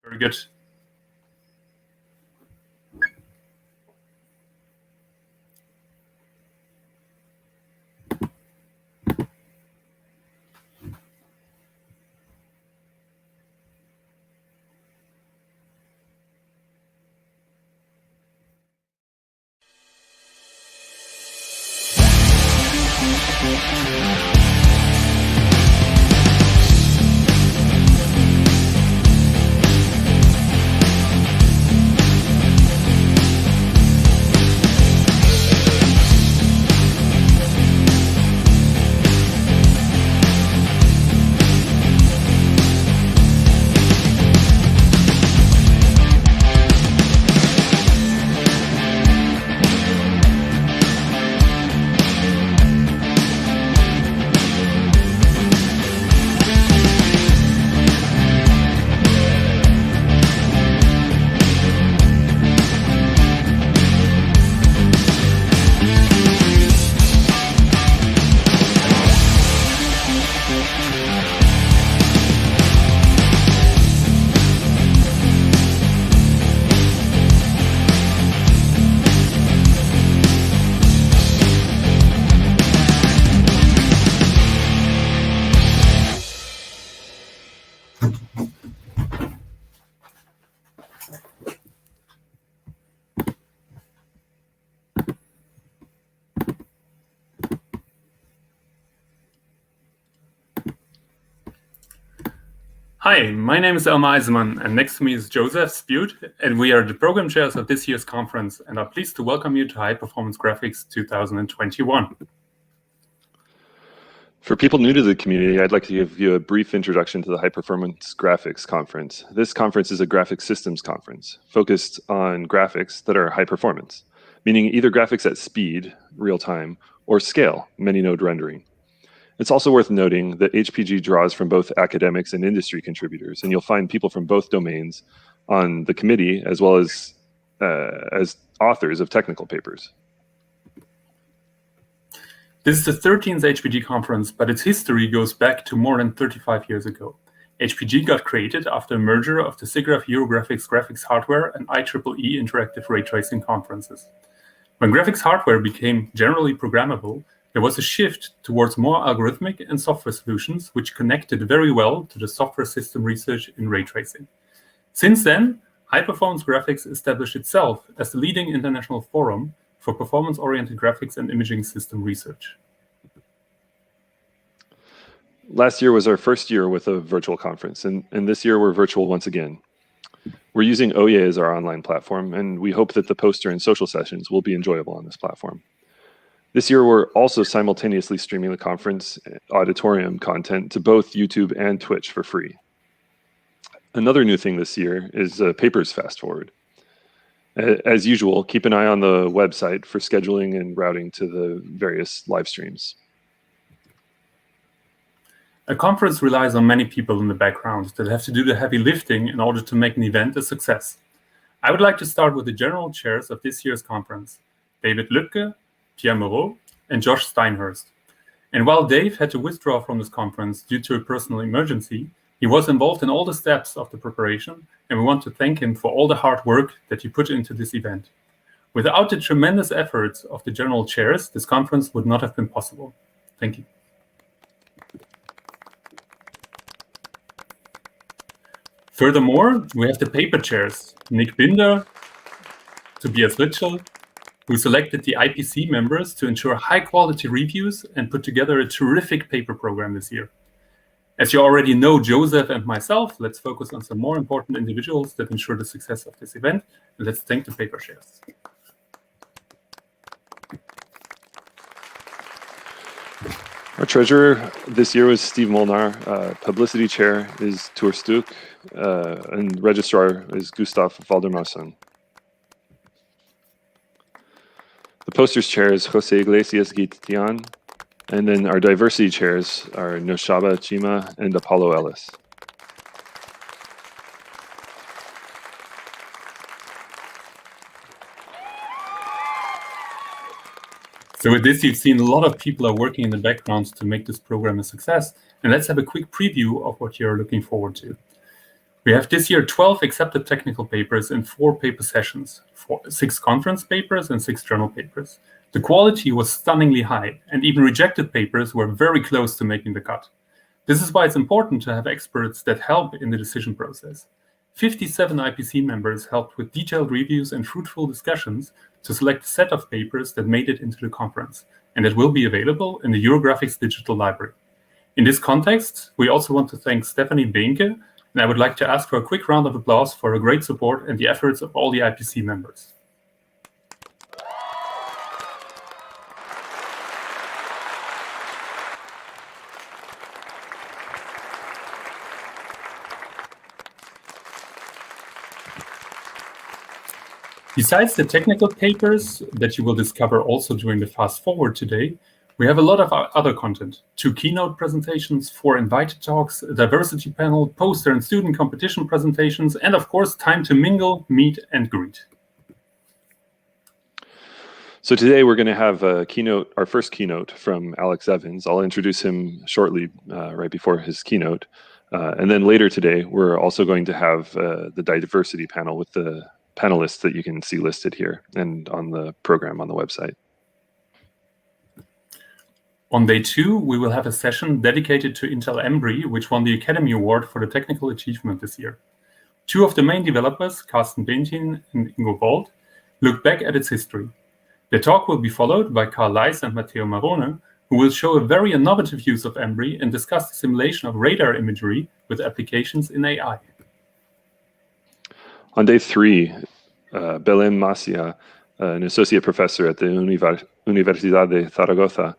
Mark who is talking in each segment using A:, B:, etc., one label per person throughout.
A: Very good. Hi, my name is Izen, and next to me is Joseph Spute, and we are the program chairs of this year's conference, and are pleased to welcome you to High Performance Graphics 2021.
B: For people new to the community, I'd like to give you a brief introduction to the High Performance Graphics Conference. This conference is a graphics systems conference focused on graphics that are high performance, meaning either graphics at speed, real time, or scale, many node rendering. It's also worth noting that HPG draws from both academics and industry contributors, and you'll find people from both domains on the committee as well as authors of technical papers.
A: This is the 13th HPG conference, but its history goes back to more than 35 years ago. HPG got created after a merger of the SIGGRAPH Eurographics graphics hardware and IEEE interactive ray tracing conferences. When graphics hardware became generally programmable, there was a shift towards more algorithmic and software solutions, which connected very well to the software system research in ray tracing. Since then, High Performance Graphics established itself as the leading international forum for performance-oriented graphics and imaging system research.
B: Last year was our first year with a virtual conference, and this year we're virtual once again. We're using Oye as our online platform, and we hope that the poster and social sessions will be enjoyable on this platform. This year, we're also simultaneously streaming the conference auditorium content to both YouTube and Twitch for free. Another new thing this year is Papers Fast Forward. As usual, keep an eye on the website for scheduling and routing to the various live streams.
A: A conference relies on many people in the background that have to do the heavy lifting in order to make an event a success. I would like to start with the general chairs of this year's conference, David Lübke, Pierre Moreau, and Josh Steinhurst. And while Dave had to withdraw from this conference due to a personal emergency, he was involved in all the steps of the preparation, and we want to thank him for all the hard work that he put into this event. Without the tremendous efforts of the general chairs, this conference would not have been possible. Thank you. Furthermore, we have the paper chairs, Nick Binder, Tobias Ritschel, who selected the IPC members to ensure high-quality reviews and put together a terrific paper program this year. As you already know Joseph and myself, let's focus on some more important individuals that ensure the success of this event, and let's thank the paper chairs.
B: Our treasurer this year was Steve Molnar, publicity chair is Tour Stuk, and registrar is Gustav Valdermarsson. The posters chair is Jose Iglesias Guitian, and then our diversity chairs are Noshaba, Cheema, and Apollo Ellis.
A: So with this, you've seen a lot of people are working in the background to make this program a success. And let's have a quick preview of what you're looking forward to. We have this year 12 accepted technical papers in 4 paper sessions, 6 conference papers and 6 journal papers. The quality was stunningly high, and even rejected papers were very close to making the cut. This is why it's important to have experts that help in the decision process. 57 IPC members helped with detailed reviews and fruitful discussions to select a set of papers that made it into the conference, and that will be available in the Eurographics digital library. In this context, we also want to thank Stephanie Behnke, and I would like to ask for a quick round of applause for her great support and the efforts of all the IPC members. Besides the technical papers that you will discover also during the Fast Forward today, we have a lot of other content. 2 keynote presentations, 4 invited talks, a diversity panel, poster and student competition presentations, and of course, time to mingle, meet, and greet.
B: So today we're going to have a keynote, our first keynote from Alex Evans. I'll introduce him shortly, right before his keynote. And then later today, we're also going to have the diversity panel with the panelists that you can see listed here and on the program on the website.
A: On day 2, we will have a session dedicated to Intel Embry, which won the Academy Award for the technical achievement this year. 2 of the main developers, Carsten Bentin and Ingo Bold, look back at its history. The talk will be followed by Carl Leis and Matteo Marone, who will show a very innovative use of Embry and discuss the simulation of radar imagery with applications in AI.
B: On day 3, Belém Macia, an associate professor at the Universidad de Zaragoza,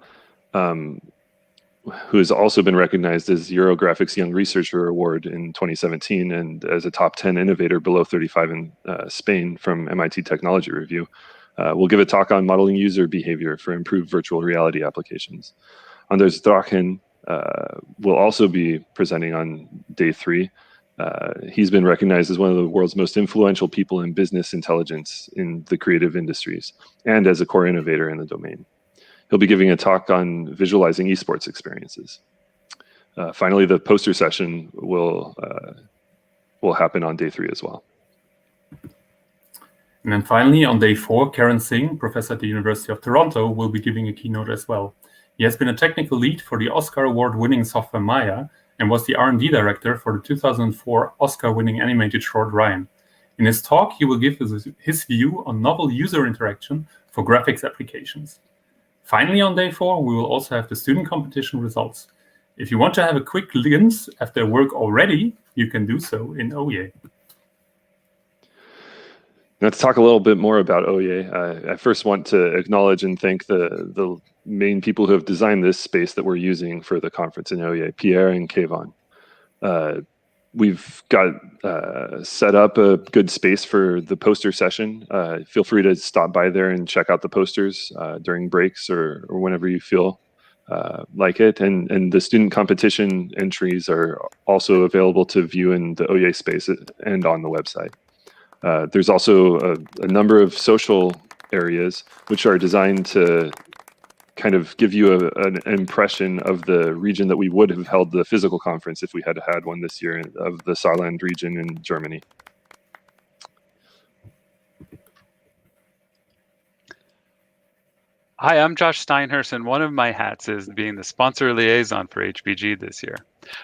B: who has also been recognized as Eurographics Young Researcher Award in 2017 and as a top 10 innovator below 35 in Spain from MIT Technology Review, will give a talk on modeling user behavior for improved virtual reality applications. Anders Drachen will also be presenting on day 3. He's been recognized as one of the world's most influential people in business intelligence in the creative industries and as a core innovator in the domain. He'll be giving a talk on visualizing esports experiences. Finally, the poster session will happen on day 3 as well.
A: And then finally, on day 4, Karen Singh, professor at the University of Toronto, will be giving a keynote as well. He has been a technical lead for the Oscar Award-winning software Maya and was the R&D director for the 2004 Oscar-winning animated short Ryan. In his talk, he will give his view on novel user interaction for graphics applications. Finally, on day 4, we will also have the student competition results. If you want to have a quick glimpse at their work already, you can do so in OYE.
B: Now, to talk a little bit more about OYE, I first want to acknowledge and thank the main people who have designed this space that we're using for the conference in OYE, Pierre and Kevon. We've got set up a good space for the poster session. Feel free to stop by there and check out the posters during breaks or whenever you feel like it. And the student competition entries are also available to view in the OYE space and on the website. There's also a number of social areas which are designed to kind of give you an impression of the region that we would have held the physical conference if we had had one this year of the Saarland region in Germany.
C: Hi, I'm Josh Steinhurst, and one of my hats is being the sponsor liaison for HPG this year.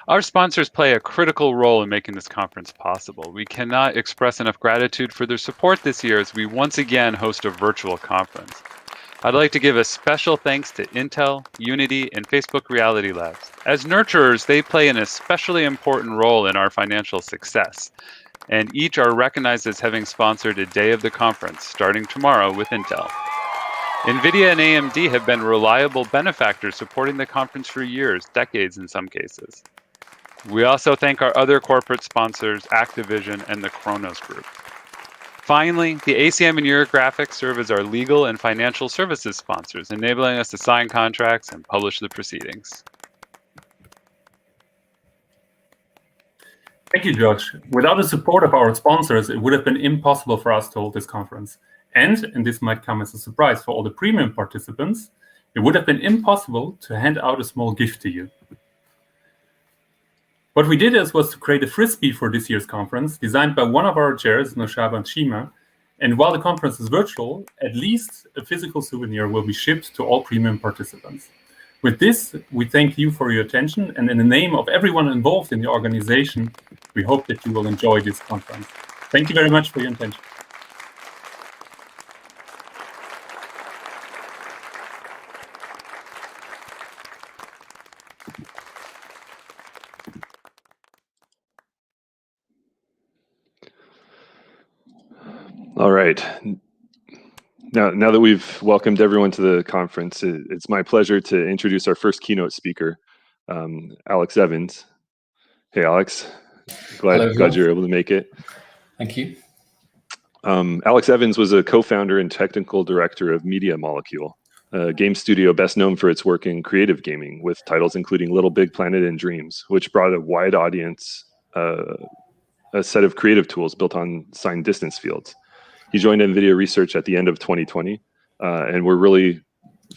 C: Our sponsors play a critical role in making this conference possible. We cannot express enough gratitude for their support this year as we once again host a virtual conference. I'd like to give a special thanks to Intel, Unity, and Facebook Reality Labs. As nurturers, they play an especially important role in our financial success, and each are recognized as having sponsored a day of the conference starting tomorrow with Intel. NVIDIA and AMD have been reliable benefactors supporting the conference for years, decades in some cases. We also thank our other corporate sponsors, Activision and the Kronos Group. Finally, the ACM and Eurographics serve as our legal and financial services sponsors, enabling us to sign contracts and publish the proceedings.
A: Thank you, Josh. Without the support of our sponsors, it would have been impossible for us to hold this conference. And this might come as a surprise for all the premium participants, it would have been impossible to hand out a small gift to you. What we did was to create a frisbee for this year's conference, designed by one of our chairs, Noshaba and Cheema. And while the conference is virtual, at least a physical souvenir will be shipped to all premium participants. With this, we thank you for your attention, and in the name of everyone involved in the organization, we hope that you will enjoy this conference. Thank you very much for your attention.
B: All right. Now that we've welcomed everyone to the conference, it's my pleasure to introduce our first keynote speaker, Alex Evans. Hey, Alex. Glad you're able to make it.
D: Thank you.
B: Alex Evans was a co-founder and technical director of Media Molecule, a game studio best known for its work in creative gaming, with titles including Little Big Planet and Dreams, which brought a wide audience a set of creative tools built on signed distance fields. He joined NVIDIA Research at the end of 2020, and we're really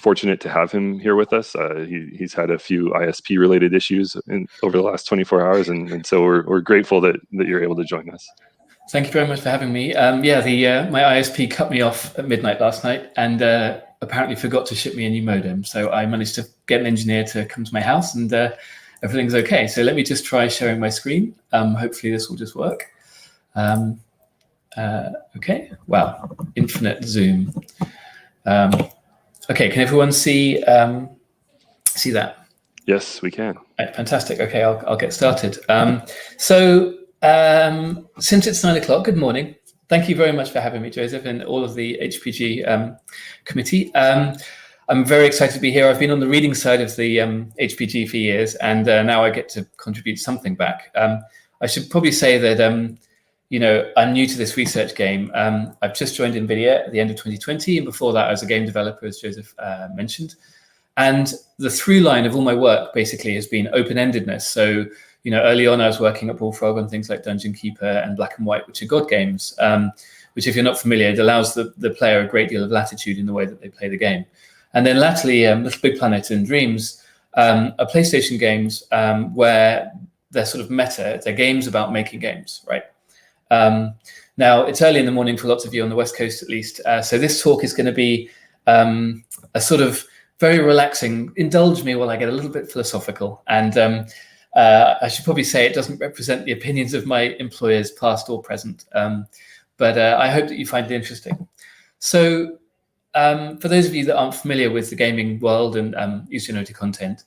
B: fortunate to have him here with us. He's had a few ISP-related issues over the last 24 hours, and so we're grateful that you're able to join us.
D: Thank you very much for having me. My ISP cut me off at midnight last night and apparently forgot to ship me a new modem. So I managed to get an engineer to come to my house, and everything's okay. So let me just try sharing my screen. Hopefully this will just work. Okay, wow, infinite zoom. Okay, can everyone see that?
B: Yes, we can.
D: Right, fantastic. Okay, I'll get started. Since it's 9 o'clock, good morning. Thank you very much for having me, Joseph, and all of the HPG committee. I'm very excited to be here. I've been on the reading side of the HPG for years, and now I get to contribute something back. I should probably say that I'm new to this research game. I've just joined NVIDIA at the end of 2020, and before that I was a game developer, as Joseph mentioned. And the through line of all my work basically has been open-endedness. So, early on I was working at Bullfrog on things like Dungeon Keeper and Black and White, which are God games, which if you're not familiar, it allows the player a great deal of latitude in the way that they play the game. And then latterly, Little Big Planet and Dreams are PlayStation games where they're sort of meta. They're games about making games, right? Now, it's early in the morning for lots of you on the West Coast, at least. So this talk is going to be a sort of very relaxing. Indulge me while I get a little bit philosophical. And I should probably say it doesn't represent the opinions of my employers, past or present. But I hope that you find it interesting. So for those of you that aren't familiar with the gaming world and user-generated content,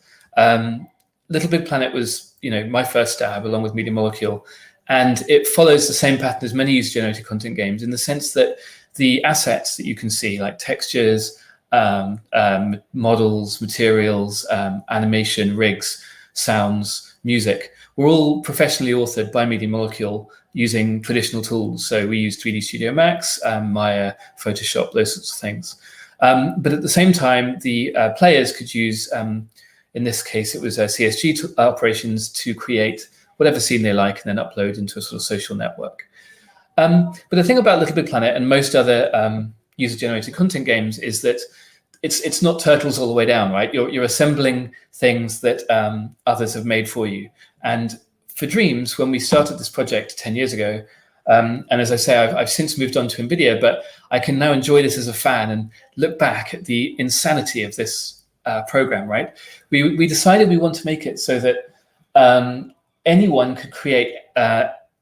D: Little Big Planet was, my first stab along with Media Molecule. And it follows the same pattern as many user-generated content games in the sense that the assets that you can see, like textures, models, materials, animation, rigs, sounds, music, were all professionally authored by Media Molecule using traditional tools. So we use 3D Studio Max, Maya, Photoshop, those sorts of things. But at the same time, the players could use, in this case, it was CSG operations to create whatever scene they like and then upload into a sort of social network. But the thing about Little Big Planet and most other user-generated content games is that it's not Turtles all the way down, right? You're assembling things that others have made for you. And for Dreams, when we started this project 10 years ago, and as I say, I've since moved on to NVIDIA, but I can now enjoy this as a fan and look back at the insanity of this program, right? We decided we want to make it so that anyone could create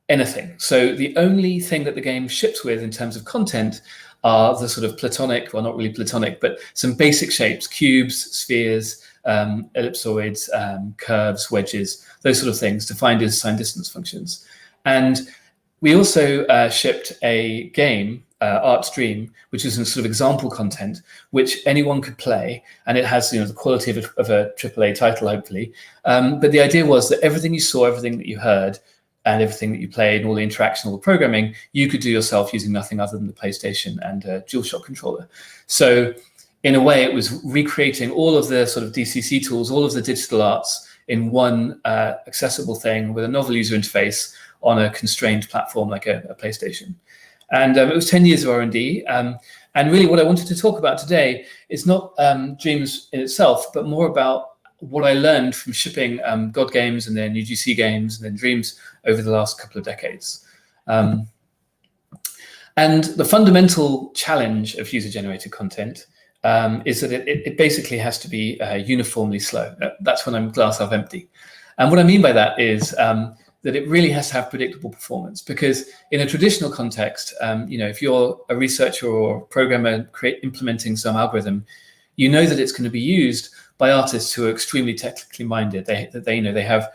D: anything. So the only thing that the game ships with in terms of content are the sort of platonic, well, not really platonic, but some basic shapes, cubes, spheres, ellipsoids, curves, wedges, those sort of things defined as signed distance functions. And we also shipped a game, Art's Dream, which is a sort of example content, which anyone could play. And it has the quality of a AAA title, hopefully. But the idea was that everything you saw, everything that you heard, and everything that you played, and all the interaction, all the programming, you could do yourself using nothing other than the PlayStation and a DualShock controller. So in a way, it was recreating all of the sort of DCC tools, all of the digital arts in one accessible thing with a novel user interface on a constrained platform like a PlayStation. And it was 10 years of R&D. And really what I wanted to talk about today is not Dreams in itself, but more about what I learned from shipping God games and then UGC games and then Dreams over the last couple of decades. And the fundamental challenge of user-generated content is that it basically has to be uniformly slow. That's when I'm glass half empty. And what I mean by that is that it really has to have predictable performance, because in a traditional context, if you're a researcher or programmer implementing some algorithm, you know that it's going to be used by artists who are extremely technically minded. They have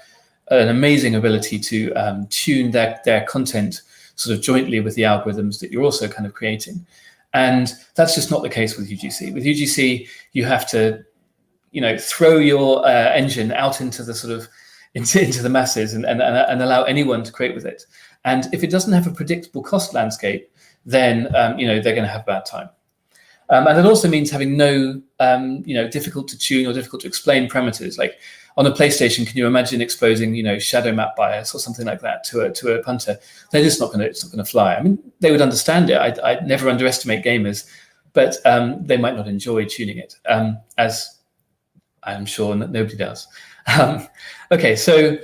D: an amazing ability to tune their content sort of jointly with the algorithms that you're also kind of creating. And that's just not the case with UGC. With UGC, you have to, throw your engine out into the sort of into the masses and allow anyone to create with it. And if it doesn't have a predictable cost landscape, then they're going to have a bad time. And it also means having no difficult to tune or difficult to explain parameters. Like on a PlayStation, can you imagine exposing shadow map bias or something like that to a punter? They're just not going to fly. I mean, they would understand it. I never underestimate gamers, but they might not enjoy tuning it, as I'm sure nobody does. Okay, so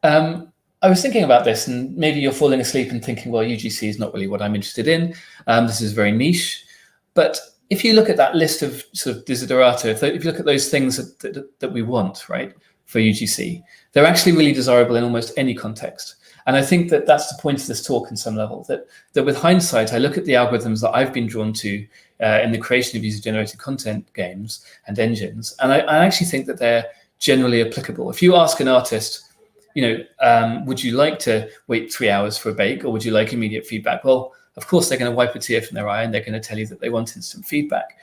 D: I was thinking about this, and maybe you're falling asleep and thinking, well, UGC is not really what I'm interested in. This is very niche. But if you look at that list of sort of desiderata, if you look at those things that we want, right, for UGC, they're actually really desirable in almost any context. And I think that that's the point of this talk in some level, that with hindsight, I look at the algorithms that I've been drawn to in the creation of user-generated content games and engines, and I actually think that they're generally applicable. If you ask an artist, would you like to wait 3 hours for a bake, or would you like immediate feedback? Well, of course, they're going to wipe a tear from their eye and they're going to tell you that they want instant feedback.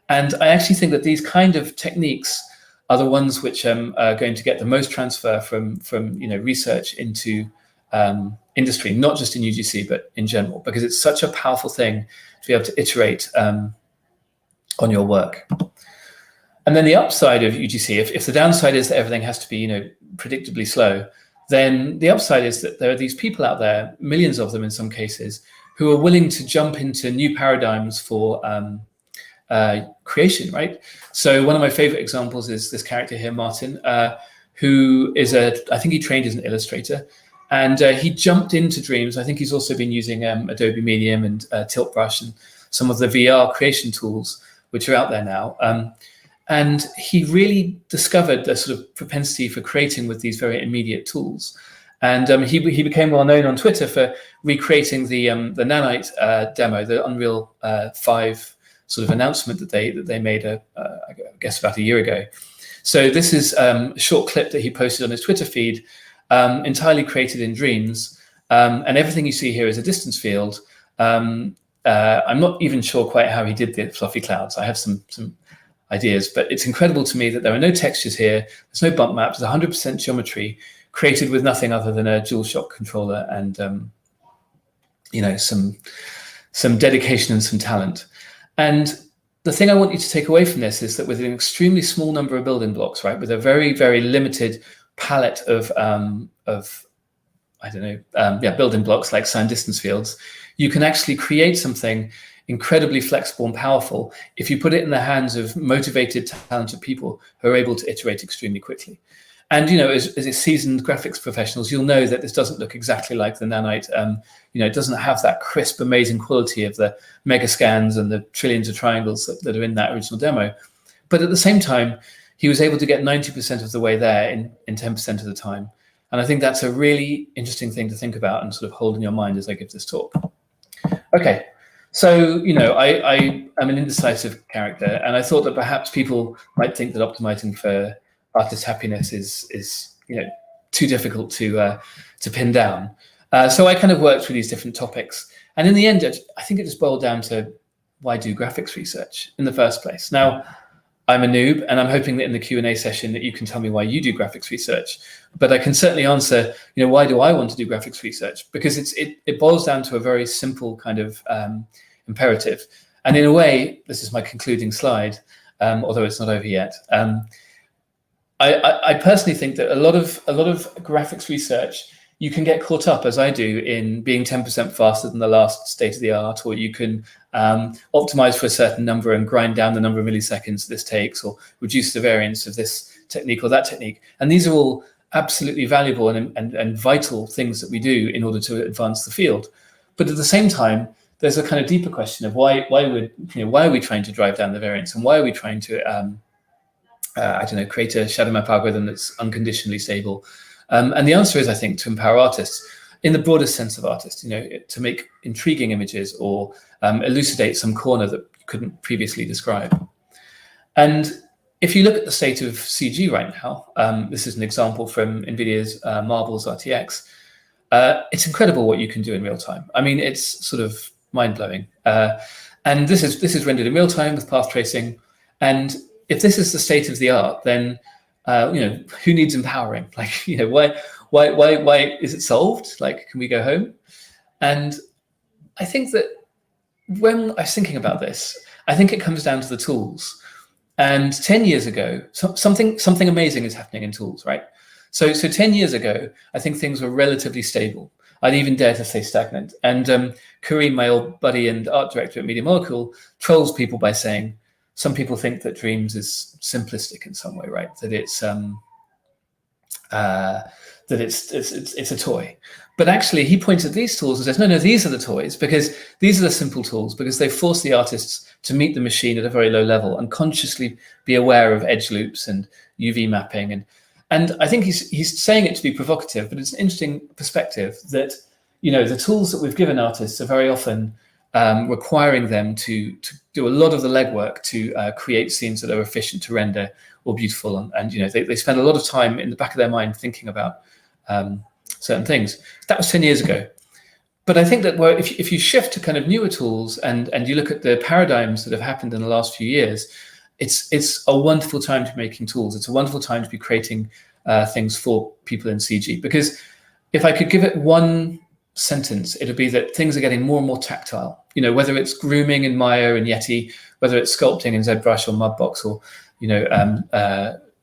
D: And I actually think that these kind of techniques are the ones which are going to get the most transfer from research into industry, not just in UGC, but in general, because it's such a powerful thing to be able to iterate on your work. And then the upside of UGC, if the downside is that everything has to be, predictably slow, then the upside is that there are these people out there, millions of them in some cases, who are willing to jump into new paradigms for creation, right? So one of my favorite examples is this character here, Martin, who is I think he trained as an illustrator, and he jumped into Dreams. I think he's also been using Adobe Medium and Tilt Brush and some of the VR creation tools which are out there now. And he really discovered the sort of propensity for creating with these very immediate tools. And he became well known on Twitter for recreating the Nanite demo, the Unreal 5 sort of announcement that they made, I guess, about a year ago. So this is a short clip that he posted on his Twitter feed, entirely created in Dreams. And everything you see here is a distance field. I'm not even sure quite how he did the fluffy clouds. I have some ideas, but it's incredible to me that there are no textures here. There's no bump maps. There's 100% geometry created with nothing other than a DualShock controller and some dedication and some talent. And the thing I want you to take away from this is that with an extremely small number of building blocks, right, with a very, very limited palette of building blocks like signed distance fields, you can actually create something incredibly flexible and powerful if you put it in the hands of motivated, talented people who are able to iterate extremely quickly. And as seasoned graphics professionals, you'll know that this doesn't look exactly like the Nanite. It doesn't have that crisp, amazing quality of the mega scans and the trillions of triangles that are in that original demo. But at the same time, he was able to get 90% of the way there in 10% of the time. And I think that's a really interesting thing to think about and sort of hold in your mind as I give this talk. Okay. So, I am an indecisive character, and I thought that perhaps people might think that optimizing for artist happiness is too difficult to pin down. So I kind of worked through these different topics, and in the end, I think it just boiled down to why do graphics research in the first place. Now, I'm a noob, and I'm hoping that in the Q&A session that you can tell me why you do graphics research. But I can certainly answer, why do I want to do graphics research? Because it boils down to a very simple kind of imperative. And in a way, this is my concluding slide, although it's not over yet. I personally think that a lot of graphics research, you can get caught up, as I do, in being 10% faster than the last state of the art, or you can optimize for a certain number and grind down the number of milliseconds this takes, or reduce the variance of this technique or that technique. And these are all absolutely valuable and vital things that we do in order to advance the field. But at the same time, there's a kind of deeper question of why are we trying to drive down the variance, and why are we trying to create a shadow map algorithm that's unconditionally stable? And the answer is, I think, to empower artists in the broadest sense of artists, to make intriguing images or elucidate some corner that you couldn't previously describe. And if you look at the state of CG right now, this is an example from NVIDIA's Marbles RTX. It's incredible what you can do in real time. I mean, it's sort of mind-blowing. And this is rendered in real time with path tracing. And if this is the state of the art, then who needs empowering? Like, why is it solved? Like, can we go home? And I think that when I was thinking about this, I think it comes down to the tools. And 10 years ago, something amazing is happening in tools, right? So 10 years ago, I think things were relatively stable. I'd even dare to say stagnant. And Kareem, my old buddy and art director at Media Molecule, trolls people by saying, some people think that Dreams is simplistic in some way, right? That it's a toy. But actually, he points at these tools and says, no, these are the toys, because these are the simple tools, because they force the artists to meet the machine at a very low level and consciously be aware of edge loops and UV mapping. And I think he's saying it to be provocative, but it's an interesting perspective that, the tools that we've given artists are very often requiring them to do a lot of the legwork to create scenes that are efficient to render or beautiful. And they spend a lot of time in the back of their mind thinking about certain things. That was 10 years ago. But I think that if you shift to kind of newer tools and you look at the paradigms that have happened in the last few years, it's a wonderful time to be making tools. It's a wonderful time to be creating things for people in CG. Because if I could give it one sentence, it'd be that things are getting more and more tactile. Whether it's grooming in Maya and Yeti, whether it's sculpting in ZBrush or Mudbox, or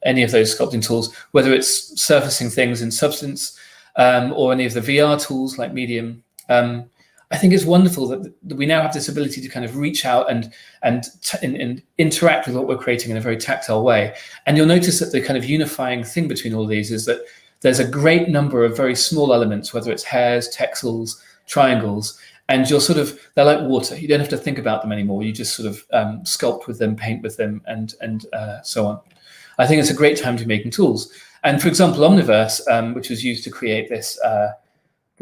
D: any of those sculpting tools, whether it's surfacing things in Substance or any of the VR tools like Medium. I think it's wonderful that we now have this ability to kind of reach out and interact with what we're creating in a very tactile way. And you'll notice that the kind of unifying thing between all these is that there's a great number of very small elements, whether it's hairs, texels, triangles, and they're like water. You don't have to think about them anymore. You just sort of sculpt with them, paint with them, and so on. I think it's a great time to be making tools. And for example, Omniverse, which was used to create this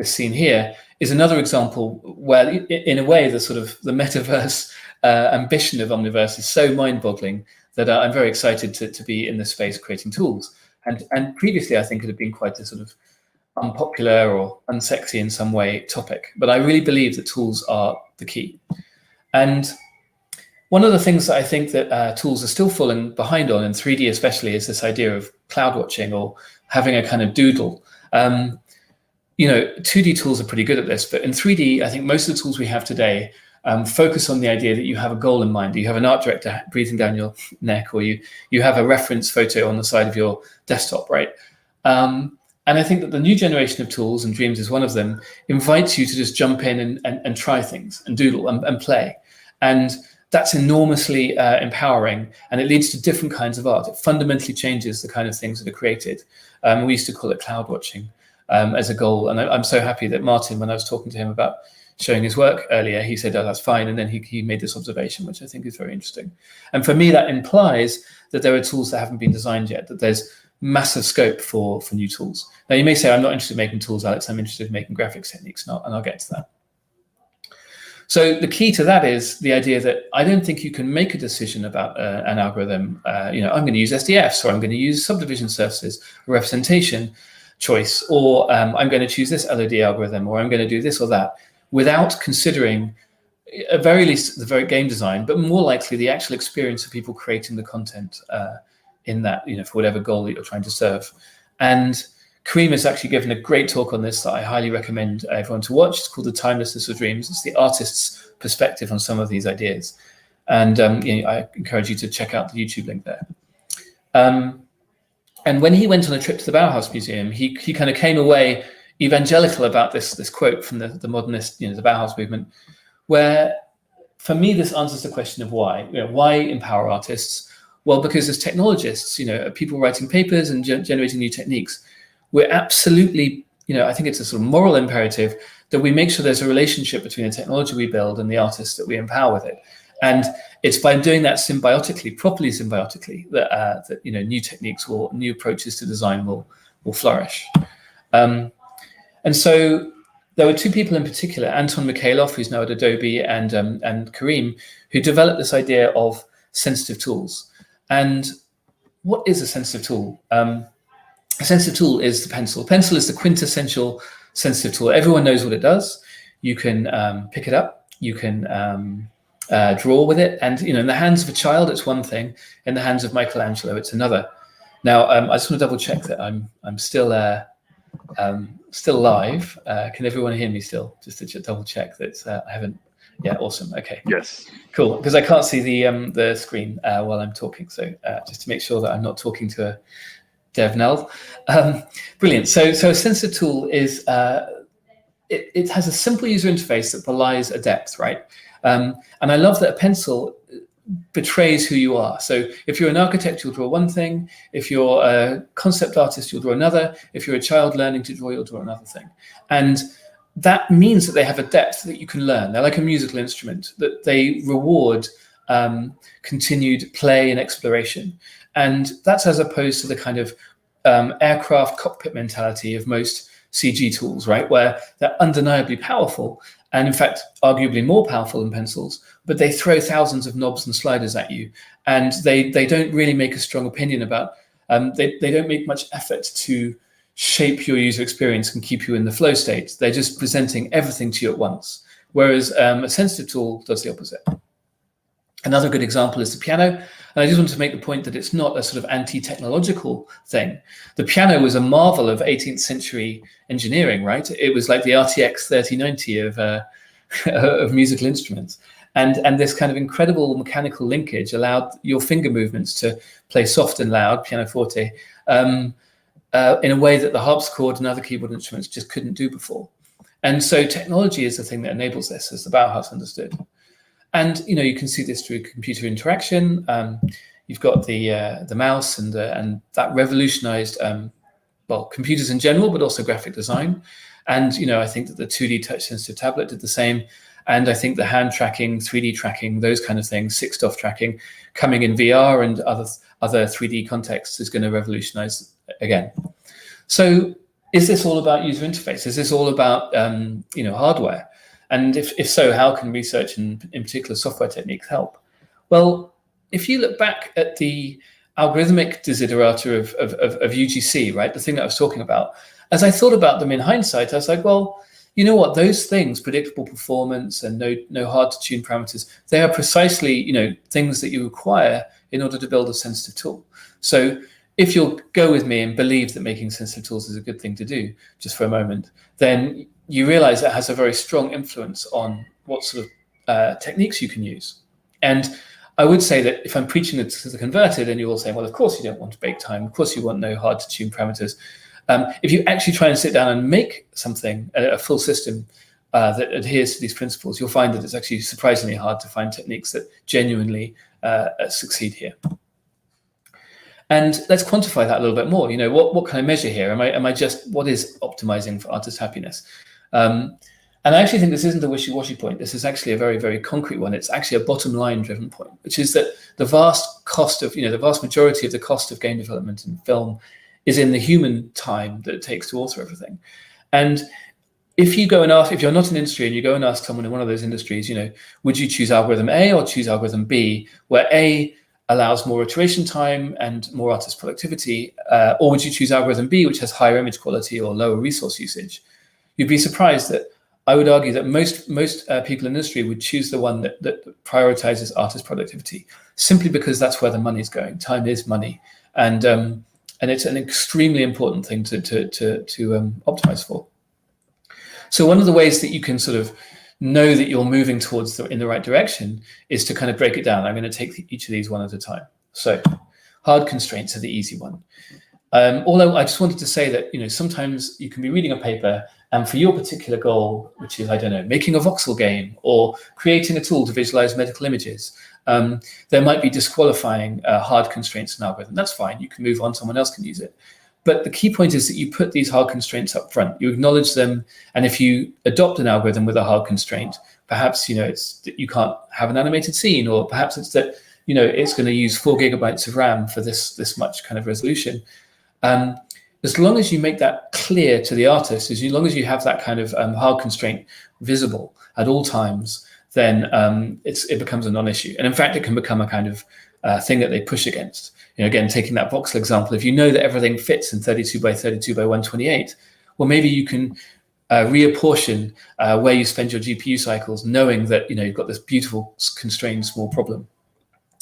D: scene here, is another example where, in a way, the metaverse ambition of Omniverse is so mind-boggling that I'm very excited to be in this space creating tools. And previously, I think it had been quite a sort of unpopular or unsexy in some way topic. But I really believe that tools are the key. And one of the things that I think that tools are still falling behind on, in 3D especially, is this idea of cloud watching or having a kind of doodle. 2D tools are pretty good at this, but in 3D, I think most of the tools we have today focus on the idea that you have a goal in mind. You have an art director breathing down your neck, or you have a reference photo on the side of your desktop, right? And I think that the new generation of tools, and Dreams is one of them, invites you to just jump in and try things and doodle and play. And that's enormously empowering, and it leads to different kinds of art. It fundamentally changes the kind of things that are created. We used to call it cloud watching as a goal. And I'm so happy that Martin, when I was talking to him about showing his work earlier, he said, oh, that's fine. And then he made this observation, which I think is very interesting. And for me, that implies that there are tools that haven't been designed yet, that there's massive scope for new tools. Now, you may say, I'm not interested in making tools, Alex. I'm interested in making graphics techniques, and I'll get to that. So the key to that is the idea that I don't think you can make a decision about an algorithm. I'm going to use SDFs, or I'm going to use subdivision surfaces, a representation choice, or I'm going to choose this LOD algorithm, or I'm going to do this or that, without considering, at very least, the very game design, but more likely the actual experience of people creating the content in that, for whatever goal that you're trying to serve. And Kareem has actually given a great talk on this that I highly recommend everyone to watch. It's called The Timelessness of Dreams. It's the artist's perspective on some of these ideas. And I encourage you to check out the YouTube link there. And when he went on a trip to the Bauhaus Museum, he kind of came away evangelical about this quote from the modernist, the Bauhaus movement, where, for me, this answers the question of why. Why empower artists? Well, because as technologists, people writing papers and generating new techniques, we're absolutely, I think it's a sort of moral imperative that we make sure there's a relationship between the technology we build and the artists that we empower with it. And it's by doing that symbiotically, properly symbiotically, that new techniques new approaches to design will flourish. And so there were two people in particular, Anton Mikhailov, who's now at Adobe, and Kareem, who developed this idea of sensitive tools. And what is a sensitive tool? A sensitive tool is the pencil. Pencil is the quintessential sensitive tool. Everyone knows what it does. You can pick it up. You can draw with it. And in the hands of a child, it's one thing. In the hands of Michelangelo, it's another. Now, I just want to double check that I'm still live. Can everyone hear me still? Just to double check that I haven't. Yeah, awesome. Okay.
B: Yes.
D: Cool. Because I can't see the screen while I'm talking. So just to make sure that I'm not talking to a dev null. Brilliant. So a sensitive tool is it has a simple user interface that belies a depth, right? And I love that a pencil betrays who you are. So if you're an architect, you'll draw one thing. If you're a concept artist, you'll draw another. If you're a child learning to draw, you'll draw another thing. And that means that they have a depth that you can learn. They're like a musical instrument, that they reward continued play and exploration. And that's as opposed to the kind of aircraft cockpit mentality of most CG tools, right? Where they're undeniably powerful, and in fact, arguably more powerful than pencils, but they throw thousands of knobs and sliders at you. And they don't really make a strong opinion about, they don't make much effort to shape your user experience and keep you in the flow state. They're just presenting everything to you at once. Whereas a sensitive tool does the opposite. Another good example is the piano. And I just want to make the point that it's not a sort of anti-technological thing. The piano was a marvel of 18th century engineering, right? It was like the RTX 3090 of musical instruments. And this kind of incredible mechanical linkage allowed your finger movements to play soft and loud, pianoforte, in a way that the harpsichord and other keyboard instruments just couldn't do before. And so technology is the thing that enables this, as the Bauhaus understood. And you can see this through computer interaction. You've got the mouse, and that revolutionized computers in general, but also graphic design. And I think that the 2D touch sensitive tablet did the same. And I think the hand tracking, 3D tracking, those kind of things, 6DoF tracking, coming in VR and other 3D contexts is going to revolutionize again. So is this all about user interface? Is this all about hardware? And if so, how can research and in particular software techniques help? Well, if you look back at the algorithmic desiderata of UGC, right, the thing that I was talking about, as I thought about them in hindsight, I was like, well, you know what, those things, predictable performance and no hard to tune parameters, they are precisely, things that you require in order to build a sensitive tool. So if you'll go with me and believe that making sensitive tools is a good thing to do, just for a moment, then you realize it has a very strong influence on what sort of techniques you can use. And I would say that if I'm preaching it to the converted, and you're all saying, well, of course you don't want to bake time, of course you want no hard to tune parameters. If you actually try and sit down and make something, a full system that adheres to these principles, you'll find that it's actually surprisingly hard to find techniques that genuinely succeed here. And let's quantify that a little bit more. What can I measure here? What is optimizing for artist happiness? And I actually think this isn't a wishy-washy point. This is actually a very, very concrete one. It's actually a bottom line driven point, which is that the vast cost of, the vast majority of the cost of game development in film is in the human time that it takes to author everything. And if you go and ask, if you're not in industry and you go and ask someone in one of those industries, would you choose algorithm A or choose algorithm B, where A allows more iteration time and more artist productivity, or would you choose algorithm B, which has higher image quality or lower resource usage? You'd be surprised that I would argue that most people in the industry would choose the one that prioritizes artist productivity, simply because that's where the money's going. Time is money, and it's an extremely important thing to optimize for. So one of the ways that you can sort of know that you're moving towards in the right direction is to kind of break it down. I'm going to take each of these one at a time. So hard constraints are the easy one. Although I just wanted to say that sometimes you can be reading a paper And for your particular goal, which is, I don't know, making a voxel game or creating a tool to visualize medical images, there might be disqualifying hard constraints in algorithm. That's fine. You can move on. Someone else can use it. But the key point is that you put these hard constraints up front. You acknowledge them. And if you adopt an algorithm with a hard constraint, perhaps, it's that you can't have an animated scene, or perhaps it's that, it's going to use 4 gigabytes of RAM for this much kind of resolution. As long as you make that clear to the artist, as long as you have that kind of hard constraint visible at all times, then it becomes a non-issue. And in fact, it can become a kind of thing that they push against. Again, taking that voxel example, if you know that everything fits in 32 by 32 by 128, well, maybe you can reapportion where you spend your GPU cycles, knowing that you've got this beautiful constrained small problem.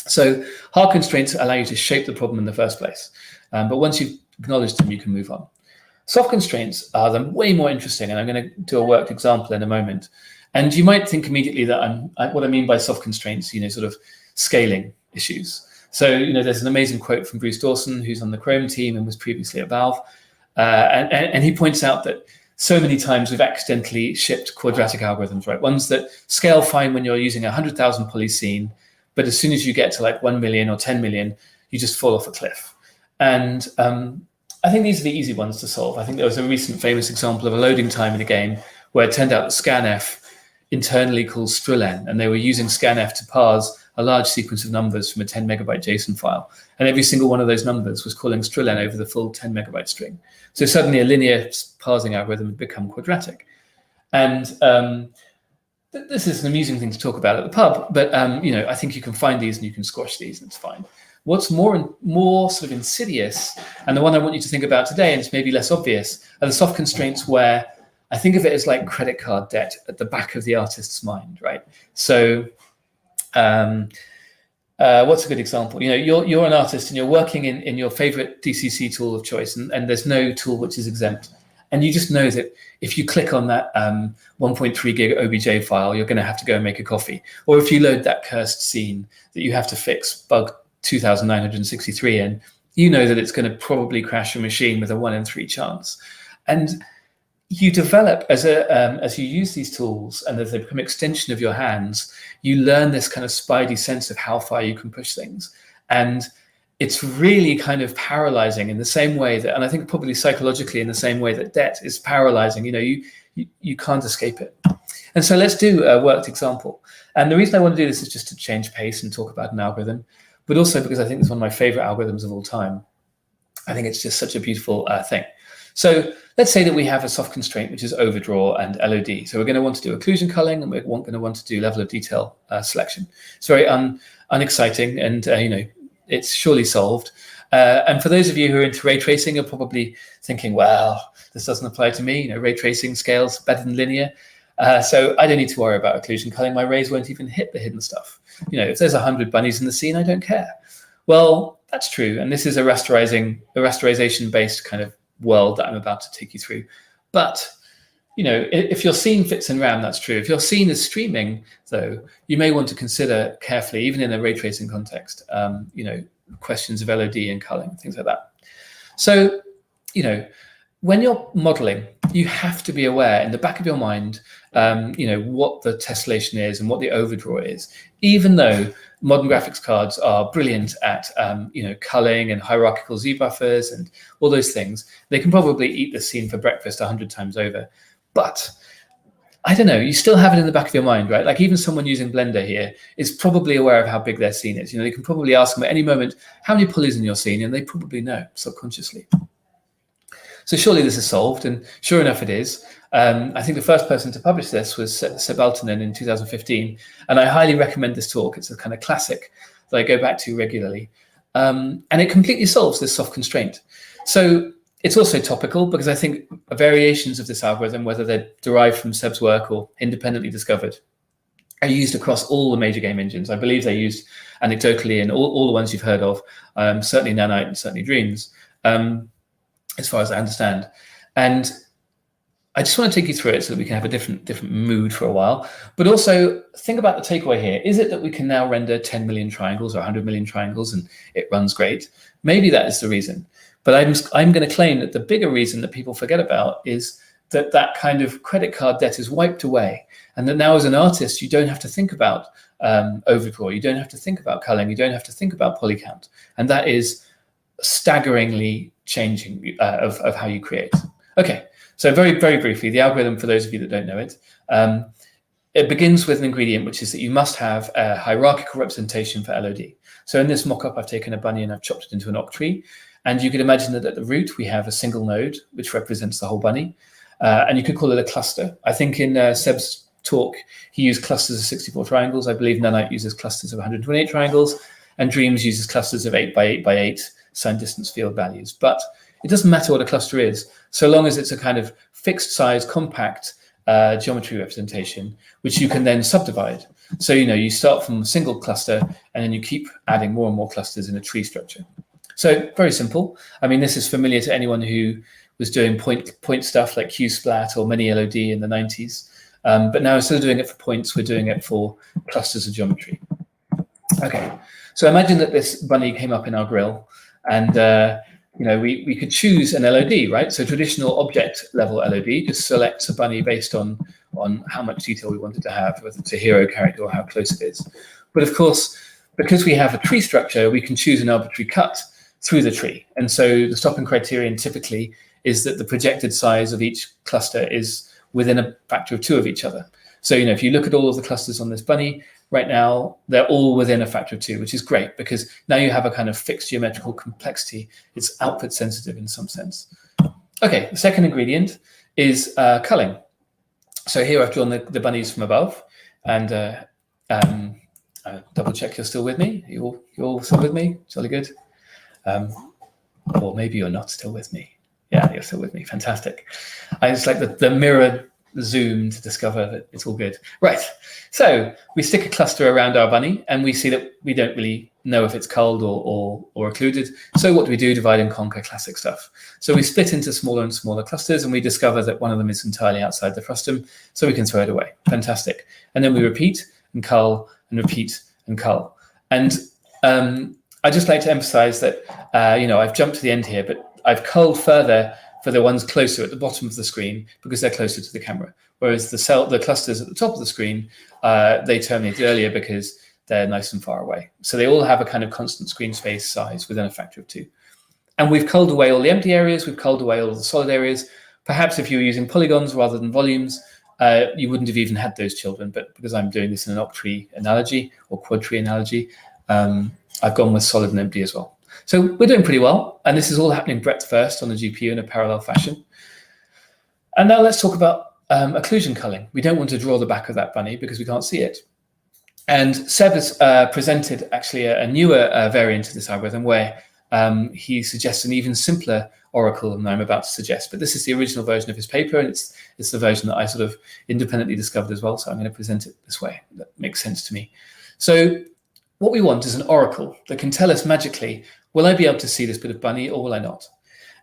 D: So hard constraints allow you to shape the problem in the first place. But once you've acknowledged them, you can move on. Soft constraints are then way more interesting, and I'm going to do a worked example in a moment. And you might think immediately that what I mean by soft constraints, sort of scaling issues. So, there's an amazing quote from Bruce Dawson, who's on the Chrome team and was previously at Valve. And he points out that so many times we've accidentally shipped quadratic algorithms, right? Ones that scale fine when you're using a 100,000 poly scene, but as soon as you get to like 1 million or 10 million, you just fall off a cliff. And I think these are the easy ones to solve. I think there was a recent famous example of a loading time in a game where it turned out that scanf internally calls strillen, and they were using scanf to parse a large sequence of numbers from a 10 megabyte JSON file. And every single one of those numbers was calling strillen over the full 10 megabyte string. So suddenly a linear parsing algorithm had become quadratic. And this is an amusing thing to talk about at the pub, but I think you can find these and you can squash these, and it's fine. What's more sort of insidious, and the one I want you to think about today, and it's maybe less obvious, are the soft constraints where I think of it as like credit card debt at the back of the artist's mind, right? So what's a good example? You're an artist and you're working in your favorite DCC tool of choice, and there's no tool which is exempt. And you just know that if you click on that 1.3 gig OBJ file, you're going to have to go and make a coffee. Or if you load that cursed scene that you have to fix bug 2963 in, you know that it's going to probably crash your machine with a 1 in 3 chance. And you develop, as you use these tools and as they become an extension of your hands, you learn this kind of spidey sense of how far you can push things. And it's really kind of paralyzing in the same way that, and I think probably psychologically in the same way that debt is paralyzing, you can't escape it. And so let's do a worked example. And the reason I want to do this is just to change pace and talk about an algorithm, but also because I think it's one of my favorite algorithms of all time. I think it's just such a beautiful thing. So let's say that we have a soft constraint, which is overdraw and LOD. So we're going to want to do occlusion culling, and we're going to want to do level of detail selection. It's very unexciting, and it's surely solved. And for those of you who are into ray tracing, you're probably thinking, well, this doesn't apply to me. Ray tracing scales better than linear. So I don't need to worry about occlusion culling. My rays won't even hit the hidden stuff. If there's 100 bunnies in the scene, I don't care. Well, that's true. And this is a rasterization-based kind of world that I'm about to take you through. But, if your scene fits in RAM, that's true. If your scene is streaming, though, you may want to consider carefully, even in a ray tracing context, questions of LOD and culling, things like that. So, when you're modeling, you have to be aware in the back of your mind, what the tessellation is and what the overdraw is. Even though modern graphics cards are brilliant at, culling and hierarchical Z buffers and all those things, they can probably eat the scene for breakfast 100 times over. But I don't know, you still have it in the back of your mind, right? Like even someone using Blender here is probably aware of how big their scene is. You can probably ask them at any moment, how many pulleys in your scene? And they probably know subconsciously. So surely this is solved, and sure enough it is. I think the first person to publish this was Seth in 2015, and I highly recommend this talk. It's a kind of classic that I go back to regularly, and it completely solves this soft constraint. So it's also topical because I think variations of this algorithm, whether they're derived from Seb's work or independently discovered, are used across all the major game engines. I believe they're used anecdotally in all the ones you've heard of, certainly Nanite and certainly Dreams. As far as I understand. And I just want to take you through it so that we can have a different mood for a while. But also think about the takeaway here. Is it that we can now render 10 million triangles or 100 million triangles and it runs great? Maybe that is the reason. But I'm going to claim that the bigger reason that people forget about is that kind of credit card debt is wiped away, and that now as an artist, you don't have to think about overdraw, you don't have to think about culling, you don't have to think about polycount. And that is staggeringly changing of how you create. Okay, so very, very briefly, the algorithm, for those of you that don't know it, it begins with an ingredient, which is that you must have a hierarchical representation for LOD. So in this mock-up, I've taken a bunny and I've chopped it into an octree. And you could imagine that at the root, we have a single node, which represents the whole bunny. And you could call it a cluster. I think in Seb's talk, he used clusters of 64 triangles. I believe Nanite uses clusters of 128 triangles. And Dreams uses clusters of 8 by 8 by 8 signed distance field values. But it doesn't matter what a cluster is, so long as it's a kind of fixed size, compact geometry representation, which you can then subdivide. So, you start from a single cluster, and then you keep adding more and more clusters in a tree structure. So very simple. I mean, this is familiar to anyone who was doing point stuff like QSplat or many LOD in the 90s. But now instead of doing it for points, we're doing it for clusters of geometry. Okay, so imagine that this bunny came up in our grill, and we could choose an LOD, right? So traditional object level LOD just selects a bunny based on how much detail we wanted to have, whether it's a hero character or how close it is. But of course, because we have a tree structure, we can choose an arbitrary cut through the tree. And so the stopping criterion typically is that the projected size of each cluster is within a factor of 2 of each other. So, if you look at all of the clusters on this bunny, right now, they're all within a factor of 2, which is great because now you have a kind of fixed geometrical complexity. It's output sensitive in some sense. Okay, the second ingredient is culling. So here I've drawn the bunnies from above, and double check you're still with me. You're all still with me? Jolly good. Or maybe you're not still with me. Yeah, you're still with me. Fantastic. I just like the mirror zoom to discover that it's all good. Right. So we stick a cluster around our bunny, and we see that we don't really know if it's culled or occluded. So what do we do? Divide and conquer, classic stuff. So we split into smaller and smaller clusters, and we discover that one of them is entirely outside the frustum, so we can throw it away. Fantastic. And then we repeat and cull and repeat and cull. And I just like to emphasize that, I've jumped to the end here, but I've culled further for the ones closer at the bottom of the screen because they're closer to the camera. Whereas the clusters at the top of the screen, they terminated earlier because they're nice and far away. So they all have a kind of constant screen space size within a factor of 2. And we've culled away all the empty areas. We've culled away all the solid areas. Perhaps if you were using polygons rather than volumes, you wouldn't have even had those children. But because I'm doing this in an octree analogy or quad tree analogy, I've gone with solid and empty as well. So we're doing pretty well. And this is all happening breadth first on the GPU in a parallel fashion. And now let's talk about occlusion culling. We don't want to draw the back of that bunny because we can't see it. And Seth has presented actually a newer variant of this algorithm where he suggests an even simpler oracle than I'm about to suggest. But this is the original version of his paper, and it's the version that I sort of independently discovered as well. So I'm going to present it this way. That makes sense to me. So what we want is an oracle that can tell us magically, will I be able to see this bit of bunny or will I not?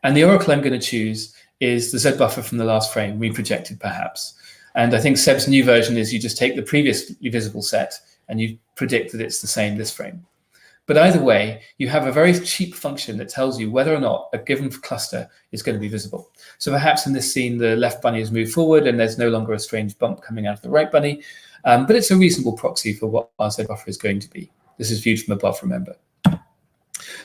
D: And the oracle I'm going to choose is the Z buffer from the last frame, reprojected perhaps. And I think Seb's new version is you just take the previously visible set and you predict that it's the same this frame. But either way, you have a very cheap function that tells you whether or not a given cluster is going to be visible. So perhaps in this scene, the left bunny has moved forward and there's no longer a strange bump coming out of the right bunny. But it's a reasonable proxy for what our Z buffer is going to be. This is viewed from above, remember.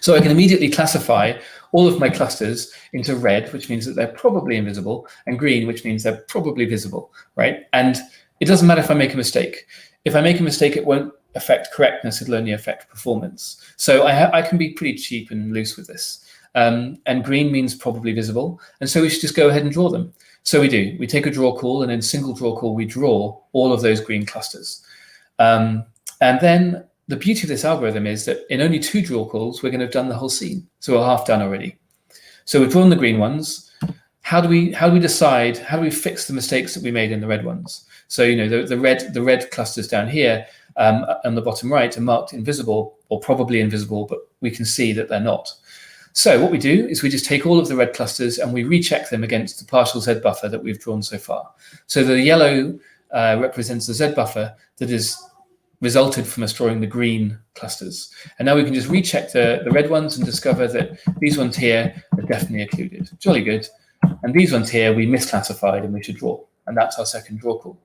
D: So I can immediately classify all of my clusters into red, which means that they're probably invisible, and green, which means they're probably visible, right? And it doesn't matter if I make a mistake. If I make a mistake, it won't affect correctness, it'll only affect performance. So I can be pretty cheap and loose with this. And green means probably visible, and so we should just go ahead and draw them. So we do. We take a draw call, and in single draw call, we draw all of those green clusters. And then the beauty of this algorithm is that in only 2 draw calls, we're going to have done the whole scene. So we're half done already. So we've drawn the green ones. How do we decide, how do we fix the mistakes that we made in the red ones? So, the red clusters down here on the bottom right are marked invisible or probably invisible, but we can see that they're not. So what we do is we just take all of the red clusters and we recheck them against the partial Z buffer that we've drawn so far. So the yellow represents the Z buffer that is resulted from us drawing the green clusters. And now we can just recheck the red ones and discover that these ones here are definitely occluded. Jolly good. And these ones here, we misclassified and we should draw. And that's our second draw call.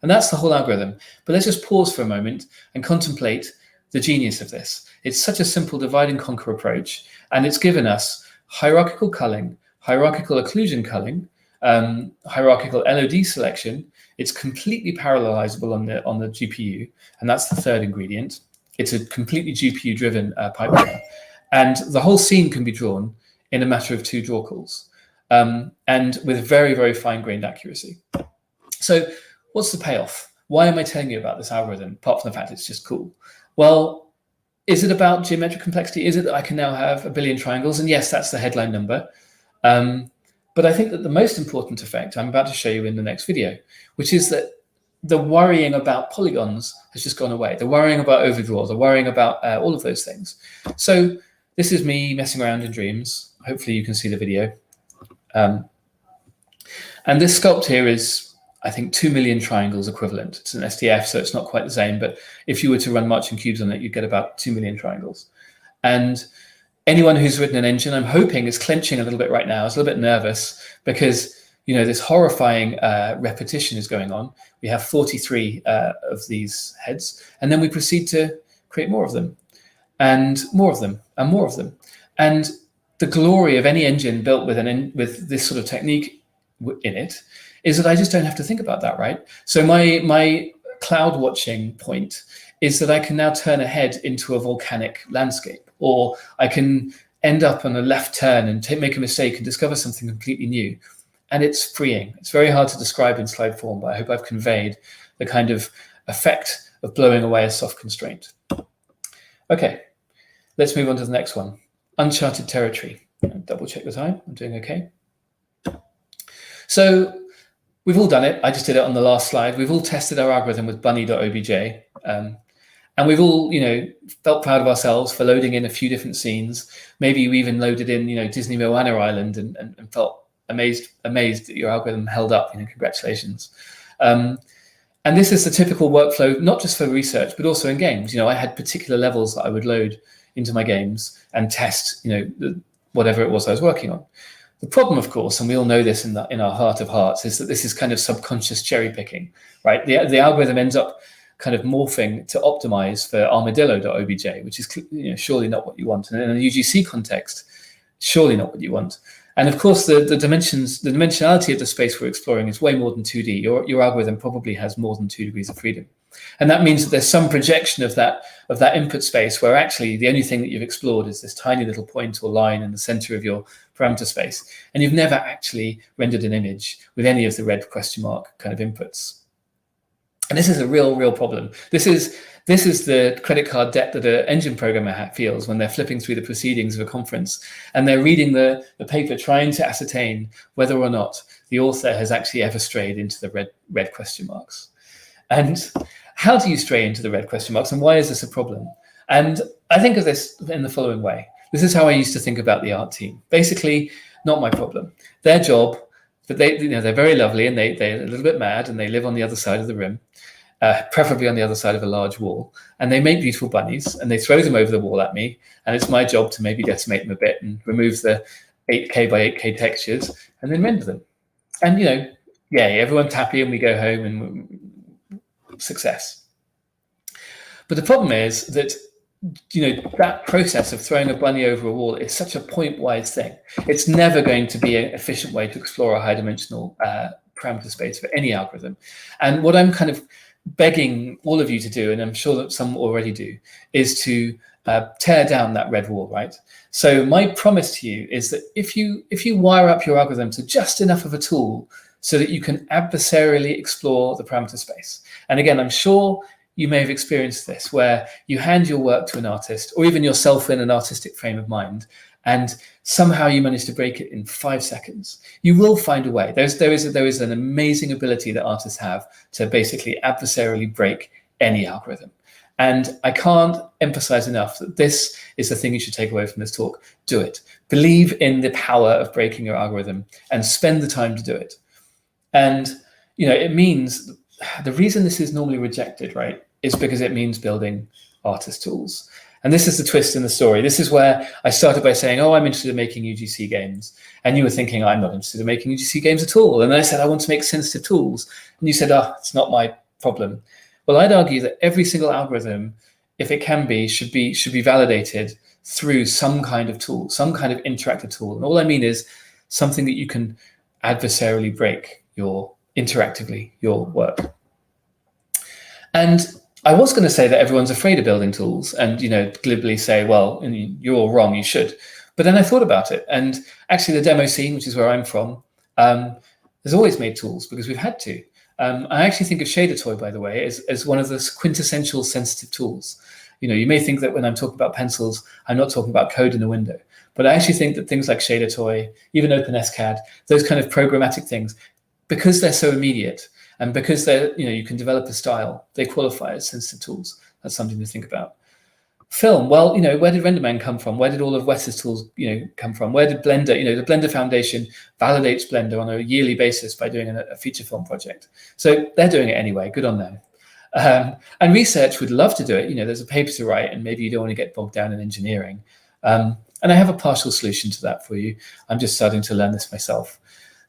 D: And that's the whole algorithm. But let's just pause for a moment and contemplate the genius of this. It's such a simple divide and conquer approach. And it's given us hierarchical culling, hierarchical occlusion culling, hierarchical LOD selection. It's completely parallelizable on the GPU. And that's the third ingredient. It's a completely GPU-driven pipeline. And the whole scene can be drawn in a matter of 2 draw calls, and with very, very fine-grained accuracy. So what's the payoff? Why am I telling you about this algorithm, apart from the fact it's just cool? Well, is it about geometric complexity? Is it that I can now have 1 billion triangles? And yes, that's the headline number. But I think that the most important effect I'm about to show you in the next video, which is that the worrying about polygons has just gone away. The worrying about overdraw, the worrying about all of those things. So this is me messing around in dreams. Hopefully you can see the video. And this sculpt here is, I think, 2 million triangles equivalent. It's an SDF, so it's not quite the same. But if you were to run marching cubes on it, you'd get about 2 million triangles. And anyone who's written an engine, I'm hoping, is clenching a little bit right now. Is a little bit nervous because this horrifying repetition is going on. We have 43 of these heads, and then we proceed to create more of them, and more of them, and more of them. And the glory of any engine built with this sort of technique in it is that I just don't have to think about that, right? So my cloud watching point is that I can now turn a head into a volcanic landscape, or I can end up on a left turn and make a mistake and discover something completely new. And it's freeing. It's very hard to describe in slide form, but I hope I've conveyed the kind of effect of blowing away a soft constraint. Okay, let's move on to the next one. Uncharted territory. Double check the time. I'm doing okay. So we've all done it. I just did it on the last slide. We've all tested our algorithm with bunny.obj. And we've all, felt proud of ourselves for loading in a few different scenes. Maybe you even loaded in, Disney Moana Island and felt amazed that your algorithm held up. Congratulations. And this is the typical workflow, not just for research, but also in games. I had particular levels that I would load into my games and test, whatever it was I was working on. The problem, of course, and we all know this in our heart of hearts, is that this is kind of subconscious cherry picking, right? The algorithm ends up kind of morphing to optimize for armadillo.obj, which is surely not what you want. And in a UGC context, surely not what you want. And of course, the dimensionality of the space we're exploring is way more than 2D. Your algorithm probably has more than 2 degrees of freedom. And that means that there's some projection of that input space where actually the only thing that you've explored is this tiny little point or line in the center of your parameter space. And you've never actually rendered an image with any of the red question mark kind of inputs. And this is a real problem. This is the credit card debt that an engine programmer feels when they're flipping through the proceedings of a conference and they're reading the paper trying to ascertain whether or not the author has actually ever strayed into the red question marks. And how do you stray into the red question marks, and why is this a problem? And I think of this in the following way. This is how I used to think about the art team. Basically, not my problem. Their job, but they're very lovely and they're a little bit mad and they live on the other side of the room. Preferably on the other side of a large wall, and they make beautiful bunnies and they throw them over the wall at me, and it's my job to maybe decimate them a bit and remove the 8K by 8K textures and then render them. And yay, everyone's happy and we go home and success. But the problem is that that process of throwing a bunny over a wall is such a point-wise thing. It's never going to be an efficient way to explore a high-dimensional parameter space for any algorithm. And what I'm kind of begging all of you to do, and I'm sure that some already do, is to tear down that red wall, right? So my promise to you is that if you wire up your algorithm to just enough of a tool so that you can adversarially explore the parameter space. And again, I'm sure you may have experienced this, where you hand your work to an artist, or even yourself in an artistic frame of mind, and somehow you manage to break it in 5 seconds. You will find a way. There is an amazing ability that artists have to basically adversarially break any algorithm. And I can't emphasize enough that this is the thing you should take away from this talk. Do it. Believe in the power of breaking your algorithm and spend the time to do it. And it means the reason this is normally rejected, right, is because it means building artist tools. And this is the twist in the story. This is where I started by saying, oh, I'm interested in making UGC games. And you were thinking, I'm not interested in making UGC games at all. And then I said, I want to make sensitive tools. And you said, oh, it's not my problem. Well, I'd argue that every single algorithm, if it can be, should be validated through some kind of tool, some kind of interactive tool. And all I mean is something that you can adversarially break interactively your work. And I was going to say that everyone's afraid of building tools and, glibly say, well, you're all wrong, you should. But then I thought about it. And actually the demo scene, which is where I'm from, has always made tools because we've had to. I actually think of Shader Toy, by the way, as one of the quintessential sensitive tools. You may think that when I'm talking about pencils, I'm not talking about code in the window. But I actually think that things like Shader Toy, even OpenSCAD, those kind of programmatic things, because they're so immediate, and because they're, you can develop a style, they qualify as sensitive tools. That's something to think about. Film, well, where did RenderMan come from? Where did all of Wes's tools, come from? Where did Blender, the Blender Foundation validates Blender on a yearly basis by doing a feature film project. So they're doing it anyway, good on them. And research would love to do it. There's a paper to write and maybe you don't want to get bogged down in engineering. And I have a partial solution to that for you. I'm just starting to learn this myself.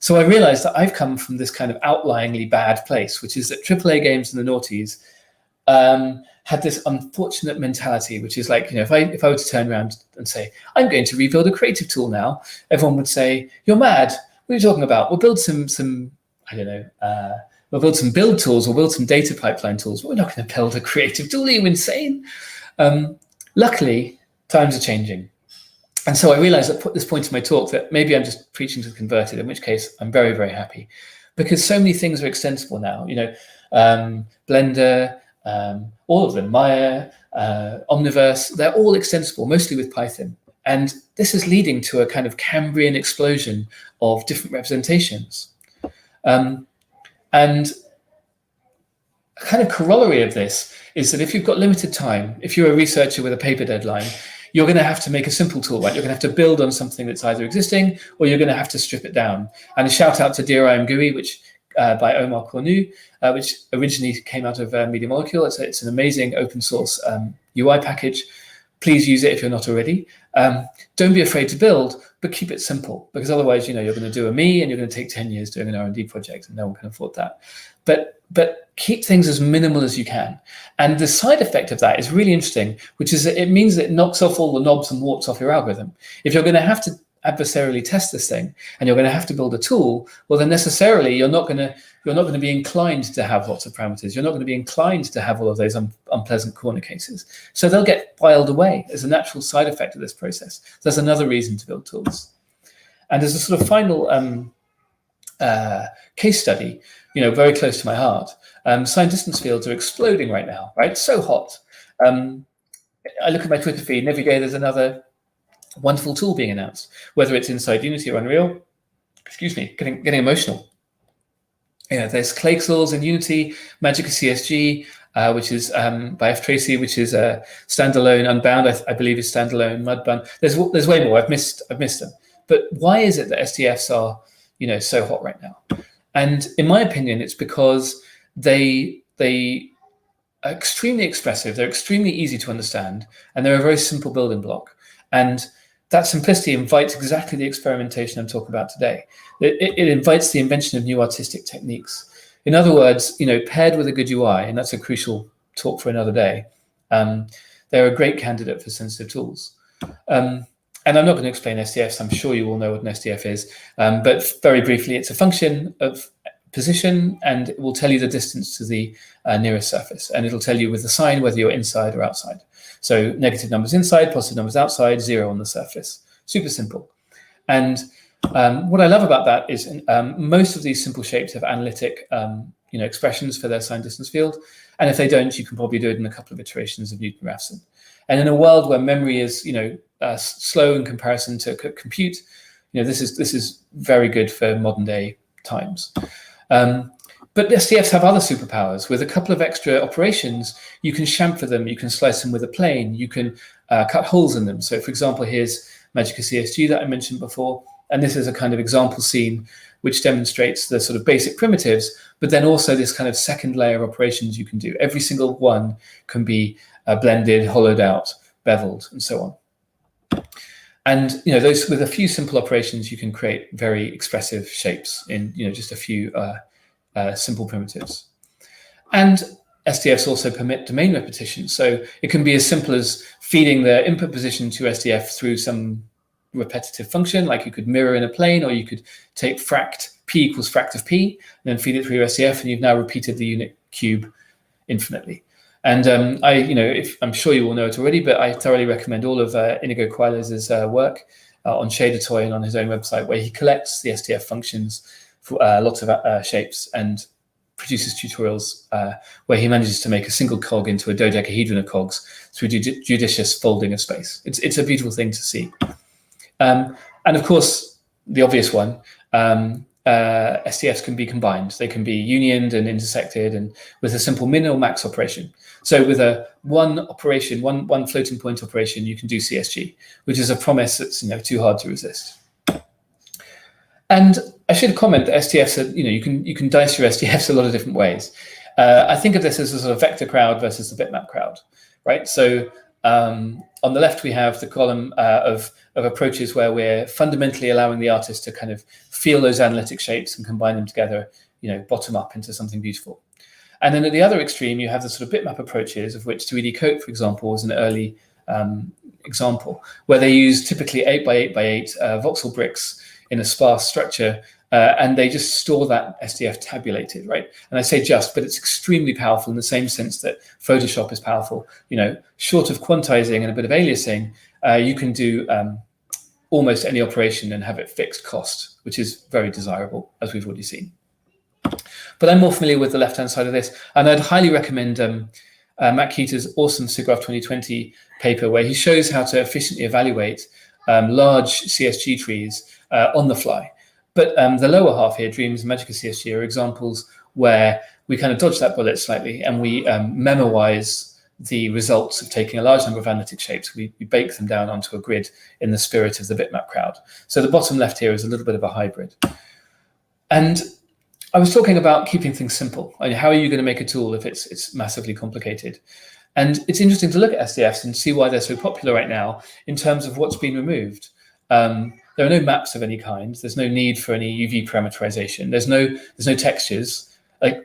D: So I realized that I've come from this kind of outlyingly bad place, which is that AAA games and the noughties had this unfortunate mentality, which is like, if I were to turn around and say, I'm going to rebuild a creative tool now, everyone would say, you're mad. What are you talking about? We'll build some I don't know, we'll build some build tools, we'll build some data pipeline tools. But we're not going to build a creative tool. Are you insane? Luckily, times are changing. And so I realized at this point in my talk that maybe I'm just preaching to the converted, in which case I'm very, very happy. Because so many things are extensible now. Blender, all of them, Maya, Omniverse, they're all extensible, mostly with Python. And this is leading to a kind of Cambrian explosion of different representations. And a kind of corollary of this is that if you've got limited time, if you're a researcher with a paper deadline, you're going to have to make a simple tool, right? You're going to have to build on something that's either existing or you're going to have to strip it down. And a shout out to Dear I Am GUI, which by Omar Cornu, which originally came out of Media Molecule. It's an amazing open source UI package. Please use it if you're not already. Don't be afraid to build, but keep it simple, because otherwise, you're going to do a me and you're going to take 10 years doing an R&D project, and no one can afford that. But keep things as minimal as you can. And the side effect of that is really interesting, which is that it means that it knocks off all the knobs and warts off your algorithm. If you're going to have to adversarially test this thing and you're going to have to build a tool, well, then necessarily you're not going to be inclined to have lots of parameters. You're not going to be inclined to have all of those unpleasant corner cases. So they'll get filed away as a natural side effect of this process. So there's another reason to build tools. And as a sort of final case study, very close to my heart, signed distance fields are exploding right now, right? So hot. I look at my Twitter feed and every day there's another wonderful tool being announced, whether it's inside Unity or Unreal. Excuse me, getting emotional. There's Claxels in Unity, Magic CSG, which is by F. Tracy, which is a standalone, Unbound, I believe is standalone, Mudbun. There's way more. I've missed them. But why is it that SDFs are so hot right now? And in my opinion, it's because they are extremely expressive. They're extremely easy to understand, and they're a very simple building block. And that simplicity invites exactly the experimentation I'm talking about today. It invites the invention of new artistic techniques. In other words, paired with a good UI, and that's a crucial talk for another day, they're a great candidate for sensitive tools. And I'm not going to explain SDFs. I'm sure you all know what an SDF is. But very briefly, it's a function of position, and it will tell you the distance to the nearest surface. And it'll tell you with the sign whether you're inside or outside. So negative numbers inside, positive numbers outside, 0 on the surface. Super simple. And what I love about that is most of these simple shapes have analytic expressions for their sign distance field. And if they don't, you can probably do it in a couple of iterations of Newton-Raphson. And in a world where memory is slow in comparison to compute, this is very good for modern day times. But SDFs have other superpowers. With a couple of extra operations, you can chamfer them, you can slice them with a plane, you can cut holes in them. So for example, here's Magic CSG that I mentioned before, and this is a kind of example scene which demonstrates the sort of basic primitives, but then also this kind of second layer of operations you can do. Every single one can be blended, hollowed out beveled, and so on. And those, with a few simple operations, you can create very expressive shapes in just a few simple primitives. And SDFs also permit domain repetition, so it can be as simple as feeding the input position to SDF through some repetitive function, like you could mirror in a plane, or you could take fract p equals fract of p, and then feed it through your SDF, and you've now repeated the unit cube infinitely. And I'm sure you all know it already, but I thoroughly recommend all of Inigo Coelho's work on ShaderToy and on his own website, where he collects the SDF functions for lots of shapes and produces tutorials where he manages to make a single cog into a dodecahedron of cogs through judicious folding of space. It's a beautiful thing to see. And of course, the obvious one, SDFs can be combined. They can be unioned and intersected, and with a simple min or max operation. So with a one floating point operation, you can do CSG, which is a promise that's too hard to resist. And I should comment that SDFs are, you can dice your SDFs a lot of different ways. I think of this as a sort of vector crowd versus the bitmap crowd, right? So on the left, we have the column of approaches where we're fundamentally allowing the artist to kind of feel those analytic shapes and combine them together, bottom up into something beautiful. And then at the other extreme, you have the sort of bitmap approaches, of which 3D Coat, for example, was an early example, where they use typically 8x8x8 voxel bricks in a sparse structure, and they just store that SDF tabulated, right? And I say just, but it's extremely powerful in the same sense that Photoshop is powerful. Short of quantizing and a bit of aliasing, you can do almost any operation and have it fixed cost, which is very desirable, as we've already seen. But I'm more familiar with the left-hand side of this, and I'd highly recommend Matt Keeter's awesome SIGGRAPH 2020 paper, where he shows how to efficiently evaluate large CSG trees on the fly. But the lower half here, Dreams and Magica CSG, are examples where we kind of dodge that bullet slightly, and we memoize the results of taking a large number of analytic shapes. We bake them down onto a grid in the spirit of the bitmap crowd. So the bottom left here is a little bit of a hybrid. And I was talking about keeping things simple. I mean, how are you going to make a tool if it's massively complicated? And it's interesting to look at SDFs and see why they're so popular right now in terms of what's been removed. There are no maps of any kind. There's no need for any UV parameterization. There's no textures,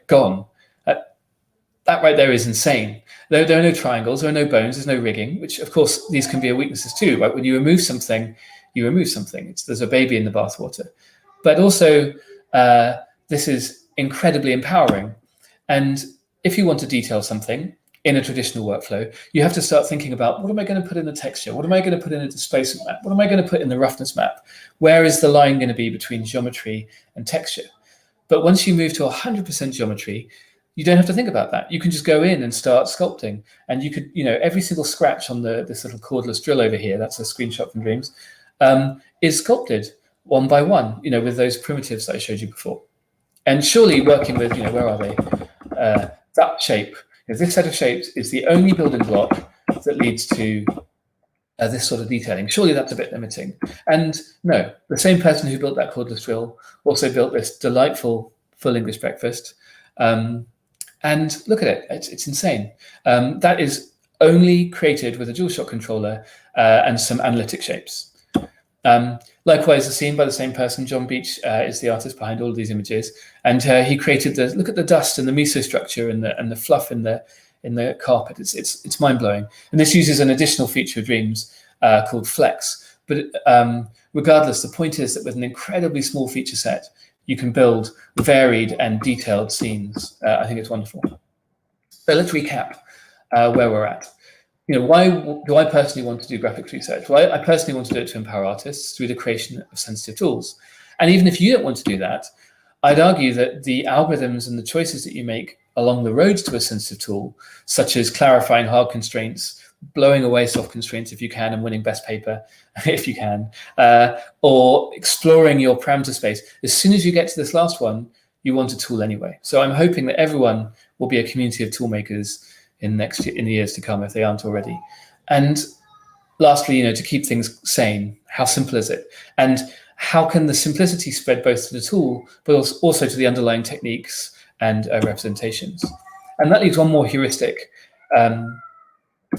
D: gone. That right there is insane. There are no triangles, there are no bones, there's no rigging, which of course these can be weaknesses too, right? When you remove something, you remove something. There's a baby in the bathwater. But also, this is incredibly empowering. And if you want to detail something in a traditional workflow, you have to start thinking about, what am I going to put in the texture? What am I going to put in a displacement map? What am I going to put in the roughness map? Where is the line going to be between geometry and texture? But once you move to 100% geometry, you don't have to think about that. You can just go in and start sculpting. And you could, every single scratch on this little cordless drill over here, that's a screenshot from Dreams, is sculpted one by one, with those primitives that I showed you before. And surely working with, where are they? That shape, this set of shapes is the only building block that leads to this sort of detailing. Surely that's a bit limiting. And no, the same person who built that cordless drill also built this delightful full English breakfast. And look at it, it's insane. That is only created with a DualShock controller and some analytic shapes. Likewise, the scene by the same person, John Beach, is the artist behind all of these images, and he created look at the dust and the mesostructure and the fluff in the carpet. It's mind blowing, and this uses an additional feature of Dreams called Flex. But regardless, the point is that with an incredibly small feature set, you can build varied and detailed scenes. I think it's wonderful. So let's recap where we're at. Why do I personally want to do graphics research? Well, I personally want to do it to empower artists through the creation of sensitive tools. And even if you don't want to do that, I'd argue that the algorithms and the choices that you make along the roads to a sensitive tool, such as clarifying hard constraints, blowing away soft constraints if you can, and winning best paper if you can, or exploring your parameter space, as soon as you get to this last one, you want a tool anyway. So I'm hoping that everyone will be a community of tool makers in the years to come, if they aren't already. And lastly, to keep things sane, how simple is it? And how can the simplicity spread both to the tool, but also to the underlying techniques and representations? And that leaves one more heuristic.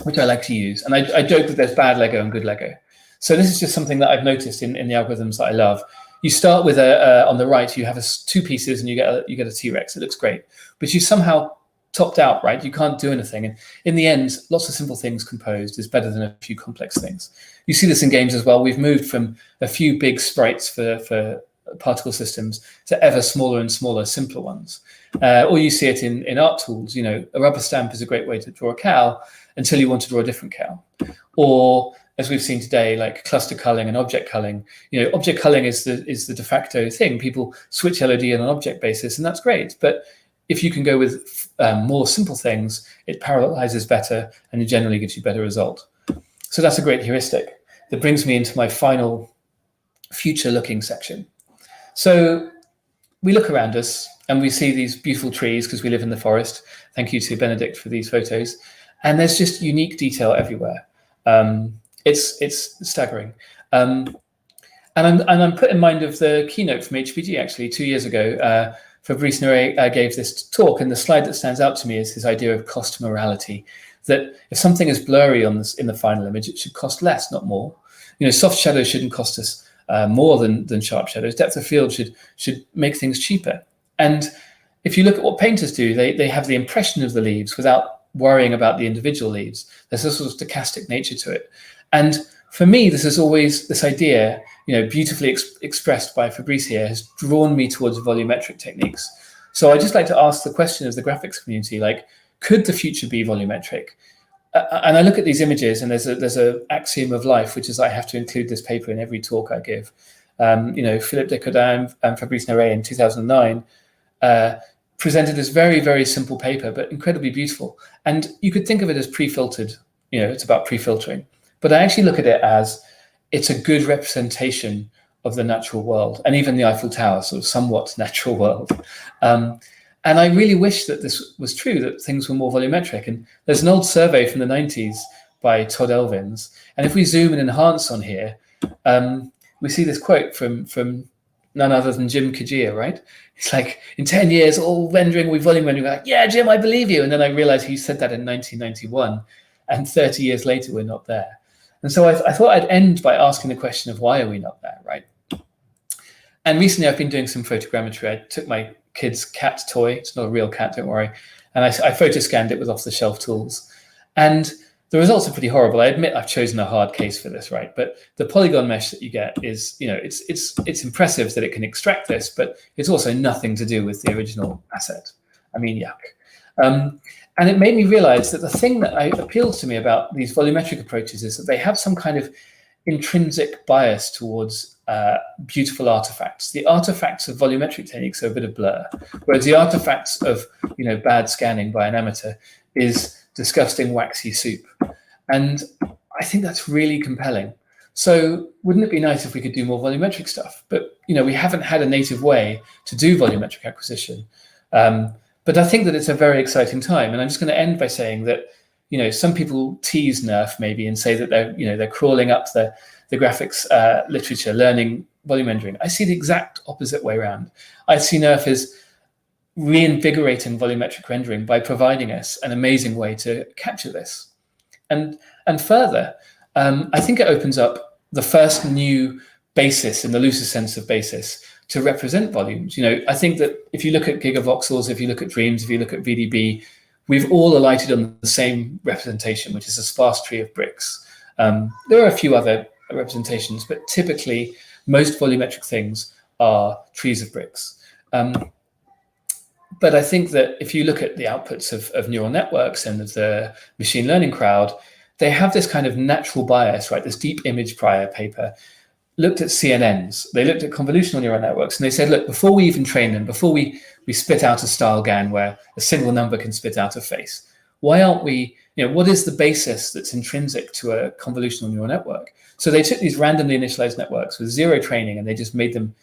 D: which I like to use. And I joke that there's bad Lego and good Lego. So this is just something that I've noticed in the algorithms that I love. You start with on the right, you have two pieces and you get a T-Rex. It looks great, but you somehow topped out, right? You can't do anything. And in the end, lots of simple things composed is better than a few complex things. You see this in games as well. We've moved from a few big sprites for particle systems to ever smaller and smaller, simpler ones. Or you see it in art tools. You know, a rubber stamp is a great way to draw a cow until you want to draw a different cow. Or as we've seen today, like cluster culling and object culling. You know, object culling is the de facto thing. People switch LOD on an object basis, and that's great. But if you can go with more simple things, it parallelizes better and it generally gives you better result. So that's a great heuristic. That brings me into my final future-looking section. So we look around us and we see these beautiful trees because we live in the forest. Thank you to Benedict for these photos. And there's just unique detail everywhere. It's staggering. And I'm put in mind of the keynote from HPG actually 2 years ago. Fabrice Neuret gave this talk, and the slide that stands out to me is his idea of cost morality. That if something is blurry in the final image, it should cost less, not more. You know, soft shadows shouldn't cost us more than sharp shadows. Depth of field should make things cheaper. And if you look at what painters do, they have the impression of the leaves without worrying about the individual leaves. There's a sort of stochastic nature to it. And for me, this is always this idea, you know, beautifully expressed by Fabrice here, has drawn me towards volumetric techniques. So I just like to ask the question of the graphics community, like, could the future be volumetric? And I look at these images, and there's a axiom of life, which is I have to include this paper in every talk I give. You know, Philippe Descoudin and Fabrice Neuret in 2009 presented this very, very simple paper, but incredibly beautiful. And you could think of it as pre-filtered. You know, it's about pre-filtering. But I actually look at it as it's a good representation of the natural world, and even the Eiffel Tower, sort of somewhat natural world. And I really wish that this was true, that things were more volumetric. And there's an old survey from the 90s by Todd Elvins. And if we zoom and enhance on here, we see this quote from none other than Jim Kajia, right? It's like, in 10 years, all rendering will be volume rendering. Like, yeah, Jim, I believe you. And then I realized he said that in 1991. And 30 years later, we're not there. And so I thought I'd end by asking the question of why are we not there, right? And recently I've been doing some photogrammetry. I took my kid's cat toy. It's not a real cat, don't worry. And I photoscanned it with off-the-shelf tools. And the results are pretty horrible. I admit I've chosen a hard case for this, right? But the polygon mesh that you get is, you know, it's impressive that it can extract this, but it's also nothing to do with the original asset. I mean, yuck. And it made me realize that the thing that appeals to me about these volumetric approaches is that they have some kind of intrinsic bias towards beautiful artifacts. The artifacts of volumetric techniques are a bit of blur, whereas the artifacts of, you know, bad scanning by an amateur is disgusting waxy soup. And I think that's really compelling. So wouldn't it be nice if we could do more volumetric stuff? But, you know, we haven't had a native way to do volumetric acquisition. But I think that it's a very exciting time. And I'm just going to end by saying that, you know, some people tease NERF maybe and say that they're crawling up the graphics literature, learning volume rendering. I see the exact opposite way around. I see NERF as reinvigorating volumetric rendering by providing us an amazing way to capture this. And further, I think it opens up the first new basis, in the loosest sense of basis, to represent volumes. You know, I think that if you look at gigavoxels, if you look at Dreams, if you look at VDB, we've all alighted on the same representation, which is a sparse tree of bricks. There are a few other representations, but typically most volumetric things are trees of bricks. But I think that if you look at the outputs of neural networks and of the machine learning crowd, they have this kind of natural bias, right? This deep image prior paper looked at CNNs. They looked at convolutional neural networks, and they said, look, before we even train them, before we spit out a style GAN where a single number can spit out a face, why aren't we, you know, what is the basis that's intrinsic to a convolutional neural network? So they took these randomly initialized networks with zero training, and they just made them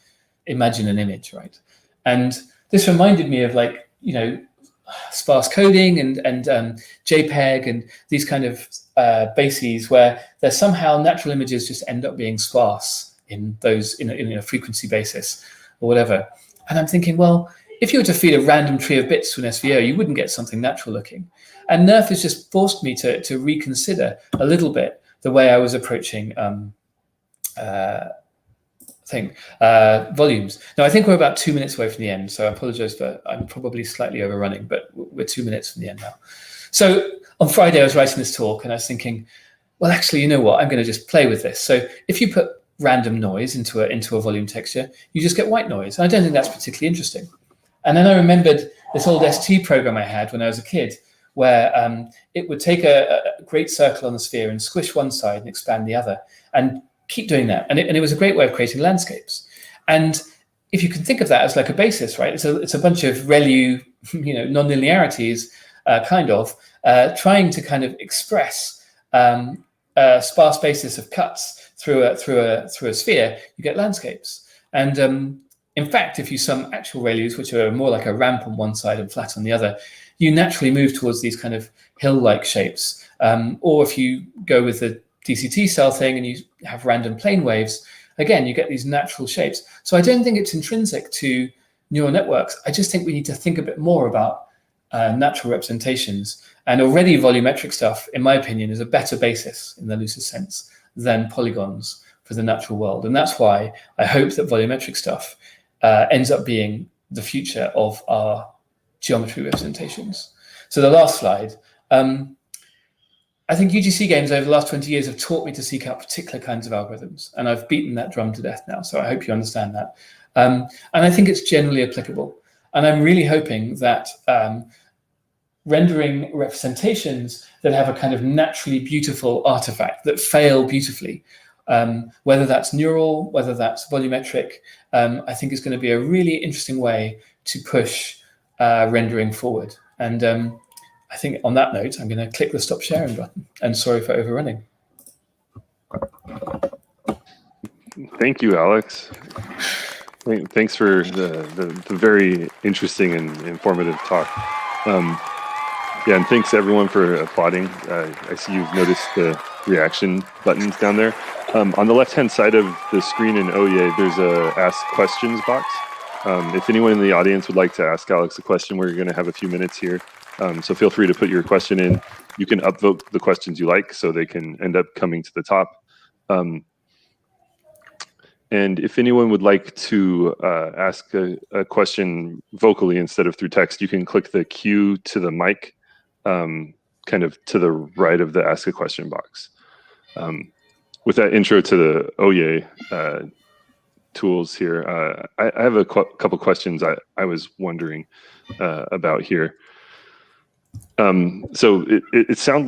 D: imagine an image, right? And this reminded me of, like, you know, sparse coding and JPEG and these kind of bases where there's somehow natural images just end up being sparse in those in a frequency basis or whatever. And I'm thinking, well, if you were to feed a random tree of bits to an SVO, you wouldn't get something natural looking. And NERF has just forced me to reconsider a little bit the way I was approaching volumes. Now, I think we're about 2 minutes away from the end, so I apologize for I'm probably slightly overrunning, but we're 2 minutes from the end now. So on Friday, I was writing this talk, and I was thinking, well, actually, you know what? I'm going to just play with this. So if you put random noise into a volume texture, you just get white noise. And I don't think that's particularly interesting. And then I remembered this old ST program I had when I was a kid, where it would take a great circle on the sphere and squish one side and expand the other, and keep doing that. And it was a great way of creating landscapes. And if you can think of that as like a basis, right? It's a bunch of ReLU, nonlinearities, trying to kind of express a sparse basis of cuts through a sphere. You get landscapes. And in fact, if you sum actual ReLUs, which are more like a ramp on one side and flat on the other, you naturally move towards these kind of hill-like shapes. Or if you go with the DCT cell thing and you have random plane waves, again, you get these natural shapes. So I don't think it's intrinsic to neural networks. I just think we need to think a bit more about natural representations. And already volumetric stuff, in my opinion, is a better basis in the loosest sense than polygons for the natural world. And that's why I hope that volumetric stuff ends up being the future of our geometry representations. So the last slide. I think UGC games over the last 20 years have taught me to seek out particular kinds of algorithms, and I've beaten that drum to death now, so I hope you understand that. And I think it's generally applicable. And I'm really hoping that rendering representations that have a kind of naturally beautiful artifact that fail beautifully, whether that's neural, whether that's volumetric, I think is going to be a really interesting way to push rendering forward. And I think on that note, I'm going to click the stop sharing button. And sorry for overrunning.
B: Thank you, Alex. Thanks for the very interesting and informative talk. Yeah, and thanks everyone for applauding. I see you've noticed the reaction buttons down there. On the left-hand side of the screen in OYE, there's a Ask Questions box. If anyone in the audience would like to ask Alex a question, we're going to have a few minutes here. So feel free to put your question in. You can upvote the questions you like so they can end up coming to the top. And if anyone would like to ask a question vocally instead of through text, you can click the Q to the mic kind of to the right of the Ask a Question box. With that intro to the OYE tools here, I have a couple questions I was wondering about here. So it sounded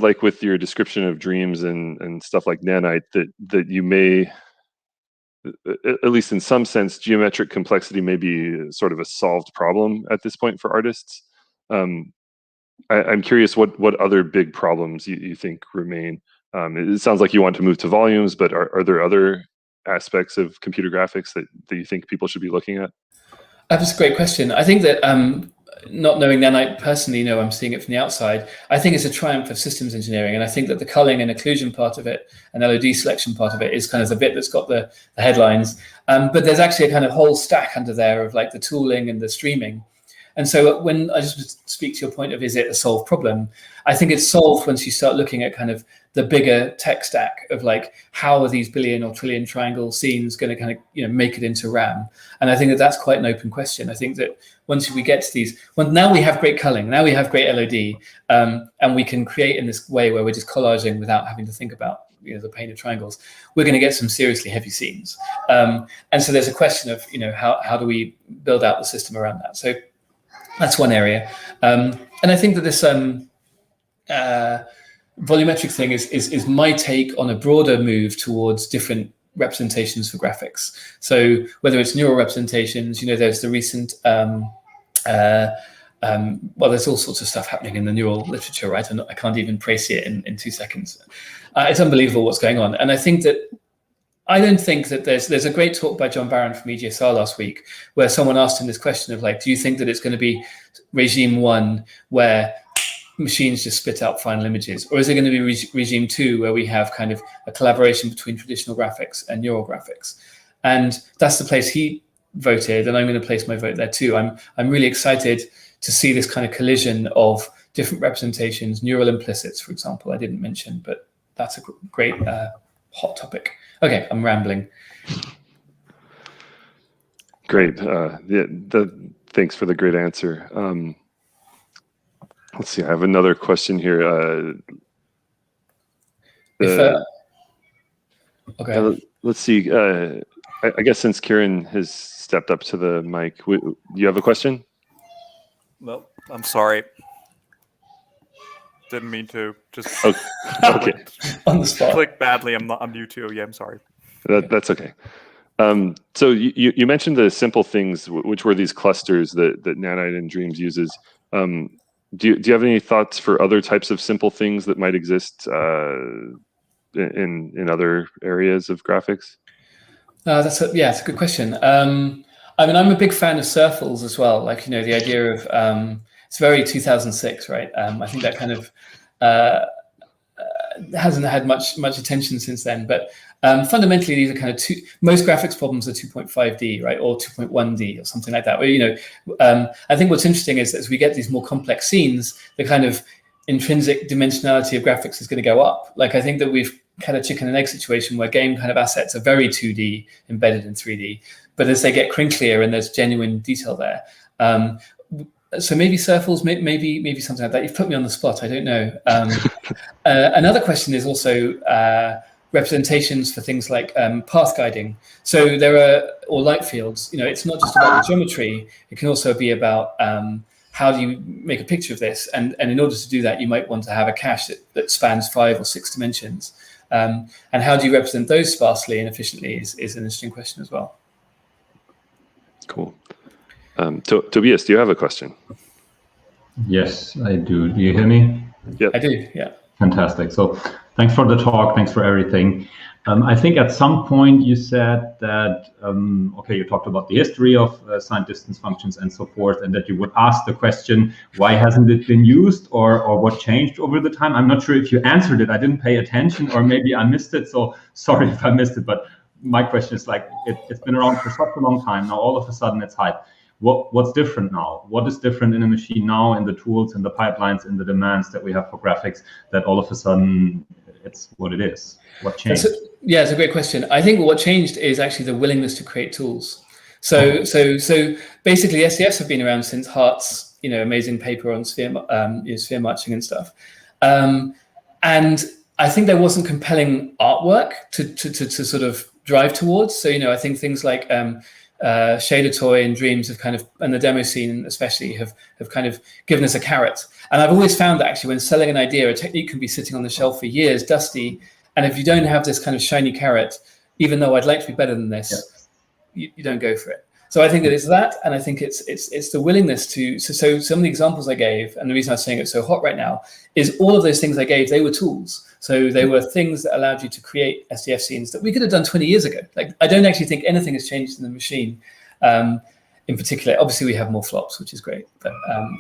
B: like with your description of dreams and stuff like nanite that you may, at least in some sense, geometric complexity may be sort of a solved problem at this point for artists. I'm curious what other big problems you think remain. It sounds like you want to move to volumes, but are there other aspects of computer graphics that you think people should be looking at?
D: That's a great question. I think that not knowing nanite personally, I'm seeing it from the outside. I think it's a triumph of systems engineering, and I think that the culling and occlusion part of it and LOD selection part of it is kind of the bit that's got the headlines. But there's actually a kind of whole stack under there of like the tooling and the streaming. And so when I just speak to your point of, is it a solved problem? I think it's solved once you start looking at kind of the bigger tech stack of like, how are these billion or trillion triangle scenes going to kind of, make it into RAM? And I think that that's quite an open question. I think that once we get to these, well, now we have great culling, now we have great LOD, and we can create in this way where we're just collaging without having to think about the painted triangles, we're going to get some seriously heavy scenes. And so there's a question of, how do we build out the system around that? So that's one area. And I think that this volumetric thing is my take on a broader move towards different representations for graphics. So whether it's neural representations, there's the recent, well, there's all sorts of stuff happening in the neural literature, right? I can't even praise it in 2 seconds. It's unbelievable what's going on. And I don't think that there's a great talk by John Barron from EGSR last week where someone asked him this question of like, do you think that it's going to be regime 1 where machines just spit out final images, or is it going to be regime 2 where we have kind of a collaboration between traditional graphics and neural graphics? And that's the place he voted, and I'm going to place my vote there too. I'm really excited to see this kind of collision of different representations, neural implicits, for example, I didn't mention, but that's a great hot topic. Okay, I'm rambling.
B: Great. Thanks for the great answer. Let's see, I have another question here.
D: Okay.
B: Let's see. I guess since Kieran has stepped up to the mic, do you have a question?
E: Well, I'm sorry. Didn't mean to. Just
B: okay.
D: On the spot.
E: Click badly. I'm new too. Yeah, I'm sorry.
B: That's okay. So you mentioned the simple things, which were these clusters that Nanite and Dreams uses. Do you have any thoughts for other types of simple things that might exist in other areas of graphics?
D: It's a good question. I mean, I'm a big fan of circles as well. Like, you know, the idea of it's very 2006, right? I think that kind of hasn't had much attention since then. But fundamentally, these are kind of most graphics problems are 2.5D, right, or 2.1D or something like that. Where, you know, I think what's interesting is as we get these more complex scenes, the kind of intrinsic dimensionality of graphics is going to go up. Like, I think that we've had a chicken and egg situation where game kind of assets are very 2D embedded in 3D, but as they get crinklier and there's genuine detail there. So maybe circles, maybe something like that. You've put me on the spot. I don't know. Another question is also representations for things like path guiding. So there are, or light fields. You know, it's not just about the geometry. It can also be about how do you make a picture of this? And in order to do that, you might want to have a cache that spans 5 or 6 dimensions. And how do you represent those sparsely and efficiently is an interesting question as well.
B: Cool. Tobias, do you have a question?
F: Yes, I do. Do you hear me?
B: Yeah,
D: I do. Yeah.
F: Fantastic. So thanks for the talk. Thanks for everything. I think at some point you said that, okay, you talked about the history of signed distance functions and so forth, and that you would ask the question, why hasn't it been used, or what changed over the time? I'm not sure if you answered it. I didn't pay attention, or maybe I missed it. So sorry if I missed it. But my question is, like, it's been around for such a long time. Now all of a sudden it's hype. What's different now? What is different in a machine now, in the tools, in the pipelines, in the demands that we have for graphics, that all of a sudden it's what it is? What changed?
D: Yeah, it's a great question. I think what changed is actually the willingness to create tools. So basically, SDFs have been around since Hart's, you know, amazing paper on sphere marching and stuff. And I think there wasn't compelling artwork to sort of drive towards. So, you know, I think things like Shader Toy and Dreams have kind of, and the demo scene especially, have kind of given us a carrot. And I've always found that actually when selling an idea, a technique can be sitting on the shelf for years, dusty, and if you don't have this kind of shiny carrot, even though I'd like to be better than this, you don't go for it. So I think that it's that, and I think it's the willingness to. So some of the examples I gave, and the reason I'm saying it's so hot right now, is all of those things I gave, they were tools. So they were things that allowed you to create SDF scenes that we could have done 20 years ago. Like, I don't actually think anything has changed in the machine. In particular, obviously we have more flops, which is great. But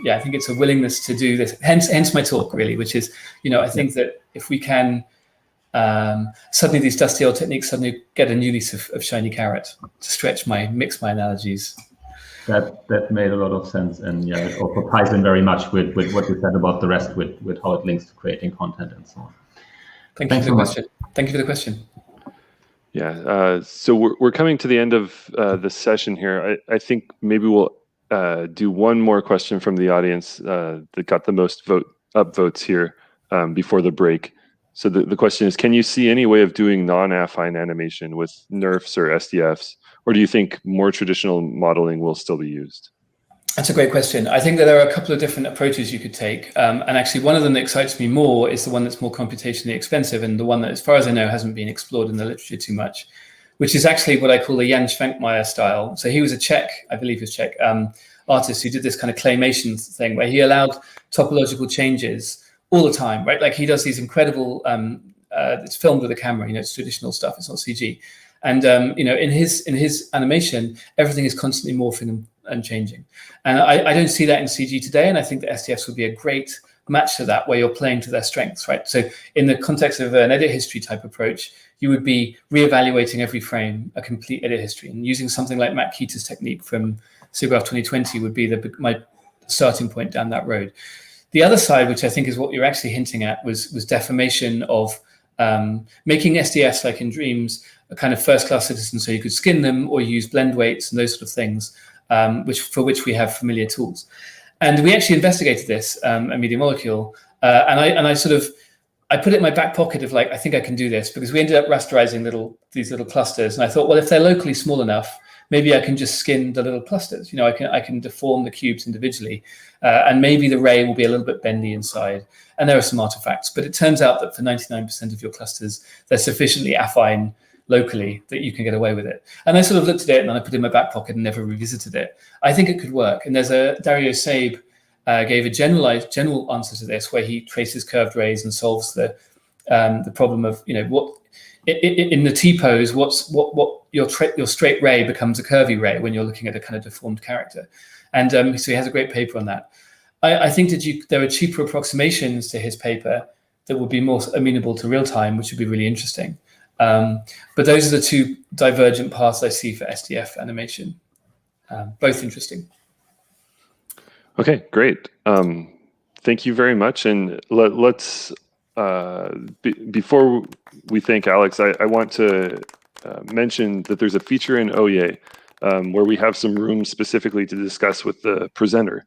D: yeah, I think it's a willingness to do this. Hence my talk, really, which is, you know, I think that if we can suddenly these dusty old techniques suddenly get a new lease of shiny carrot, to mix my analogies.
F: That made a lot of sense, and yeah, it also ties in very much with what you said about the rest, with how it links to creating content and so on.
D: Thank you for the question. Thank you for the question.
B: Yeah, so we're coming to the end of the session here. I think maybe we'll do one more question from the audience that got the most votes here before the break. So the question is, can you see any way of doing non-affine animation with NERFs or SDFs, or do you think more traditional modeling will still be used?
D: That's a great question. I think that there are a couple of different approaches you could take. And actually, one of them that excites me more is the one that's more computationally expensive, and the one that, as far as I know, hasn't been explored in the literature too much, which is actually what I call the Jan Schwenkmeyer style. So he was a Czech, I believe he was Czech, artist who did this kind of claymation thing where he allowed topological changes all the time, right? Like, he does these incredible, it's filmed with a camera, you know, it's traditional stuff, it's not CG. And, you know, in his animation, everything is constantly morphing and changing. And I don't see that in CG today. And I think that SDFs would be a great match to that, where you're playing to their strengths, right? So in the context of an edit history type approach, you would be reevaluating every frame, a complete edit history, and using something like Matt Keeter's technique from SIGGRAPH 2020 would be my starting point down that road. The other side, which I think is what you're actually hinting at, was deformation of making SDFs, like in Dreams, a kind of first-class citizen, so you could skin them or use blend weights and those sort of things, for which we have familiar tools. And we actually investigated this at Media Molecule, and I put it in my back pocket of like, I think I can do this, because we ended up rasterizing these little clusters, and I thought, well, if they're locally small enough, maybe I can just skin the little clusters. I can deform the cubes individually, and maybe the ray will be a little bit bendy inside. And there are some artifacts, but it turns out that for 99% of your clusters, they're sufficiently affine locally that you can get away with it. And I sort of looked at it and I put it in my back pocket and never revisited it. I think it could work. And there's Dario Saib gave a general answer to this, where he traces curved rays and solves the problem of, what in the T-pose, what your straight ray becomes a curvy ray when you're looking at a kind of deformed character. And so he has a great paper on that. I think that there are cheaper approximations to his paper that would be more amenable to real time, which would be really interesting. But those are the two divergent paths I see for SDF animation, both interesting.
B: Okay, great. Thank you very much. And let's, before we thank Alex, I want to mention that there's a feature in OYE where we have some room specifically to discuss with the presenter.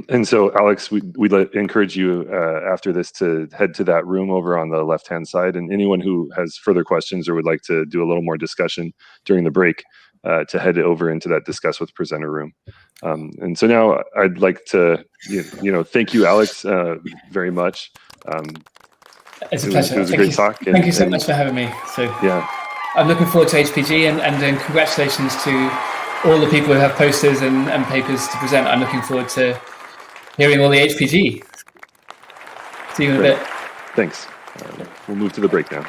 B: And so, Alex, we'd encourage you after this to head to that room over on the left-hand side. And anyone who has further questions or would like to do a little more discussion during the break, to head over into that discuss with presenter room. And so now I'd like to, thank you, Alex, very much.
D: It's a pleasure.
B: It was a great talk.
D: Thank you so much for having me. So
B: yeah,
D: I'm looking forward to HPG, and then congratulations to all the people who have posters and papers to present. I'm looking forward to hearing all the HPG. See you in a bit.
B: Thanks. We'll move to the break now.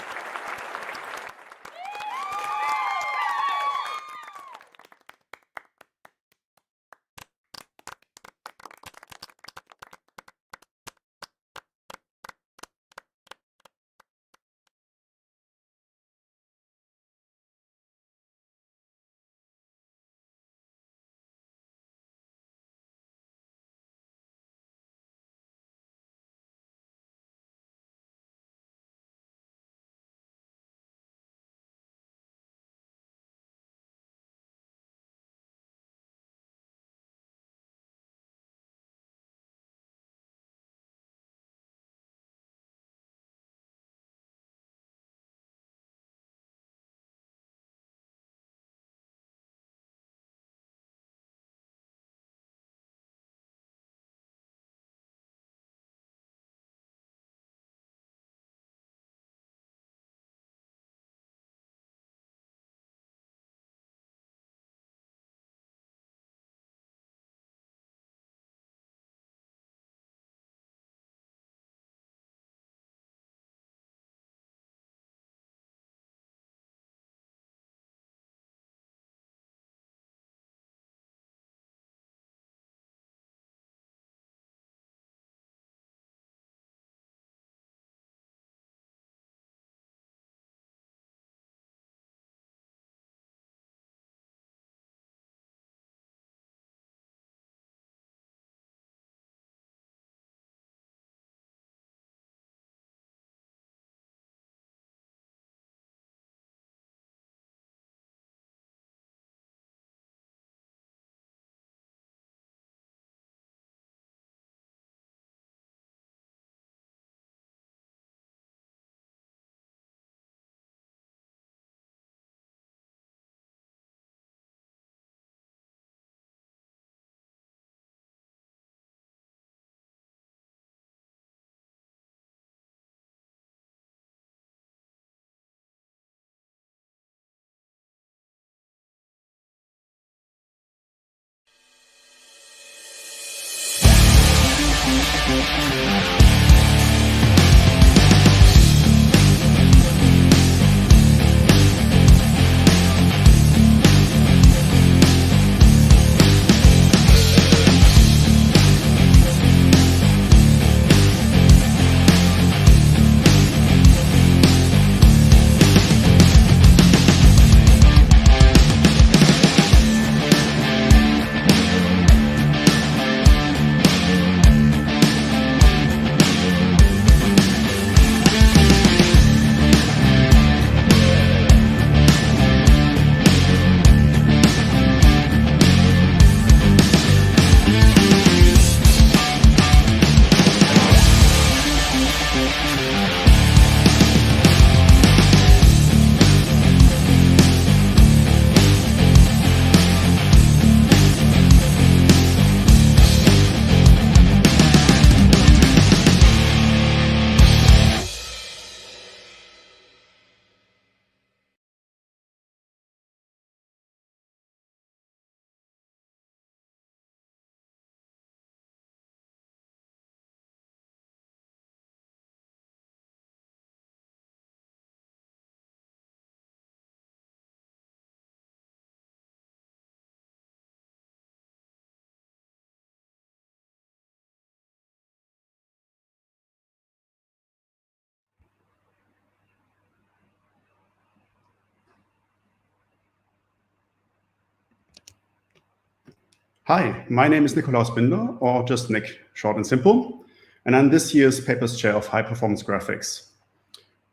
G: Hi, my name is Nikolaus Binder, or just Nick, short and simple, and I'm this year's Papers Chair of High Performance Graphics.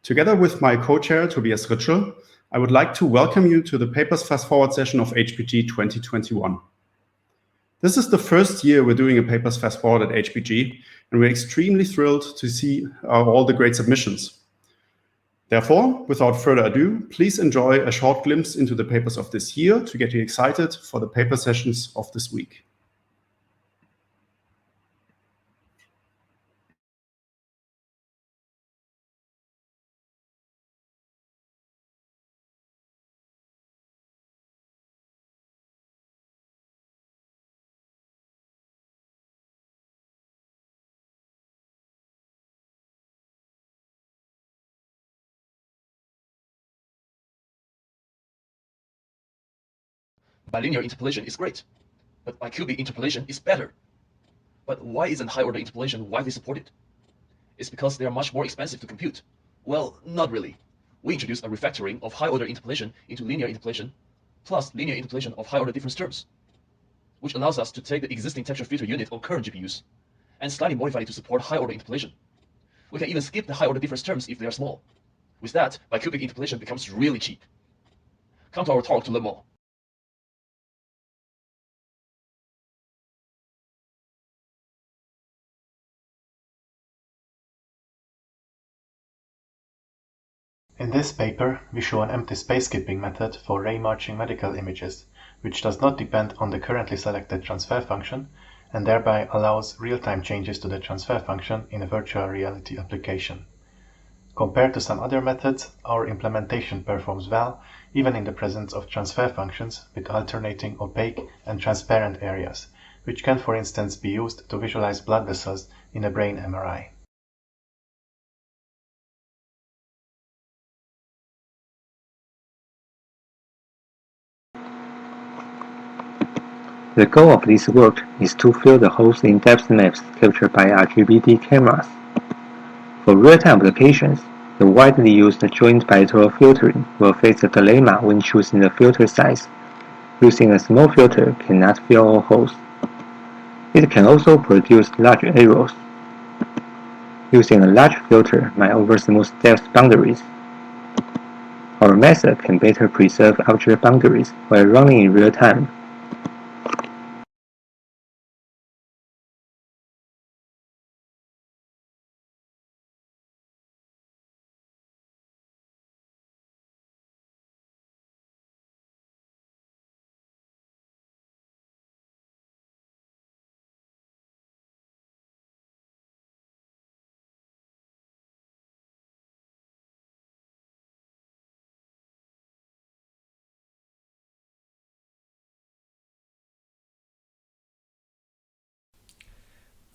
G: Together with my co-chair, Tobias Ritschel, I would like to welcome you to the Papers Fast Forward session of HPG 2021. This is the first year we're doing a Papers Fast Forward at HPG, and we're extremely thrilled to see all the great submissions. Therefore, without further ado, please enjoy a short glimpse into the papers of this year to get you excited for the paper sessions of this week.
H: Bilinear interpolation is great, but bicubic interpolation is better. But why isn't high-order interpolation widely supported? It's because they are much more expensive to compute. Well, not really. We introduced a refactoring of high-order interpolation into linear interpolation, plus linear interpolation of high-order difference terms, which allows us to take the existing texture filter unit on current GPUs and slightly modify it to support high-order interpolation. We can even skip the high-order difference terms if they are small. With that, bicubic interpolation becomes really cheap. Come to our talk to learn more.
I: In this paper, we show an empty space skipping method for ray marching medical images, which does not depend on the currently selected transfer function, and thereby allows real-time changes to the transfer function in a virtual reality application. Compared to some other methods, our implementation performs well, even in the presence of transfer functions with alternating opaque and transparent areas, which can, for instance, be used to visualize blood vessels in a brain MRI.
J: The goal of this work is to fill the holes in depth maps captured by RGB cameras. For real-time applications, the widely used joint bilateral filtering will face a dilemma when choosing the filter size. Using a small filter cannot fill all holes. It can also produce large errors. Using a large filter might oversmooth depth boundaries. Our method can better preserve outer boundaries while running in real time.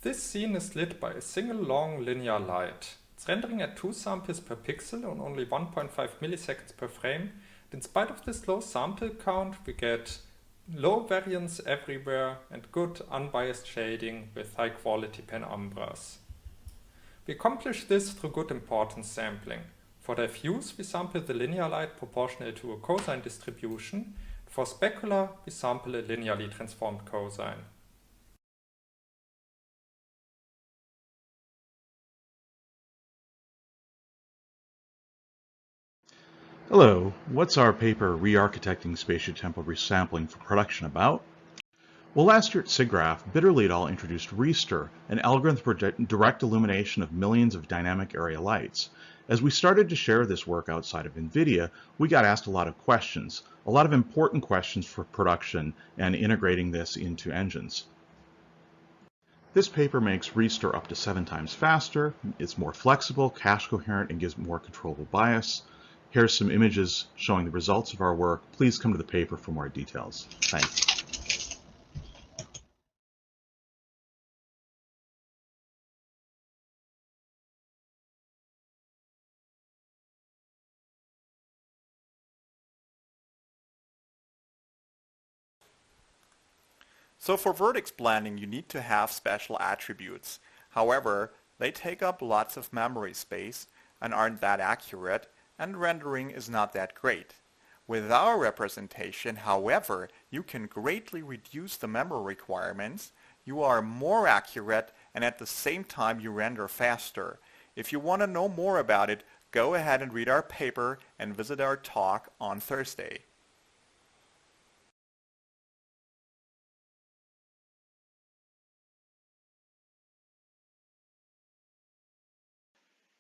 K: This scene is lit by a single long linear light. It's rendering at 2 samples per pixel on only 1.5 milliseconds per frame. In spite of this low sample count, we get low variance everywhere and good unbiased shading with high quality penumbras. We accomplish this through good importance sampling. For diffuse, we sample the linear light proportional to a cosine distribution. For specular, we sample a linearly transformed cosine.
L: Hello, what's our paper Re-Architecting Spatiotemporal Resampling for Production about? Well, last year at SIGGRAPH, Bitterly et al. Introduced ReStir, an algorithm for direct illumination of millions of dynamic area lights. As we started to share this work outside of NVIDIA, we got asked a lot of questions, a lot of important questions for production and integrating this into engines. This paper makes ReStir up to 7 times faster, it's more flexible, cache coherent, and gives more controllable bias. Here's some images showing the results of our work. Please come to the paper for more details. Thanks.
E: So for vertex blending, you need to have special attributes. However, they take up lots of memory space and aren't that accurate, and rendering is not that great. With our representation, however, you can greatly reduce the memory requirements, you are more accurate, and at the same time you render faster. If you want to know more about it, go ahead and read our paper and visit our talk on Thursday.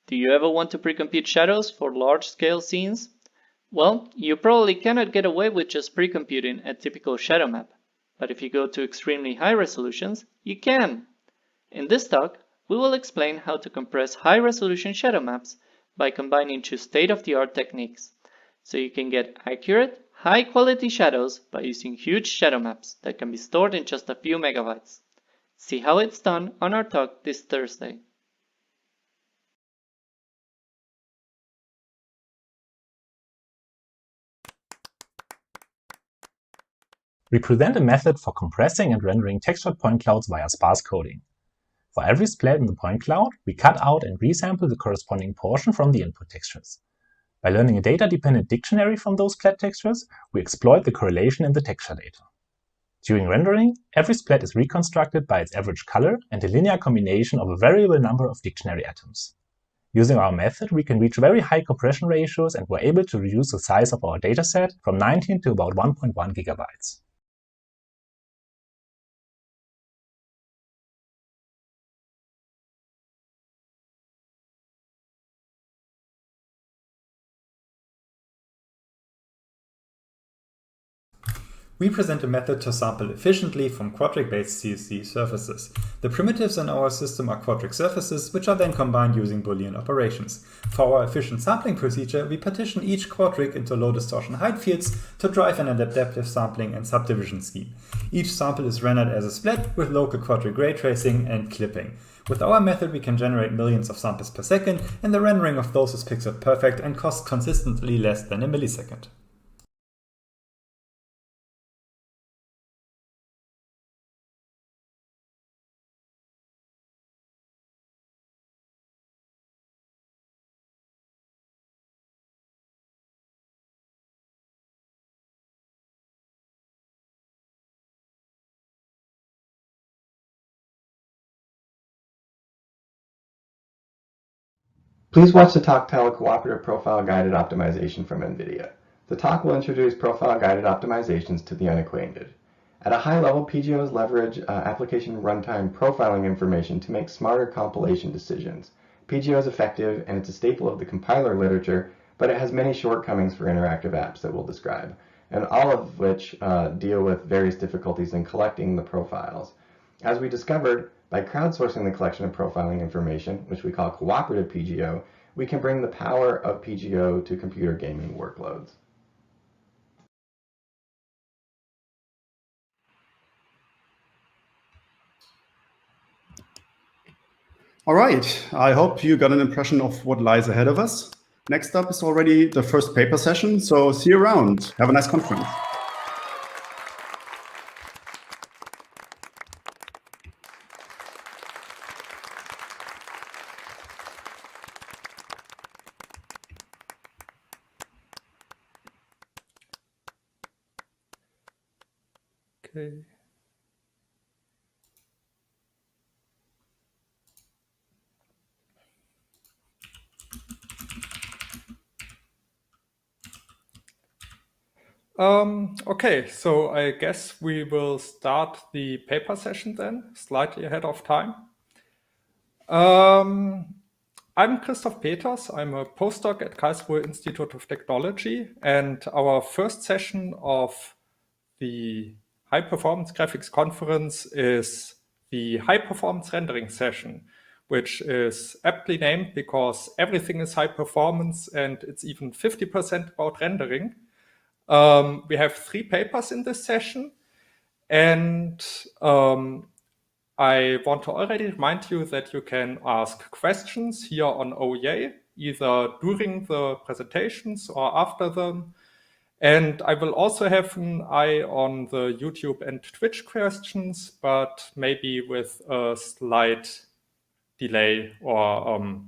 M: Do you ever want to pre-compute shadows for large-scale scenes? Well, you probably cannot get away with just pre-computing a typical shadow map. But if you go to extremely high resolutions, you can! In this talk, we will explain how to compress high-resolution shadow maps by combining two state-of-the-art techniques, so you can get accurate, high-quality shadows by using huge shadow maps that can be stored in just a few megabytes. See how it's done on our talk this Thursday.
N: We present a method for compressing and rendering textured point clouds via sparse coding. For every splat in the point cloud, we cut out and resample the corresponding portion from the input textures. By learning a data-dependent dictionary from those splat textures, we exploit the correlation in the texture data. During rendering, every splat is reconstructed by its average color and a linear combination of a variable number of dictionary atoms. Using our method, we can reach very high compression ratios and were able to reduce the size of our dataset from 19 to about 1.1 gigabytes.
O: We present a method to sample efficiently from quadric-based CSV surfaces. The primitives in our system are quadric surfaces, which are then combined using Boolean operations. For our efficient sampling procedure, we partition each quadric into low distortion height fields to drive an adaptive sampling and subdivision scheme. Each sample is rendered as a splat with local quadric ray tracing and clipping. With our method, we can generate millions of samples per second, and the rendering of those is pixel perfect and costs consistently less than a millisecond.
P: Please watch the talk titled Cooperative Profile Guided Optimization from NVIDIA. The talk will introduce profile guided optimizations to the unacquainted. At a high level, PGOs leverage application runtime profiling information to make smarter compilation decisions. PGO is effective and it's a staple of the compiler literature, but it has many shortcomings for interactive apps that we'll describe, and all of which deal with various difficulties in collecting the profiles. As we discovered, by crowdsourcing the collection of profiling information, which we call cooperative PGO, we can bring the power of PGO to computer gaming workloads.
G: All right, I hope you got an impression of what lies ahead of us. Next up is already the first paper session, so see you around. Have a nice conference.
K: Okay. Okay, so I guess we will start the paper session then, slightly ahead of time. I'm Christoph Peters. I'm a postdoc at Karlsruhe Institute of Technology, and our first session of the High Performance Graphics Conference is the High Performance Rendering session, which is aptly named because everything is high performance and it's even 50% about rendering. We have 3 papers in this session, and I want to already remind you that you can ask questions here on OEA, either during the presentations or after them. And I will also have an eye on the YouTube and Twitch questions, but maybe with a slight delay, or,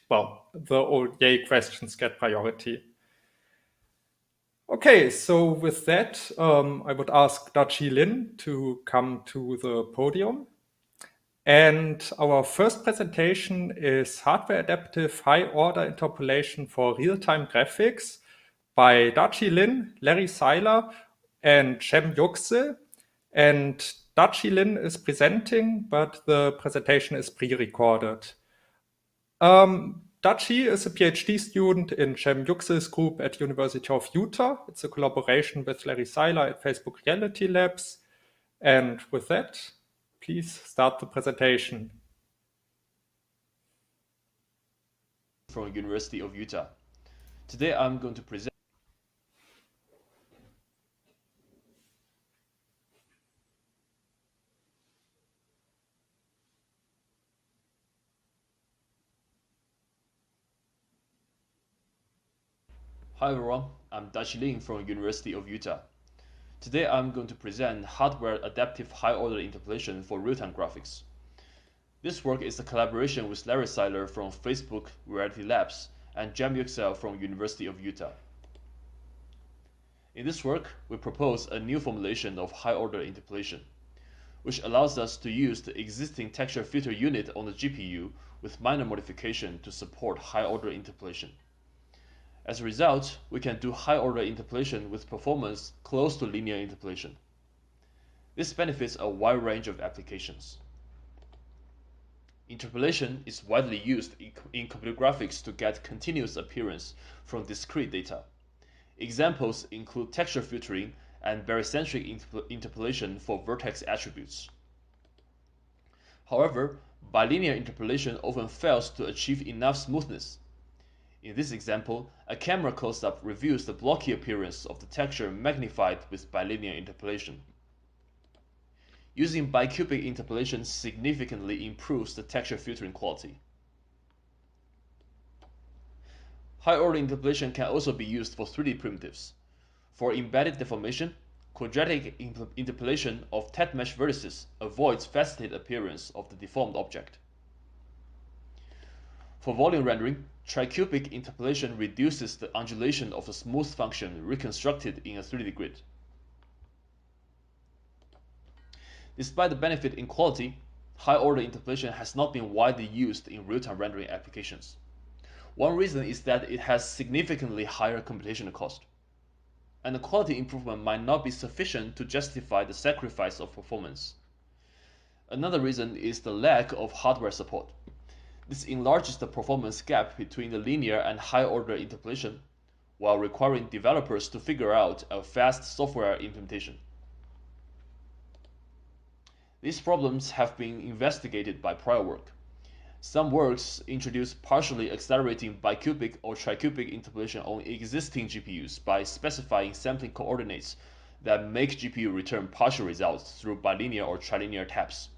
K: well, the OEA questions get priority. Okay, so with that, I would ask Daqi Lin to come to the podium. And our first presentation is Hardware Adaptive High-Order Interpolation for Real-Time Graphics by Daqi Lin, Larry Seiler, and Cem Yüksel. And Daqi Lin is presenting, but the presentation is pre-recorded. Daqi is a PhD student in Cem Yüksel's group at University of Utah. It's a collaboration with Larry Seiler at Facebook Reality Labs. And with that, please start the presentation.
Q: From University of Utah. Today I'm going to present Hi everyone, I'm Daqi Lin from University of Utah. Today I'm going to present hardware adaptive high-order interpolation for real-time graphics. This work is a collaboration with Larry Seiler from Facebook Reality Labs and Cem Yüksel from University of Utah. In this work, we propose a new formulation of high-order interpolation, which allows us to use the existing texture filter unit on the GPU with minor modification to support high-order interpolation. As a result, we can do high-order interpolation with performance close to linear interpolation. This benefits a wide range of applications. Interpolation is widely used in computer graphics to get continuous appearance from discrete data. Examples include texture filtering and barycentric interpolation for vertex attributes. However, bilinear interpolation often fails to achieve enough smoothness. In this example, a camera close-up reveals the blocky appearance of the texture magnified with bilinear interpolation. Using bicubic interpolation significantly improves the texture filtering quality. High-order interpolation can also be used for 3D primitives. For embedded deformation, quadratic interpolation of Ted mesh vertices avoids faceted appearance of the deformed object. For volume rendering, tricubic interpolation reduces the undulation of the smooth function reconstructed in a 3D grid. Despite the benefit in quality, high-order interpolation has not been widely used in real-time rendering applications. One reason is that it has significantly higher computational cost, and the quality improvement might not be sufficient to justify the sacrifice of performance. Another reason is the lack of hardware support. This enlarges the performance gap between the linear and high-order interpolation, while requiring developers to figure out a fast software implementation. These problems have been investigated by prior work. Some works introduce partially accelerating bicubic or tricubic interpolation on existing GPUs by specifying sampling coordinates that make GPU return partial results through bilinear or trilinear taps.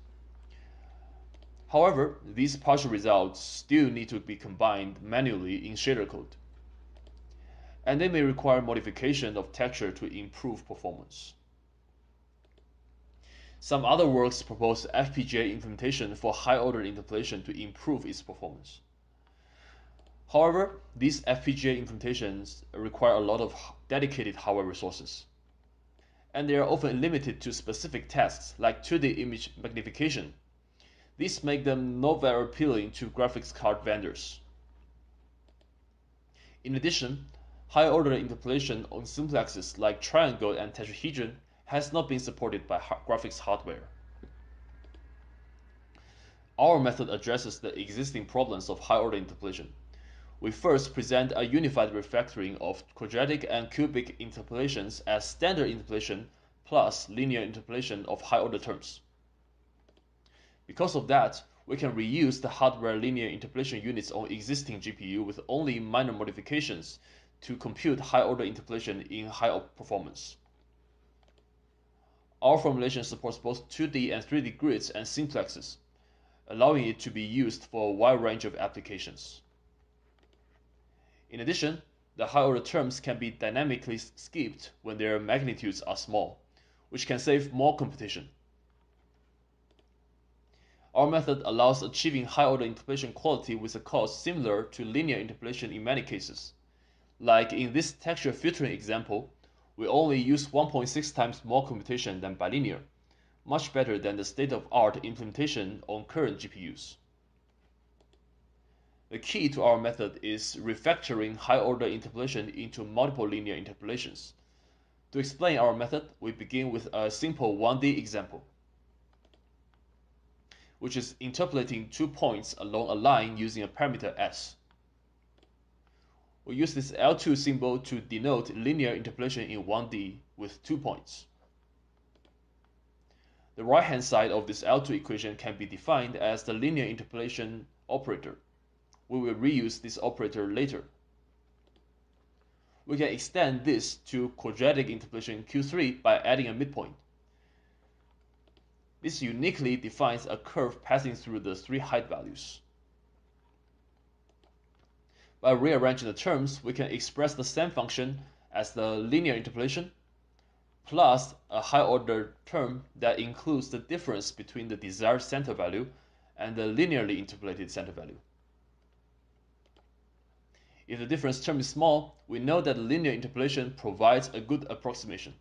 Q: However, these partial results still need to be combined manually in shader code, and they may require modification of texture to improve performance. Some other works propose FPGA implementation for high-order interpolation to improve its performance. However, these FPGA implementations require a lot of dedicated hardware resources, and they are often limited to specific tasks like 2D image magnification. These make them not very appealing to graphics card vendors. In addition, high-order interpolation on simplexes like triangle and tetrahedron has not been supported by graphics hardware. Our method addresses the existing problems of high-order interpolation. We first present a unified refactoring of quadratic and cubic interpolations as standard interpolation plus linear interpolation of high-order terms. Because of that, we can reuse the hardware linear interpolation units on existing GPU with only minor modifications to compute high-order interpolation in high performance. Our formulation supports both 2D and 3D grids and simplexes, allowing it to be used for a wide range of applications. In addition, the high-order terms can be dynamically skipped when their magnitudes are small, which can save more computation. Our method allows achieving high-order interpolation quality with a cost similar to linear interpolation in many cases. Like in this texture filtering example, we only use 1.6 times more computation than bilinear, much better than the state-of-art implementation on current GPUs. The key to our method is refactoring high-order interpolation into multiple linear interpolations. To explain our method, we begin with a simple 1D example, which is interpolating 2 points along a line using a parameter s. We use this L2 symbol to denote linear interpolation in 1D with 2 points. The right-hand side of this L2 equation can be defined as the linear interpolation operator. We will reuse this operator later. We can extend this to quadratic interpolation Q3 by adding a midpoint. This uniquely defines a curve passing through the 3 height values. By rearranging the terms, we can express the same function as the linear interpolation plus a high-order term that includes the difference between the desired center value and the linearly interpolated center value. If the difference term is small, we know that linear interpolation provides a good approximation.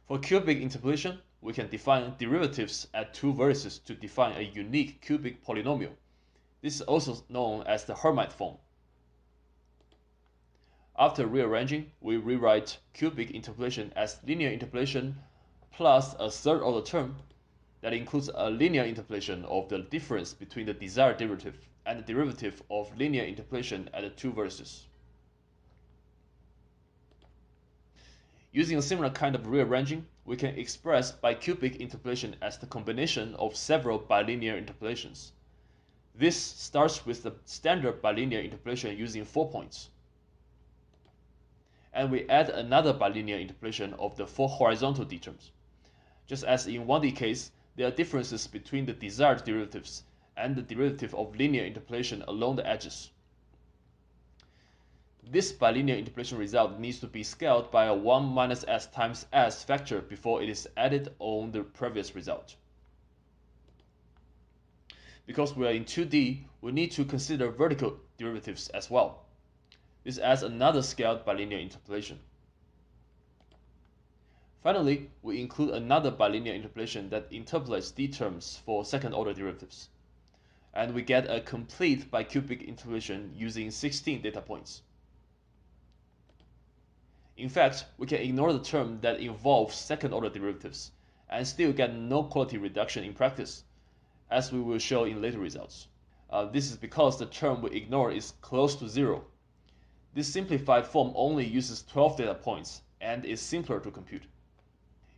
Q: For cubic interpolation, we can define derivatives at 2 vertices to define a unique cubic polynomial. This is also known as the Hermite form. After rearranging, we rewrite cubic interpolation as linear interpolation plus a third-order term that includes a linear interpolation of the difference between the desired derivative and the derivative of linear interpolation at the 2 vertices. Using a similar kind of rearranging, we can express bicubic interpolation as the combination of several bilinear interpolations. This starts with the standard bilinear interpolation using 4 points. And we add another bilinear interpolation of the 4 horizontal d terms. Just as in 1D case, there are differences between the desired derivatives and the derivative of linear interpolation along the edges. This bilinear interpolation result needs to be scaled by a 1 minus s times s factor before it is added on the previous result. Because we are in 2D, we need to consider vertical derivatives as well. This adds another scaled bilinear interpolation. Finally, we include another bilinear interpolation that interpolates d terms for second-order derivatives. And we get a complete bicubic interpolation using 16 data points. In fact, we can ignore the term that involves second-order derivatives and still get no quality reduction in practice, as we will show in later results. This is because the term we ignore is close to 0. This simplified form only uses 12 data points and is simpler to compute.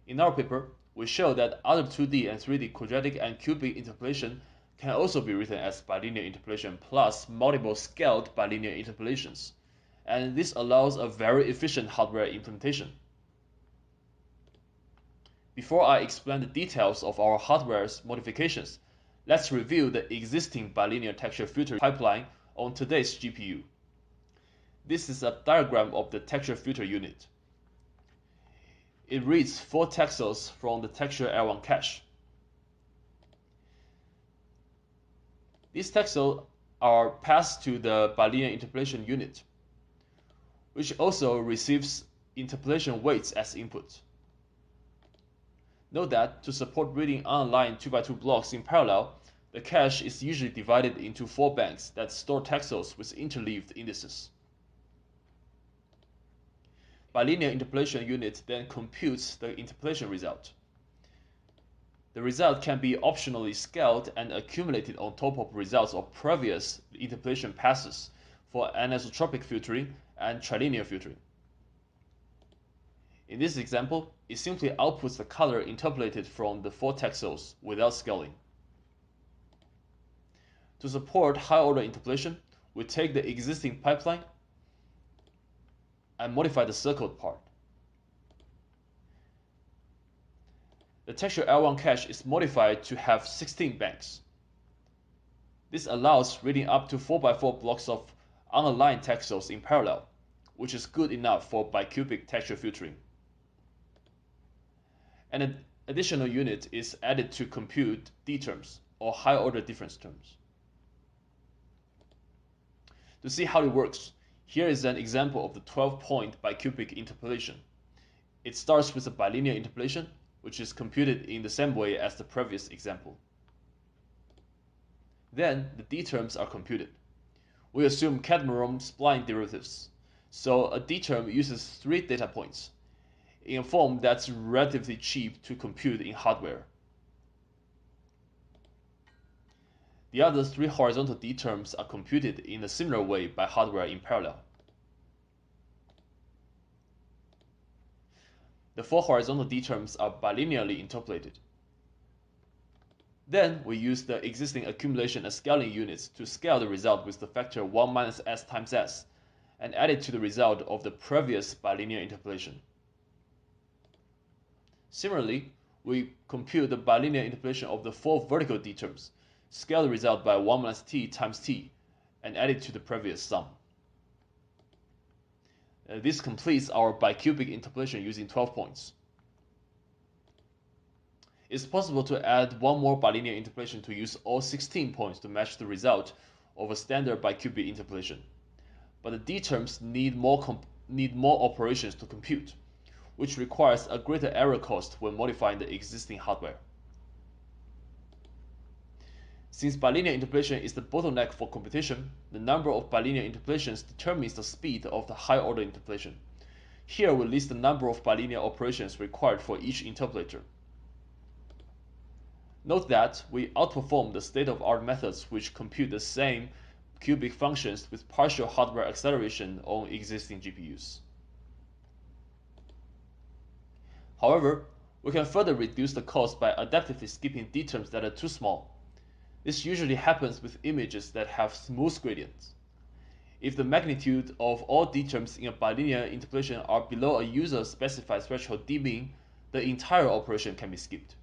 Q: In our paper, we show that other 2D and 3D quadratic and cubic interpolation can also be written as bilinear interpolation plus multiple scaled bilinear interpolations, and this allows a very efficient hardware implementation. Before I explain the details of our hardware's modifications, let's review the existing bilinear texture filter pipeline on today's GPU. This is a diagram of the texture filter unit. It reads 4 texels from the texture L1 cache. These texels are passed to the bilinear interpolation unit, which also receives interpolation weights as input. Note that to support reading unaligned 2x2 blocks in parallel, the cache is usually divided into 4 banks that store texels with interleaved indices. Bilinear interpolation unit then computes the interpolation result. The result can be optionally scaled and accumulated on top of results of previous interpolation passes for anisotropic filtering and trilinear filtering. In this example, it simply outputs the color interpolated from the 4 texels without scaling. To support high-order interpolation, we take the existing pipeline and modify the circled part. The texture L1 cache is modified to have 16 banks. This allows reading up to 4x4 blocks of unaligned texels in parallel, which is good enough for bicubic texture filtering. An additional unit is added to compute D terms, or high-order difference terms. To see how it works, Here is an example of the 12-point bicubic interpolation. It starts with a bilinear interpolation, which is computed in the same way as the previous example. Then the d terms are computed. We assume cadmium spline derivatives, so a d term uses 3 data points, in a form that's relatively cheap to compute in hardware. The other 3 horizontal d terms are computed in a similar way by hardware in parallel. The 4 horizontal d terms are bilinearly interpolated. Then we use the existing accumulation and scaling units to scale the result with the factor 1 minus s times s, and add it to the result of the previous bilinear interpolation. Similarly, we compute the bilinear interpolation of the 4 vertical d terms, scale the result by 1 minus t times t, and add it to the previous sum. This completes our bicubic interpolation using 12 points. It's possible to add one more bilinear interpolation to use all 16 points to match the result of a standard bicubic interpolation. But the d terms need more operations to compute, which requires a greater error cost when modifying the existing hardware. Since bilinear interpolation is the bottleneck for computation, the number of bilinear interpolations determines the speed of the high-order interpolation. Here we list the number of bilinear operations required for each interpolator. Note that we outperform the state-of-art methods which compute the same cubic functions with partial hardware acceleration on existing GPUs. However, we can further reduce the cost by adaptively skipping d terms that are too small. This usually happens with images that have smooth gradients. If the magnitude of all d terms in a bilinear interpolation are below a user-specified threshold d-min, the entire operation can be skipped.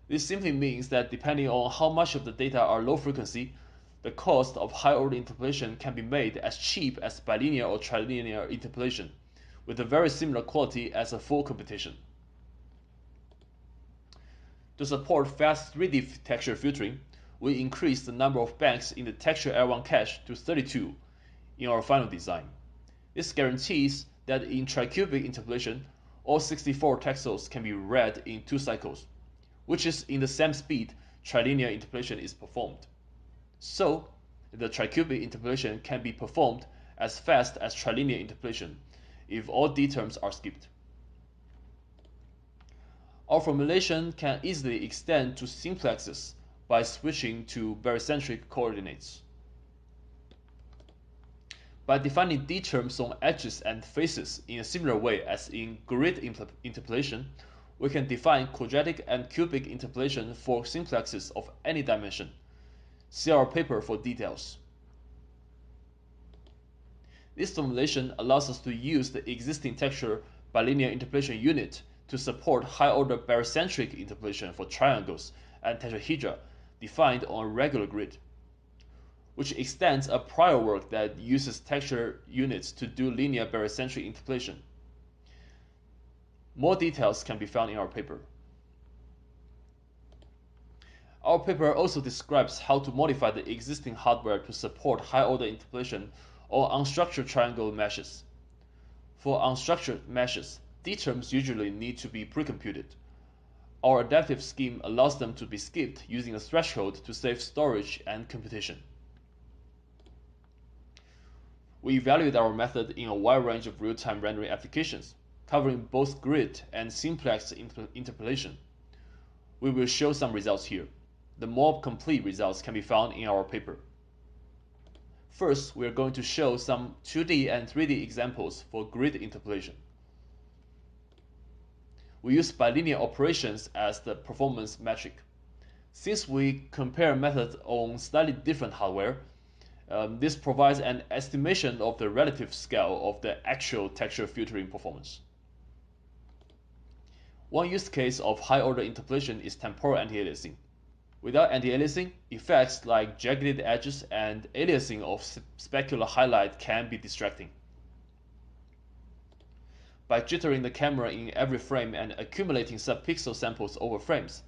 Q: This simply means that depending on how much of the data are low frequency, the cost of high-order interpolation can be made as cheap as bilinear or trilinear interpolation, with a very similar quality as a full computation. To support fast 3D texture filtering, we increased the number of banks in the texture L1 cache to 32 in our final design. This guarantees that in tricubic interpolation, all 64 texels can be read in 2 cycles, which is in the same speed trilinear interpolation is performed. So, the tricubic interpolation can be performed as fast as trilinear interpolation if all d terms are skipped. Our formulation can easily extend to simplexes by switching to barycentric coordinates. By defining d terms on edges and faces in a similar way as in grid interpolation, we can define quadratic and cubic interpolation for simplexes of any dimension. See our paper for details. This formulation allows us to use the existing texture bilinear interpolation unit to support high-order barycentric interpolation for triangles and tetrahedra defined on a regular grid, which extends a prior work that uses texture units to do linear barycentric interpolation. More details can be found in our paper. Our paper also describes how to modify the existing hardware to support high-order interpolation on unstructured triangle meshes. For unstructured meshes, d terms usually need to be pre-computed. Our adaptive scheme allows them to be skipped using a threshold to save storage and computation. We evaluate our method in a wide range of real-time rendering applications, covering both grid and simplex interpolation. We will show some results here. The more complete results can be found in our paper. First, we are going to show some 2D and 3D examples for grid interpolation. We use bilinear operations as the performance metric. Since we compare methods on slightly different hardware, this provides an estimation of the relative scale of the actual texture filtering performance. One use case of high-order interpolation is temporal anti-aliasing. Without anti-aliasing, effects like jagged edges and aliasing of specular highlight can be distracting. By jittering the camera in every frame and accumulating subpixel samples over frames,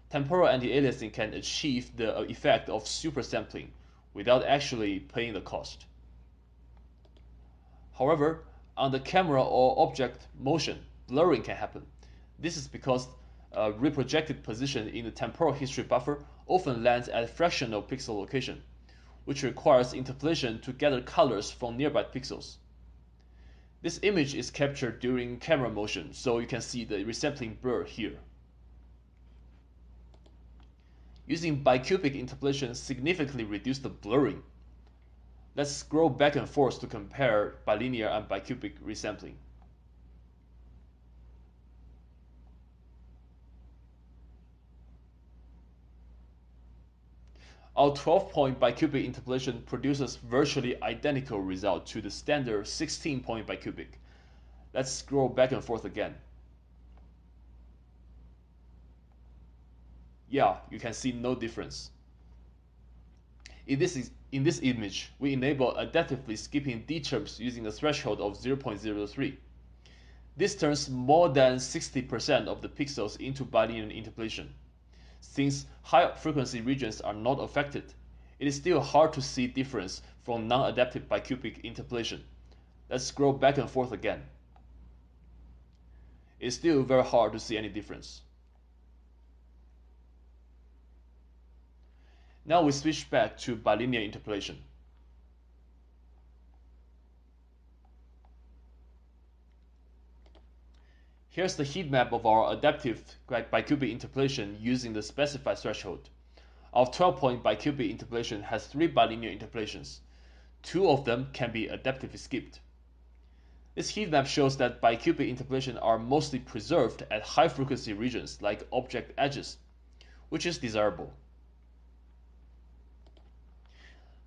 Q: temporal anti-aliasing can achieve the effect of supersampling without actually paying the cost. However, on the camera or object motion, blurring can happen. This is because a reprojected position in the temporal history buffer often lands at fractional pixel location, which requires interpolation to gather colors from nearby pixels. This image is captured during camera motion, so you can see the resampling blur here. Using bicubic interpolation significantly reduced the blurring. Let's scroll back and forth to compare bilinear and bicubic resampling. Our 12-point bicubic interpolation produces virtually identical result to the standard 16-point bicubic. Let's scroll back and forth again. Yeah, you can see no difference. In this image, we enable adaptively skipping D terms using a threshold of 0.03. This turns more than 60% of the pixels into bilinear interpolation. Since high frequency regions are not affected, it is still hard to see difference from non-adaptive bicubic interpolation. Let's scroll back and forth again. It's still very hard to see any difference. Now we switch back to bilinear interpolation. Here's the heat map of our adaptive bicubic interpolation using the specified threshold. Our 12-point bicubic interpolation has 3 bilinear interpolations. 2 of them can be adaptively skipped. This heat map shows that bicubic interpolation are mostly preserved at high frequency regions like object edges, which is desirable.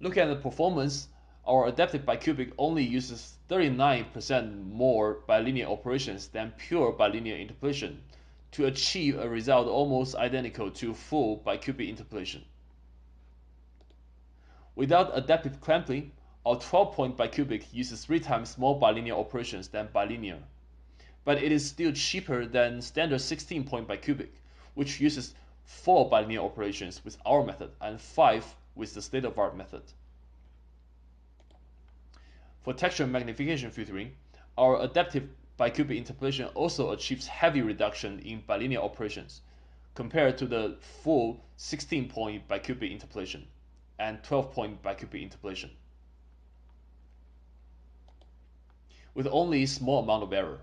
Q: Looking at the performance, our adaptive bicubic only uses 39% more bilinear operations than pure bilinear interpolation to achieve a result almost identical to full bicubic interpolation. Without adaptive clamping, our 12-point bicubic uses 3 times more bilinear operations than bilinear, but it is still cheaper than standard 16-point bicubic, which uses 4 bilinear operations with our method and 5 with the state-of-art method. For texture magnification filtering, our adaptive bicubic interpolation also achieves heavy reduction in bilinear operations compared to the full 16-point bicubic interpolation and 12-point bicubic interpolation, with only a small amount of error.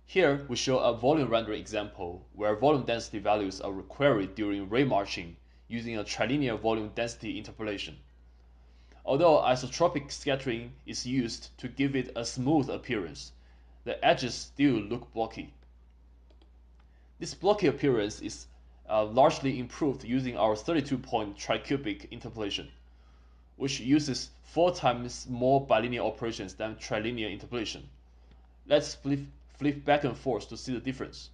Q: Here we show a volume rendering example where volume density values are queried during ray marching using a trilinear volume density interpolation. Although isotropic scattering is used to give it a smooth appearance, the edges still look blocky. This blocky appearance is largely improved using our 32-point tricubic interpolation, which uses 4 times more bilinear operations than trilinear interpolation. Let's flip back and forth to see the difference.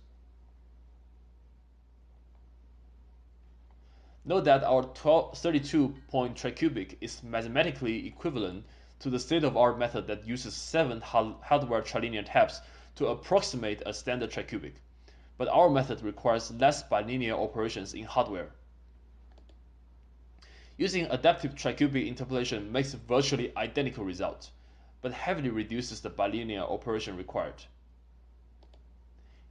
Q: Note that our 32-point tricubic is mathematically equivalent to the state-of-art method that uses 7 hardware trilinear taps to approximate a standard tricubic, but our method requires less bilinear operations in hardware. Using adaptive tricubic interpolation makes a virtually identical result, but heavily reduces the bilinear operation required.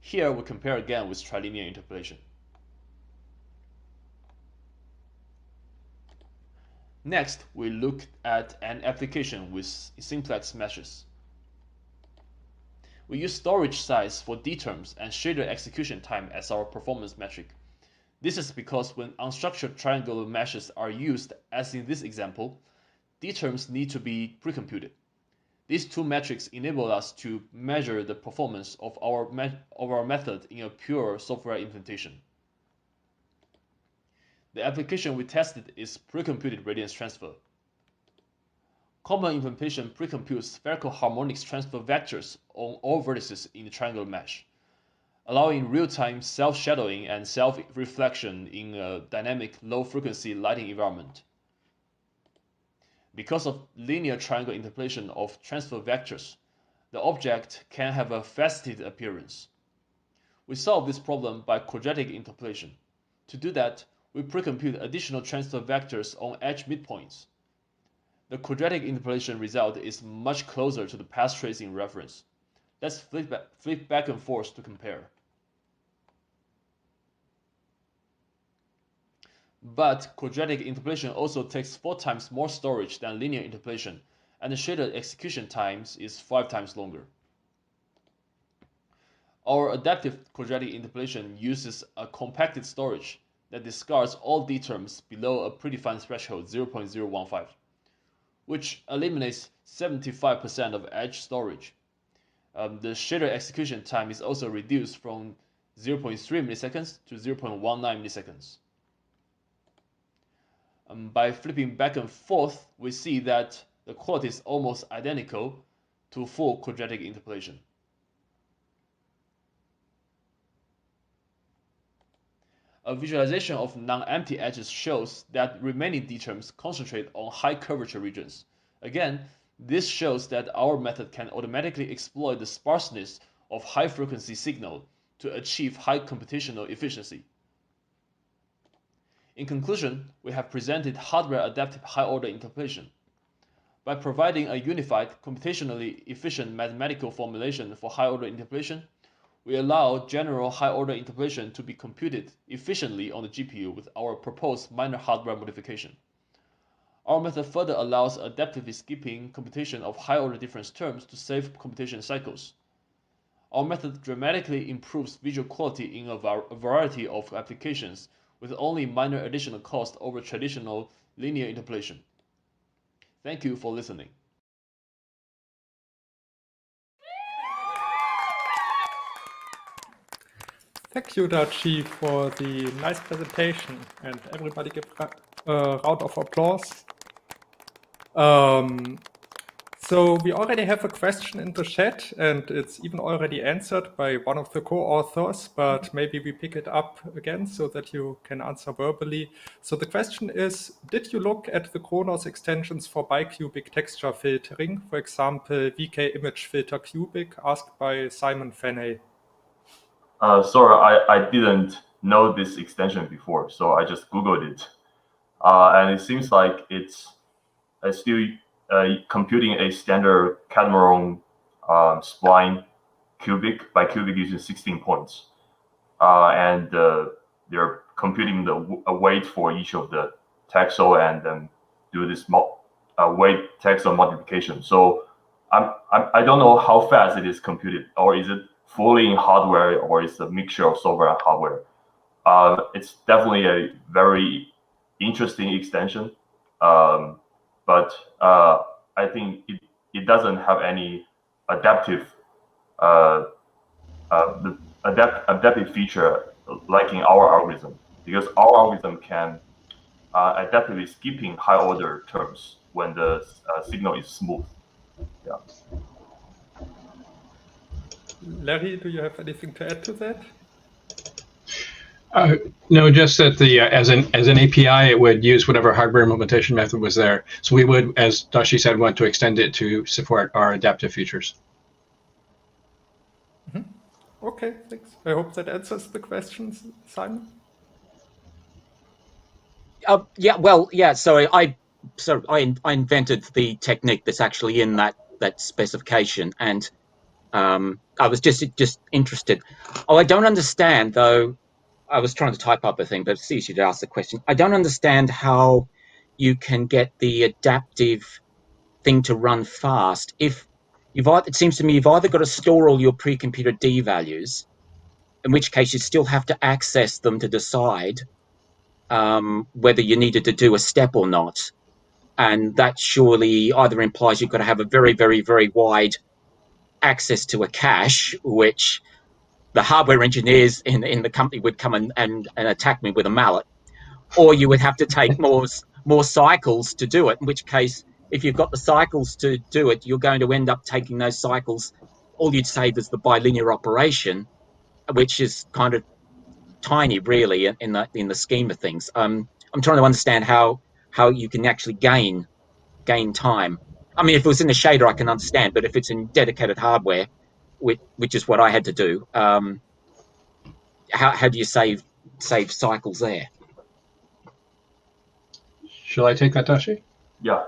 Q: Here we compare again with trilinear interpolation. Next, we look at an application with simplex meshes. We use storage size for D terms and shader execution time as our performance metric. This is because when unstructured triangular meshes are used, as in this example, D terms need to be precomputed. These 2 metrics enable us to measure the performance of our method in a pure software implementation. The application we tested is precomputed radiance transfer. Common implementation precomputes spherical harmonics transfer vectors on all vertices in the triangular mesh, allowing real-time self-shadowing and self-reflection in a dynamic low-frequency lighting environment. Because of linear triangle interpolation of transfer vectors, the object can have a faceted appearance. We solve this problem by quadratic interpolation. To do that, we precompute additional transfer vectors on edge midpoints, the quadratic interpolation result is much closer to the path tracing reference. Let's flip back and forth to compare. But quadratic interpolation also takes 4 times more storage than linear interpolation, and the shader execution times is 5 times longer. Our adaptive quadratic interpolation uses a compacted storage that discards all d terms below a predefined threshold 0.015, which eliminates 75% of edge storage. The shader execution time is also reduced from 0.3 milliseconds to 0.19 milliseconds. By flipping back and forth, we see that the quality is almost identical to full quadratic interpolation. A visualization of non-empty edges shows that remaining d-terms concentrate on high curvature regions. Again, this shows that our method can automatically exploit the sparseness of high-frequency signal to achieve high computational efficiency. In conclusion, we have presented hardware-adaptive high-order interpolation. By providing a unified, computationally efficient mathematical formulation for high-order interpolation, we allow general high-order interpolation to be computed efficiently on the GPU with our proposed minor hardware modification. Our method further allows adaptively skipping computation of high-order difference terms to save computation cycles. Our method dramatically improves visual quality in a variety of applications with only minor additional cost over traditional linear interpolation. Thank you for listening.
K: Thank you, Daqi, for the nice presentation, and everybody give a round of applause. So we already have a question in the chat, and it's even already answered by one of the co-authors, but maybe we pick it up again so that you can answer verbally. So the question is, did you look at the Kronos extensions for bicubic texture filtering, for example, VK image filter cubic, asked by Simon Fenney?
R: Sorry, I didn't know this extension before, so I just Googled it. And it seems like it's still computing a standard catamaran spline bicubic using 16 points. And they're computing a weight for each of the taxol and then do this weight taxol multiplication. So I don't know how fast it is computed, or is it fully in hardware, or is a mixture of software and hardware. It's definitely a very interesting extension, but I think it doesn't have any adaptive adaptive feature like in our algorithm, because our algorithm can adaptively skipping high order terms when the signal is smooth. Yeah.
K: Larry, do you have anything to add to that?
S: No, just that the as an API, it would use whatever hardware implementation method was there. So we would, as Daqi said, want to extend it to support our adaptive features.
K: Mm-hmm. Okay, thanks. I hope that answers the questions, Simon.
T: Yeah, well, yeah. So I invented the technique that's actually in that specification, and I was just interested. Oh, I don't understand though. I was trying to type up a thing, but it's easy to ask the question. I don't understand how you can get the adaptive thing to run fast. If it seems to me you've either got to store all your pre-computed D values, in which case you still have to access them to decide whether you needed to do a step or not. And that surely either implies you've got to have a very, very, very wide access to a cache, which the hardware engineers in the company would come and attack me with a mallet, or you would have to take more cycles to do it, in which case, if you've got the cycles to do it, you're going to end up taking those cycles. All you'd save is the bilinear operation, which is kind of tiny, really, in the scheme of things. I'm trying to understand how you can actually gain time. I mean, if it was in the shader, I can understand, but if it's in dedicated hardware, which is what I had to do, how do you save cycles there?
S: Shall I take that, Daqi?
R: Yeah.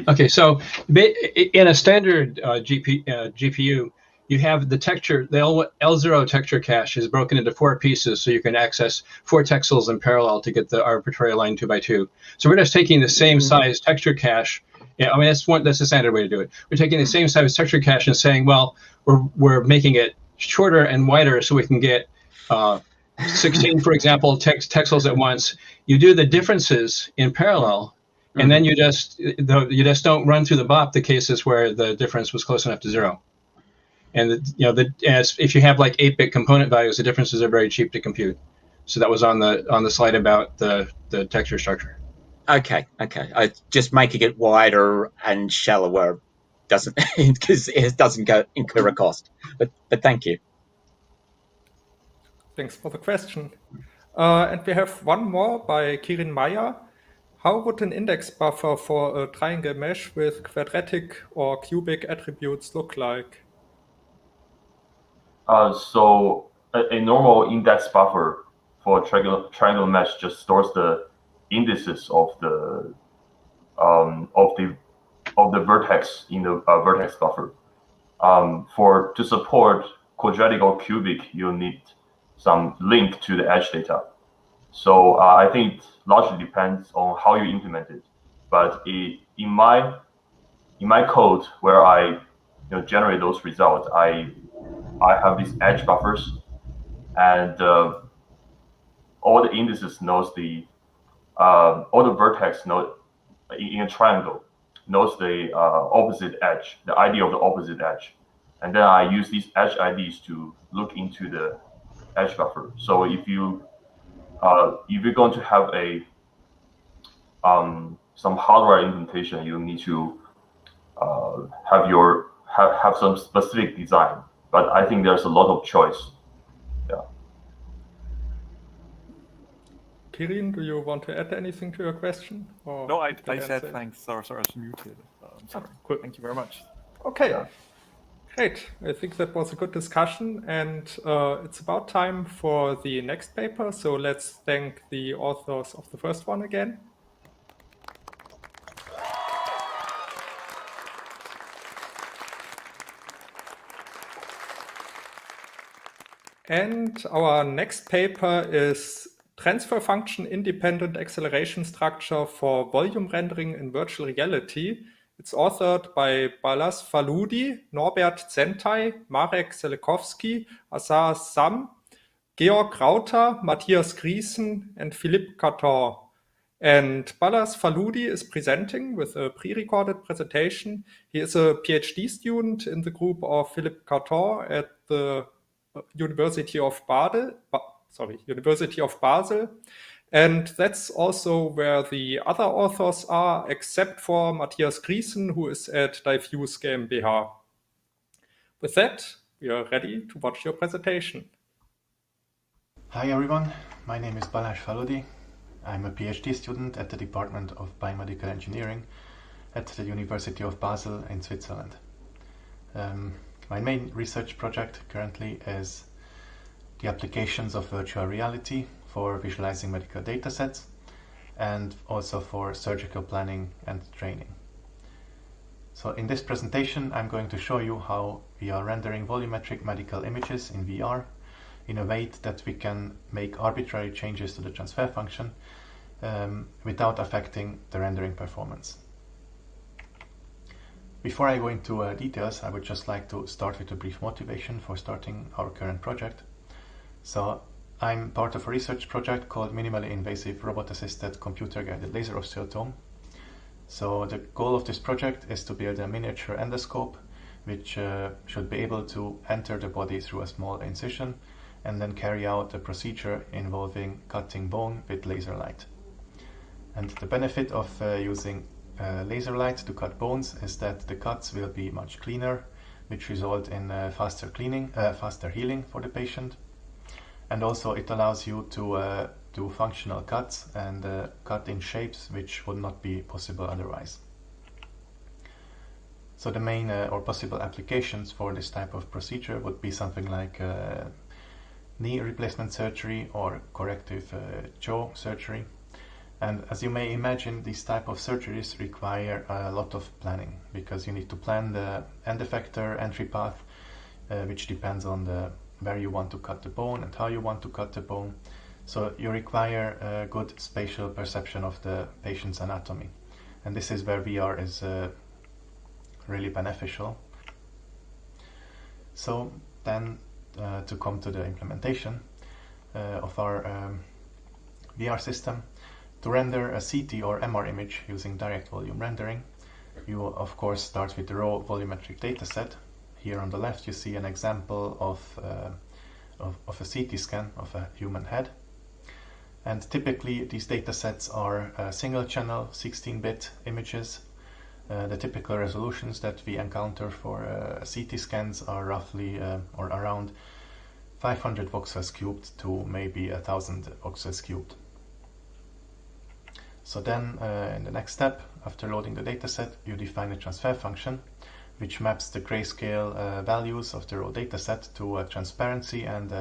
S: Okay, so in a standard GPU, you have the texture, the L0 texture cache is broken into 4 pieces, so you can access 4 texels in parallel to get the arbitrary aligned 2x2. So we're just taking the same size texture cache. Yeah, I mean that's the standard way to do it. We're taking the same size texture cache and saying, well, we're making it shorter and wider so we can get 16, for example, texels at once. You do the differences in parallel. And then you just don't run through the BOP the cases where the difference was close enough to 0. And if you have like 8-bit component values, the differences are very cheap to compute. So that was on the slide about the texture structure.
T: Okay. Just making it wider and shallower doesn't because it doesn't incur a cost. But thank you.
K: Thanks for the question. And we have one more by Kirin Meyer. How would an index buffer for a triangle mesh with quadratic or cubic attributes look like?
R: So a normal index buffer for triangle mesh just stores the indices of the vertex in the vertex buffer. To support quadratic or cubic, you need some link to the edge data. So I think it largely depends on how you implement it. But in my code where I generate those results, I have these edge buffers, and all the indices knows all the vertex in a triangle knows the opposite edge, the ID of the opposite edge, and then I use these edge IDs to look into the edge buffer. So if you're going to have some hardware implementation, you need to have some specific design. But I think there's a lot of choice. Yeah.
K: Kirin, do you want to add anything to your question? Or
E: no, I said thanks. Sorry, I was muted. Sorry. Cool. Thank you very much.
K: Okay. Yeah. Great. I think that was a good discussion, and it's about time for the next paper. So let's thank the authors of the first one again. And our next paper is Transfer Function Independent Acceleration Structure for Volume Rendering in Virtual Reality. It's authored by Balázs Faludi, Norbert Zentai, Marek Selekowski, Azar Sam, Georg Rauter, Matthias Griesen, and Philippe Caton. And Balázs Faludi is presenting with a pre-recorded presentation. He is a PhD student in the group of Philippe Caton at the University of Basel. And that's also where the other authors are, except for Matthias Griesen, who is at Diffuse GmbH. With that, we are ready to watch your presentation.
I: Hi everyone, my name is Balázs Faludi. I'm a PhD student at the Department of Biomedical Engineering at the University of Basel in Switzerland. My main research project currently is the applications of virtual reality for visualizing medical datasets and also for surgical planning and training. So in this presentation, I'm going to show you how we are rendering volumetric medical images in VR in a way that we can make arbitrary changes to the transfer function without affecting the rendering performance. Before I go into details, I would just like to start with a brief motivation for starting our current project. So I'm part of a research project called Minimally Invasive Robot-Assisted Computer-Guided Laser Osteotome. So the goal of this project is to build a miniature endoscope which should be able to enter the body through a small incision and then carry out a procedure involving cutting bone with laser light. And the benefit of using laser light to cut bones is that the cuts will be much cleaner, which result in faster healing for the patient. And also it allows you to do functional cuts and cut in shapes which would not be possible otherwise. So the main or possible applications for this type of procedure would be something like knee replacement surgery or corrective jaw surgery. And as you may imagine, these type of surgeries require a lot of planning, because you need to plan the end effector entry path, which depends on where you want to cut the bone and how you want to cut the bone. So you require a good spatial perception of the patient's anatomy. And this is where VR is really beneficial. So then to come to the implementation of our VR system, to render a CT or MR image using direct volume rendering, you of course start with the raw volumetric dataset. Here on the left you see an example of a CT scan of a human head. And typically these datasets are single channel 16-bit images. The typical resolutions that we encounter for CT scans are roughly or around 500 voxels cubed to maybe 1000 voxels cubed. So then in the next step, after loading the dataset, you define a transfer function which maps the grayscale values of the raw dataset to transparency and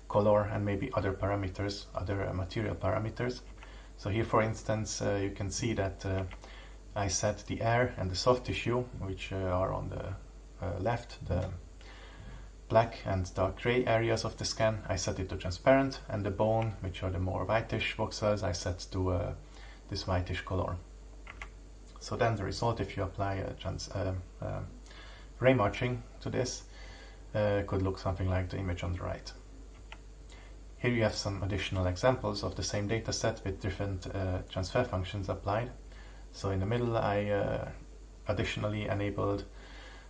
I: color and maybe other parameters, other material parameters. So here, for instance, you can see that I set the air and the soft tissue, which are on the left, the black and dark gray areas of the scan, I set it to transparent, and the bone, which are the more whitish voxels, I set to this whitish color. So then the result, if you apply ray marching to this, could look something like the image on the right. Here you have some additional examples of the same data set with different transfer functions applied. So in the middle I additionally enabled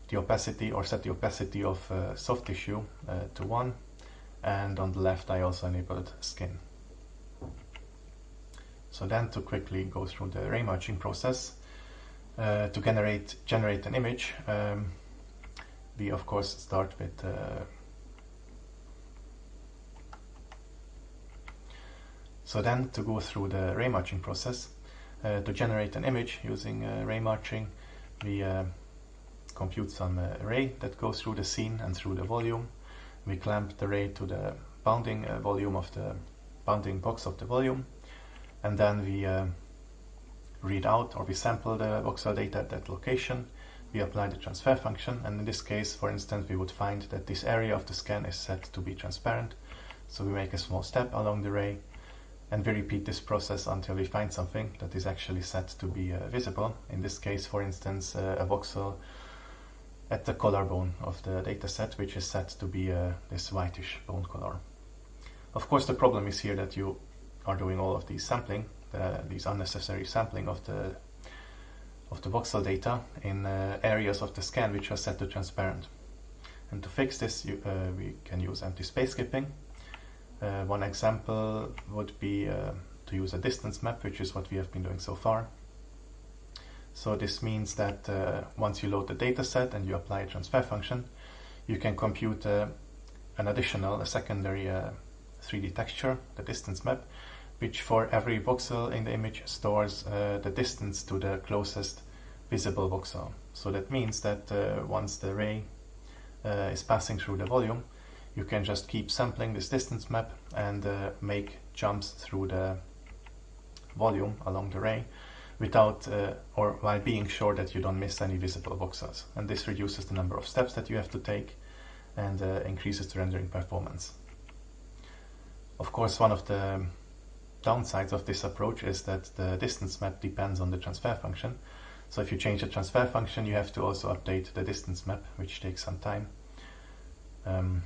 I: the opacity, or set the opacity of soft tissue to 1, and on the left I also enabled skin. So then to quickly go through the ray marching process, to generate an image, we of course start with so then to go through the ray marching process, to generate an image using ray marching, we compute some ray that goes through the scene and through the volume. We clamp the ray to the bounding volume of the bounding box of the volume, and then we read out, or we sample the voxel data at that location. We apply the transfer function, and in this case, for instance, we would find that this area of the scan is set to be transparent. So we make a small step along the ray, and we repeat this process until we find something that is actually set to be visible. In this case, for instance, a voxel at the collarbone of the dataset, which is set to be this whitish bone color. Of course, the problem is here that you are doing all of these sampling, these unnecessary sampling of the voxel data in areas of the scan which are set to transparent. And to fix this, we can use empty space skipping. One example would be to use a distance map, which is what we have been doing so far. So this means that once you load the dataset and you apply a transfer function, you can compute a secondary 3D texture, the distance map, which for every voxel in the image stores the distance to the closest visible voxel. So that means that once the ray is passing through the volume, you can just keep sampling this distance map and make jumps through the volume along the ray without or while being sure that you don't miss any visible voxels. And this reduces the number of steps that you have to take and increases the rendering performance. Of course, one of the downsides of this approach is that the distance map depends on the transfer function. So if you change the transfer function, you have to also update the distance map, which takes some time. An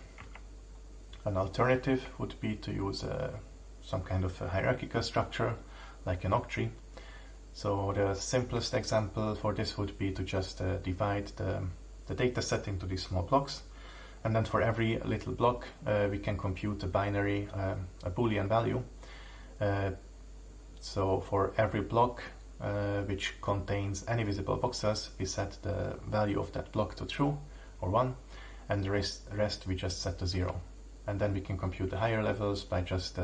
I: alternative would be to use some kind of a hierarchical structure, like an octree. So the simplest example for this would be to just divide the data set into these small blocks, and then for every little block we can compute a binary, a Boolean value. So for every block which contains any visible voxels, we set the value of that block to true or 1, and the rest we just set to 0. And then we can compute the higher levels by just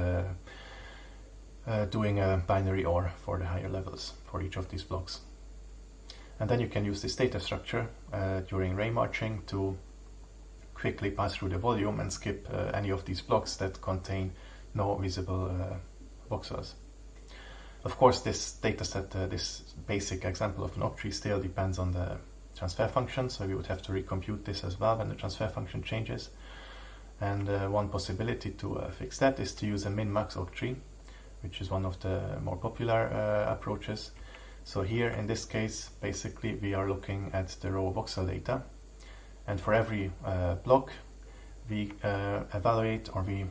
I: doing a binary OR for the higher levels for each of these blocks. And then you can use this data structure during ray marching to quickly pass through the volume and skip any of these blocks that contain no visible voxels. Of course, this dataset, this basic example of an octree still depends on the transfer function, so we would have to recompute this as well when the transfer function changes. And one possibility to fix that is to use a min-max octree, which is one of the more popular approaches. So here, in this case, basically we are looking at the raw voxel data, and for every block we evaluate, or we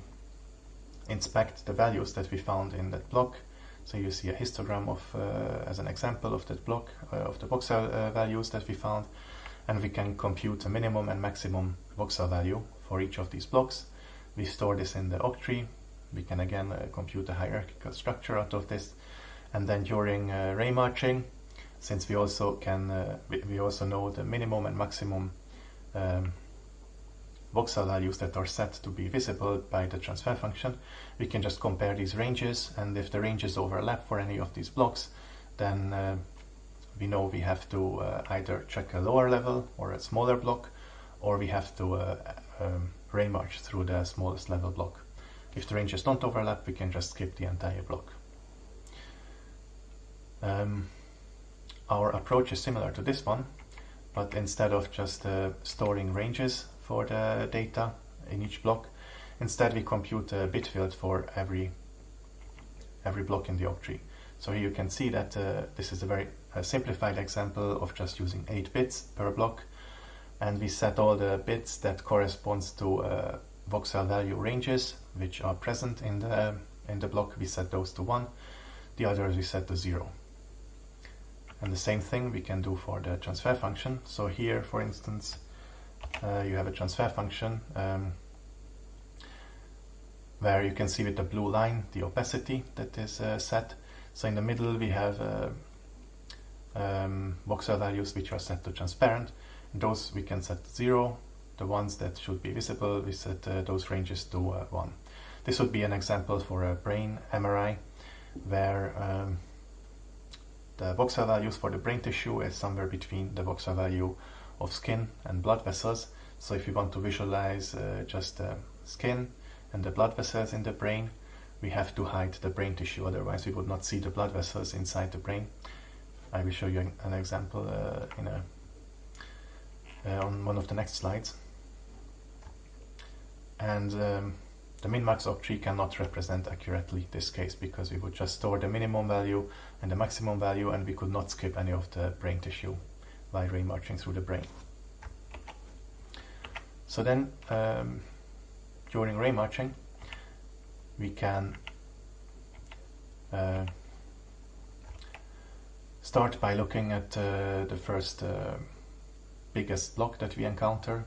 I: inspect the values that we found in that block. So you see a histogram of, as an example of that block, of the voxel values that we found, and we can compute a minimum and maximum voxel value for each of these blocks. We store this in the octree. We can again compute a hierarchical structure out of this, and then during ray marching, since we also can, we also know the minimum and maximum voxel values that are set to be visible by the transfer function, we can just compare these ranges, and if the ranges overlap for any of these blocks, then we know we have to either check a lower level or a smaller block, or we have to ray march through the smallest level block. If the ranges don't overlap, we can just skip the entire block. Our approach is similar to this one, but instead of just storing ranges for the data in each block, instead we compute a bit field for every block in the octree. So here you can see that this is a very simplified example of just using 8 bits per block, and we set all the bits that corresponds to voxel value ranges which are present in the block. We set those to 1, the others we set to 0. And the same thing we can do for the transfer function. So here, for instance, you have a transfer function where you can see with the blue line the opacity that is set. So in the middle we have voxel values which are set to transparent. Those we can set to 0. The ones that should be visible, we set those ranges to 1. This would be an example for a brain MRI where the voxel values for the brain tissue is somewhere between the voxel value of skin and blood vessels. So if we want to visualize just the skin and the blood vessels in the brain, we have to hide the brain tissue, otherwise we would not see the blood vessels inside the brain. I will show you an example on one of the next slides. And the min-max octree cannot represent accurately this case, because we would just store the minimum value and the maximum value, and we could not skip any of the brain tissue by ray marching through the brain. So then during ray marching we can start by looking at the first biggest block that we encounter.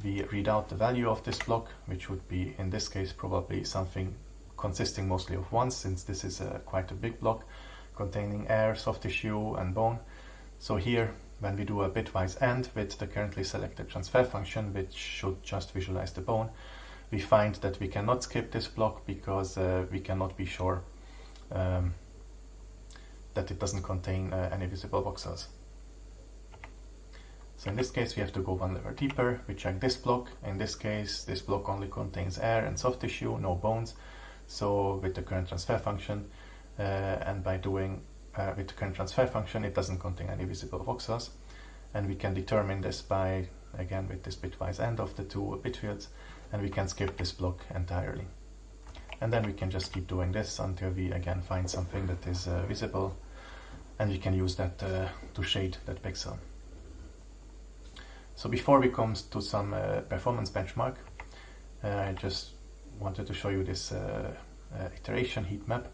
I: We read out the value of this block, which would be in this case probably something consisting mostly of ones, since this is quite a big block containing air, soft tissue and bone. So here, when we do a bitwise AND with the currently selected transfer function, which should just visualize the bone, we find that we cannot skip this block because we cannot be sure that it doesn't contain any visible voxels. So in this case we have to go one level deeper. We check this block. In this case this block only contains air and soft tissue, no bones. So with the current transfer function and by doing with the current transfer function, it doesn't contain any visible voxels, and we can determine this by, again, with this bitwise AND of the two bit fields, and we can skip this block entirely. And then we can just keep doing this until we again find something that is visible, and we can use that to shade that pixel. So before we come to some performance benchmark, I just wanted to show you this iteration heat map.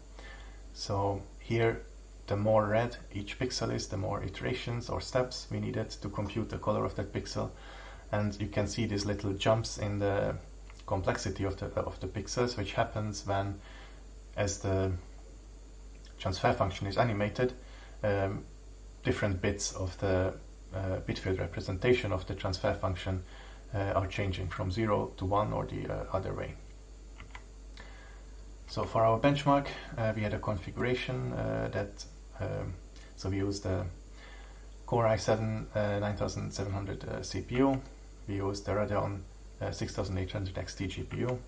I: So here, the more red each pixel is, the more iterations or steps we needed to compute the color of that pixel. And you can see these little jumps in the complexity of the pixels, which happens when, as the transfer function is animated, different bits of the bit field representation of the transfer function are changing from 0 to 1 or the other way. So for our benchmark, we had a configuration so we used the Core i7 9700 CPU, we used the Radeon 6800 XT GPU,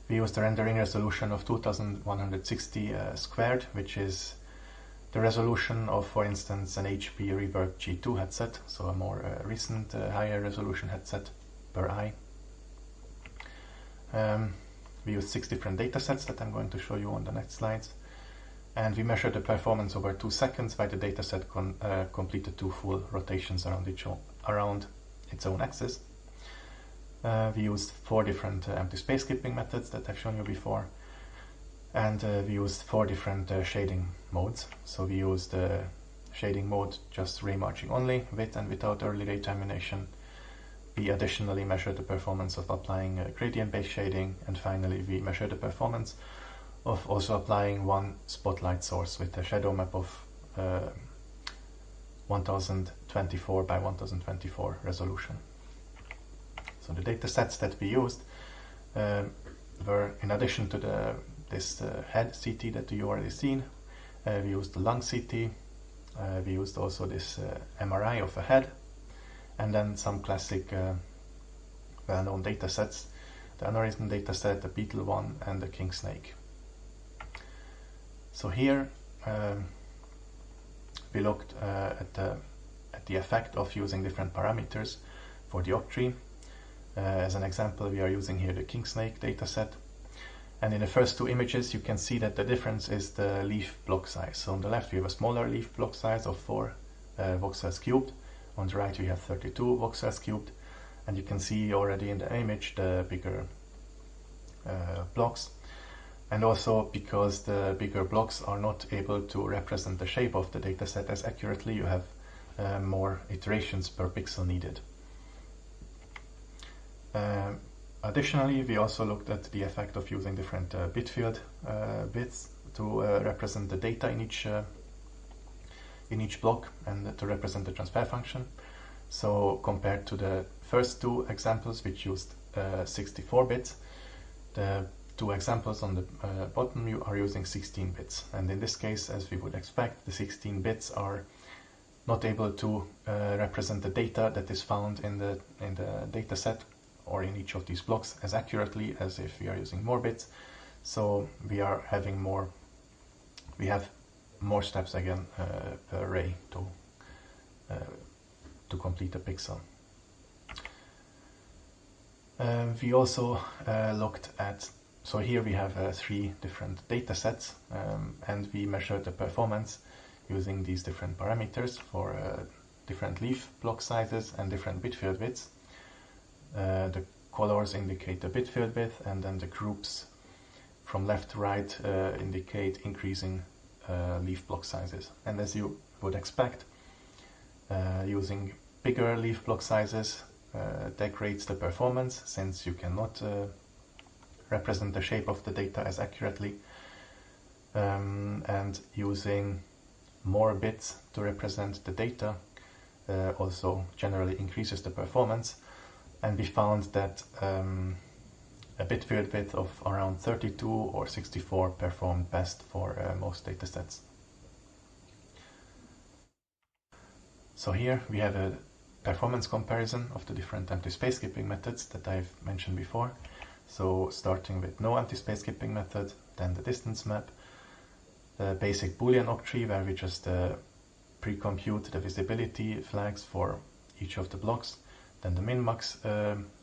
I: we used a rendering resolution of 2160 squared, which is the resolution of, for instance, an HP Reverb G2 headset, so a more recent higher resolution headset per eye. We used 6 different data sets that I'm going to show you on the next slides. And we measured the performance over 2 seconds while the dataset completed 2 full rotations around its own axis. We used 4 different empty space skipping methods that I've shown you before. And we used 4 different shading modes. So we used shading mode just ray marching only, with and without early ray termination. We additionally measured the performance of applying gradient-based shading, and finally we measured the performance of also applying one spotlight source with a shadow map of 1024 by 1024 resolution. So the data sets that we used were, in addition to this head CT that you already seen, we used the lung CT, we used also this MRI of a head, and then some classic well-known data sets, the aneurysm data set, the beetle one, and the king snake. So here we looked at the effect of using different parameters for the octree. As an example, we are using here the king snake dataset. And in the first 2 images, you can see that the difference is the leaf block size. So on the left, we have a smaller leaf block size of 4 voxels cubed. On the right, we have 32 voxels cubed. And you can see already in the image the bigger blocks. And also, because the bigger blocks are not able to represent the shape of the dataset as accurately, you have more iterations per pixel needed. Additionally, we also looked at the effect of using different bit field bits to represent the data in each block and to represent the transfer function. So compared to the first 2 examples, which used 64 bits, the 2 examples on the bottom are using 16 bits. And in this case, as we would expect, the 16 bits are not able to represent the data that is found in the data set or in each of these blocks as accurately as if we are using more bits. So we have more steps again per array to complete a pixel. We also looked at, so here we have 3 different data sets, and we measured the performance using these different parameters for different leaf block sizes and different bit field widths. The colors indicate the bit field width, and then the groups from left to right indicate increasing leaf block sizes. And as you would expect, using bigger leaf block sizes degrades the performance, since you cannot represent the shape of the data as accurately, and using more bits to represent the data also generally increases the performance. And we found that a bit field width of around 32 or 64 performed best for most datasets. So here we have a performance comparison of the different empty space skipping methods that I've mentioned before. So starting with no empty space skipping method, then the distance map, the basic Boolean octree where we just pre-compute the visibility flags for each of the blocks, then the min-max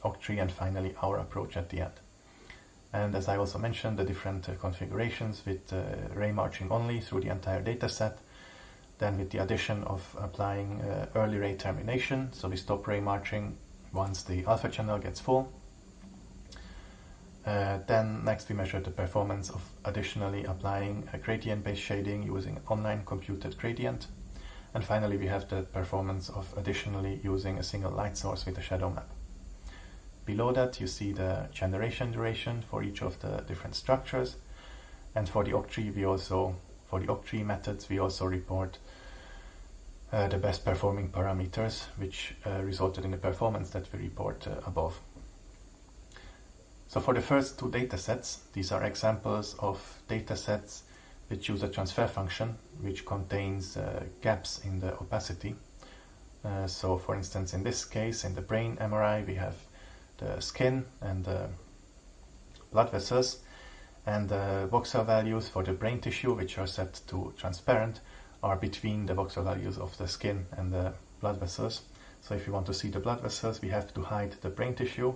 I: octree, and finally our approach at the end. And as I also mentioned, the different configurations with ray marching only through the entire dataset, then with the addition of applying early ray termination, so we stop ray marching once the alpha channel gets full. Then next we measure the performance of additionally applying a gradient-based shading using an online computed gradient. And finally we have the performance of additionally using a single light source with a shadow map. Below that you see the generation duration for each of the different structures, and for the octree methods we also report the best performing parameters, which resulted in the performance that we report above. So for the first 2 datasets, these are examples of datasets which use a transfer function which contains gaps in the opacity. So for instance, in this case, in the brain MRI, we have the skin and the blood vessels, and the voxel values for the brain tissue, which are set to transparent, are between the voxel values of the skin and the blood vessels. So if you want to see the blood vessels, we have to hide the brain tissue,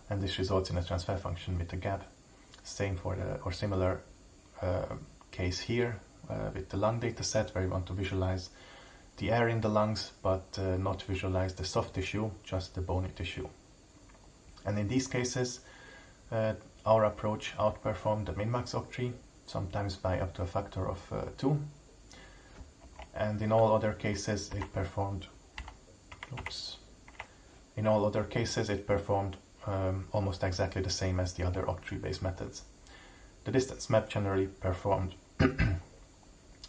I: and this results in a transfer function with a gap. Same for the, or similar case here with the lung data set, where you want to visualize the air in the lungs, but not visualize the soft tissue, just the bony tissue. And in these cases, our approach outperformed the min-max octree, sometimes by up to a factor of 2. And in all other cases, it performed. In all other cases, it performed almost exactly the same as the other octree-based methods. The distance map generally performed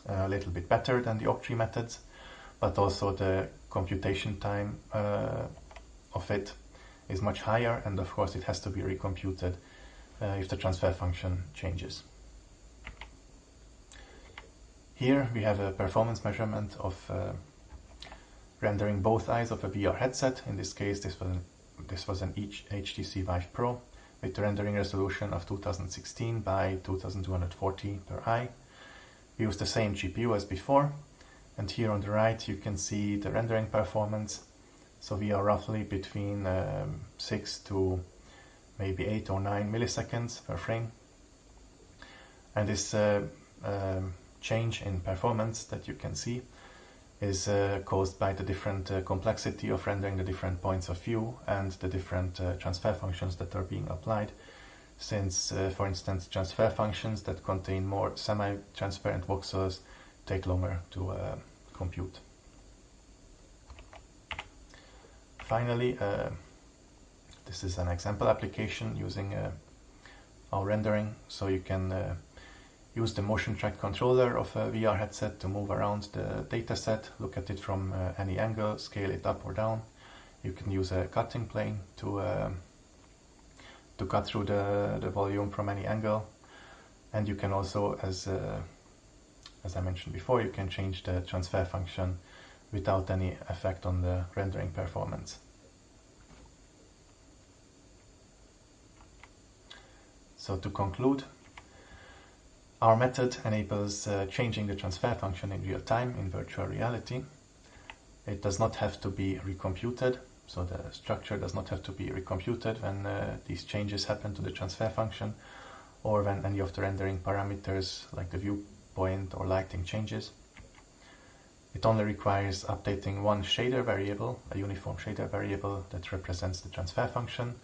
I: a little bit better than the octree methods, but also the computation time of it is much higher, and of course it has to be recomputed if the transfer function changes. Here we have a performance measurement of rendering both eyes of a VR headset. In this case, this was an HTC Vive Pro with a rendering resolution of 2016 by 2240 per eye. We used the same GPU as before, and here on the right you can see the rendering performance. So we are roughly between 6 to maybe 8 or 9 milliseconds per frame. And this change in performance that you can see is caused by the different complexity of rendering the different points of view and the different transfer functions that are being applied. Since, for instance, transfer functions that contain more semi-transparent voxels take longer to compute. Finally, this is an example application using our rendering, so you can use the motion track controller of a VR headset to move around the dataset, look at it from any angle, scale it up or down. You can use a cutting plane to cut through the volume from any angle, and you can also, as I mentioned before, you can change the transfer function without any effect on the rendering performance. So to conclude, our method enables changing the transfer function in real time in virtual reality. It does not have to be recomputed, so the structure does not have to be recomputed when these changes happen to the transfer function, or when any of the rendering parameters like the viewpoint or lighting changes. It only requires updating one shader variable, a uniform shader variable that represents the transfer function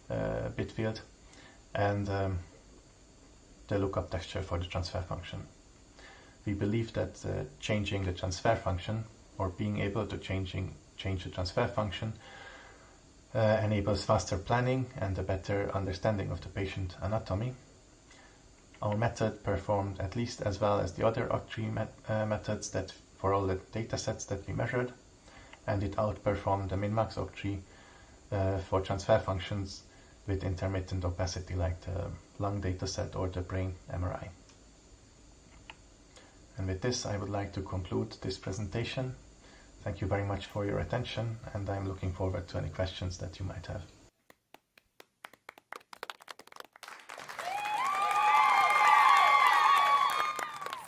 I: bit field, and the lookup texture for the transfer function. We believe that changing the transfer function, or being able to change the transfer function, enables faster planning and a better understanding of the patient anatomy. Our method performed at least as well as the other octree methods that for all the datasets that we measured, and it outperformed the min-max octree for transfer functions with intermittent opacity like the lung dataset or the brain MRI. And with this, I would like to conclude this presentation. Thank you very much for your attention, and I'm looking forward to any questions that you might have.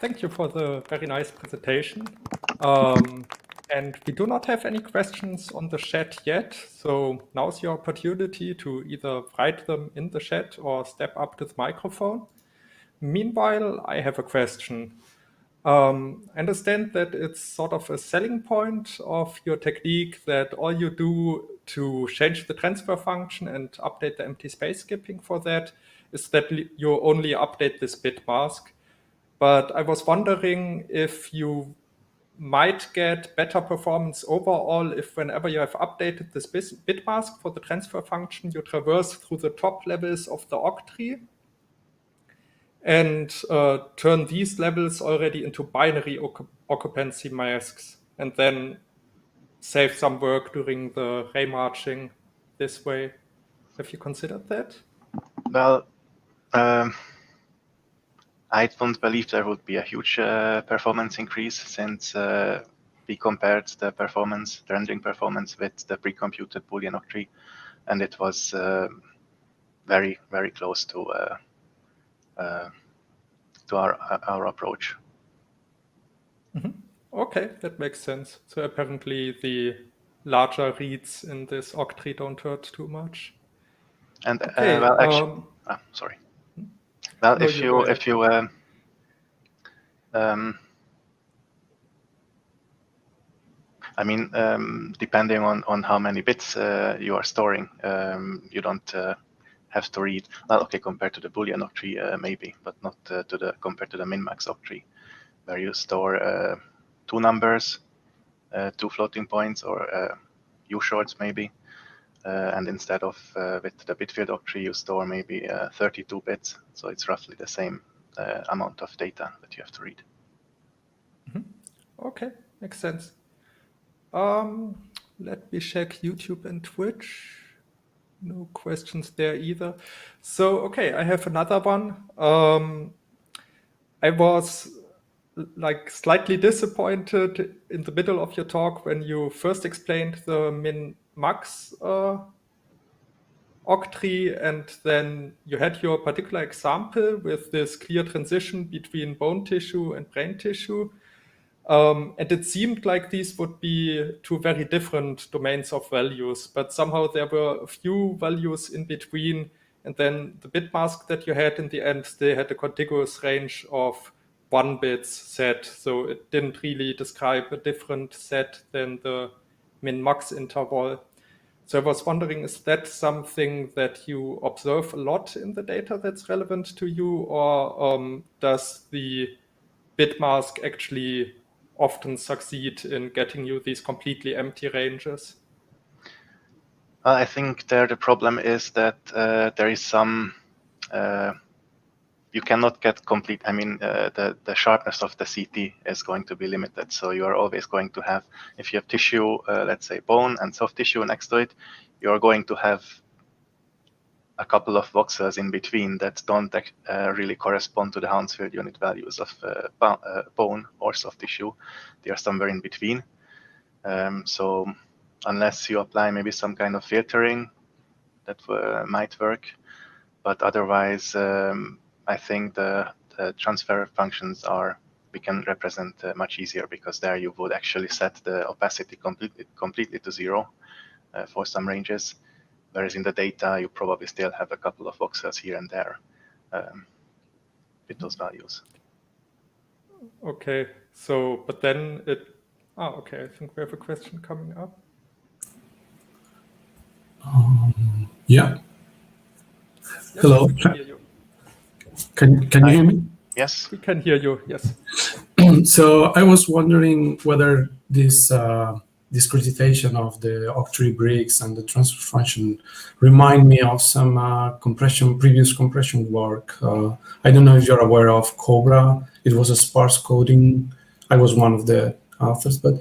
K: Thank you for the very nice presentation. And we do not have any questions on the chat yet, so now's your opportunity to either write them in the chat or step up to the microphone. Meanwhile, I have a question. I understand that it's sort of a selling point of your technique that all you do to change the transfer function and update the empty space skipping for that is that you only update this bit mask. But I was wondering if you might get better performance overall if whenever you have updated this bit mask for the transfer function, you traverse through the top levels of the octree and turn these levels already into binary occupancy masks, and then save some work during the ray marching this way. Have you considered that?
I: Well, I don't believe there would be a huge performance increase, since we compared the rendering performance with the pre-computed Boolean octree, and it was very, very close to our approach.
K: Mm-hmm. Okay, that makes sense. So apparently the larger reads in this octree don't hurt too much.
I: And
K: okay,
I: well, actually, sorry. Well,
K: no,
I: if you I mean, depending on how many bits you are storing, you don't have to read. Well, okay, compared to the Boolean octree, maybe, but not compared to the min-max octree, where you store 2 numbers, 2 floating points, or U-shorts maybe. And instead of with the bitfield octree, you store maybe 32 bits. So it's roughly the same amount of data that you have to read.
K: Mm-hmm. Okay, makes sense. Let me check YouTube and Twitch. No questions there either. So, okay, I have another one. I was like slightly disappointed in the middle of your talk when you first explained the min-max octree, and then you had your particular example with this clear transition between bone tissue and brain tissue. And it seemed like these would be 2 very different domains of values, but somehow there were a few values in between, and then the bit mask that you had in the end, they had a contiguous range of 1 bits set, so it didn't really describe a different set than the min-max interval. So I was wondering, is that something that you observe a lot in the data that's relevant to you, or does the bit mask actually often succeed in getting you these completely empty ranges?
I: I think there the problem is that there is some, you cannot get complete, I mean, the sharpness of the CT is going to be limited. So you are always going to have, if you have tissue, let's say bone and soft tissue next to it, you're going to have a couple of voxels in between that don't really correspond to the Hounsfield unit values of bone or soft tissue. They are somewhere in between. So unless you apply maybe some kind of filtering, that might work. But otherwise, I think the transfer functions we can represent much easier, because there you would actually set the opacity completely to 0 for some ranges. Whereas in the data, you probably still have a couple of voxels here and there with those values.
K: Okay, so, but then okay, I think we have a question coming up.
U: Yeah.
K: Yes,
U: hello.
K: we can hear you.
U: Can you hear me?
I: Yes.
K: We can hear you, yes.
U: So I was wondering whether this discretization of the octree bricks and the transfer function remind me of some previous compression work. I don't know if you're aware of Cobra. It was a sparse coding. I was one of the authors, but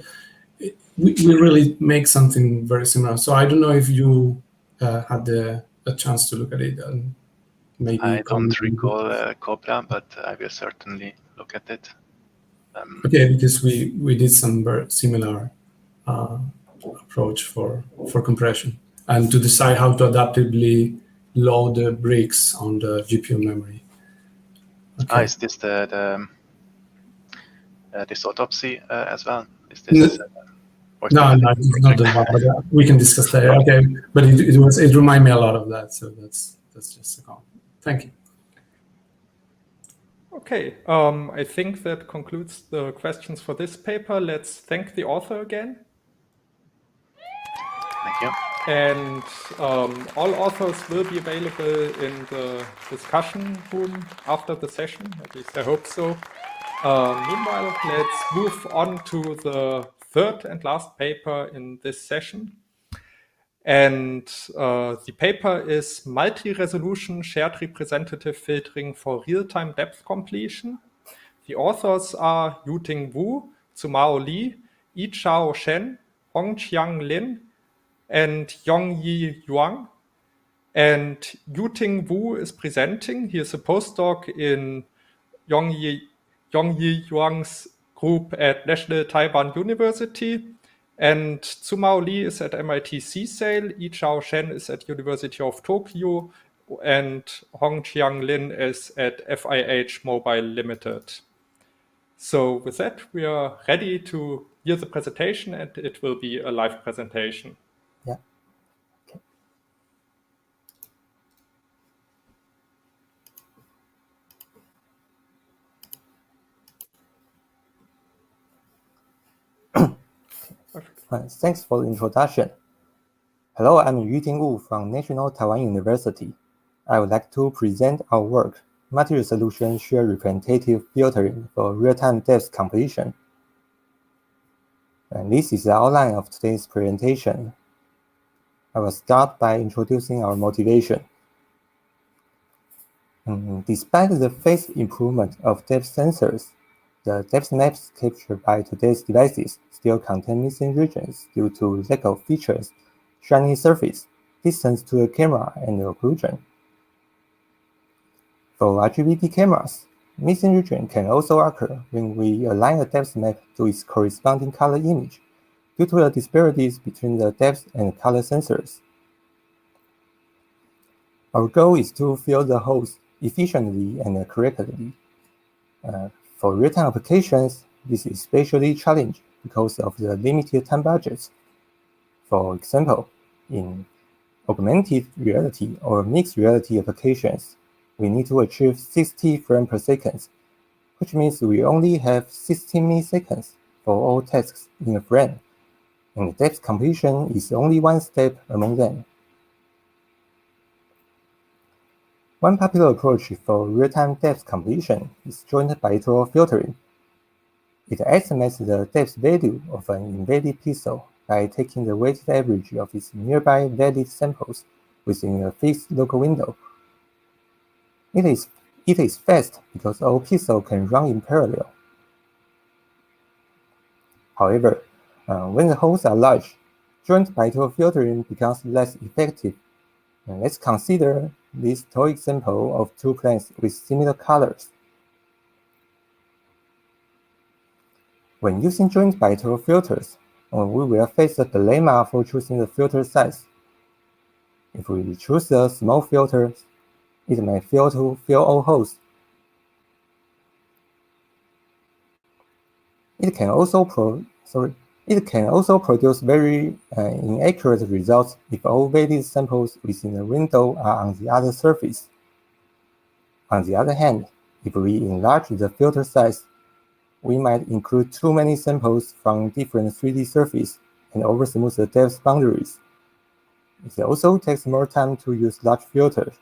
U: we really make something very similar. So I don't know if you had a chance to look at it. And maybe
I: I don't recall Cobra, but I will certainly look at it.
U: Okay, because we did some very similar approach for compression and to decide how to adaptively load the bricks on the GPU memory.
I: Okay. Is this this autopsy as well? Is this?
U: No, it's not the one. But we can discuss that. Okay, but it reminded me a lot of that. So that's just a comment. Thank you.
K: Okay, I think that concludes the questions for this paper. Let's thank the author again.
I: Thank you.
K: And all authors will be available in the discussion room after the session, at least I hope so. Meanwhile, let's move on to the 3rd and last paper in this session. And the paper is Multi-Resolution Shared Representative Filtering for Real-Time Depth Completion. The authors are Yu-Ting Wu, Tsumao Li, Yichao Shen, Hongqiang Lin, and Yongyi Yuang. And Yu-Ting Wu is presenting. He is a postdoc in Yongyi Yuang's group at National Taiwan University. And Tsumao Li is at MIT CSAIL, Yichao Shen is at University of Tokyo, and Hongqiang Lin is at FIH Mobile Limited. So with that, we are ready to hear the presentation, and it will be a live presentation.
C: Yeah. Thanks for the introduction. Hello, I'm Yu-Ting from National Taiwan University. I would like to present our work, Multi-Resolution Shared Representative Filtering for Real-Time Depth Completion. And this is the outline of today's presentation. I will start by introducing our motivation. Despite the phase improvement of depth sensors, the depth maps captured by today's devices still contain missing regions due to lack of features, shiny surface, distance to the camera, and occlusion. For RGB cameras, missing region can also occur when we align a depth map to its corresponding color image due to the disparities between the depth and color sensors. Our goal is to fill the holes efficiently and correctly. For real-time applications, this is especially challenging because of the limited time budgets. For example, in augmented reality or mixed reality applications, we need to achieve 60 frames per second, which means we only have 16 milliseconds for all tasks in a frame, and depth completion is only one step among them. One popular approach for real-time depth completion is joint bilateral filtering. It estimates the depth value of an invalid pixel by taking the weighted average of its nearby valid samples within a fixed local window. It is fast because all pixels can run in parallel. However, when the holes are large, joint bilateral filtering becomes less effective. Let's consider this toy example of two planes with similar colors. When using joint bilateral filters, we will face a dilemma for choosing the filter size. If we choose a small filter, it may fail to fill all holes. It can also produce very inaccurate results if all valid samples within the window are on the other surface. On the other hand, if we enlarge the filter size, we might include too many samples from different 3D surfaces and oversmooth the depth boundaries. It also takes more time to use large filters.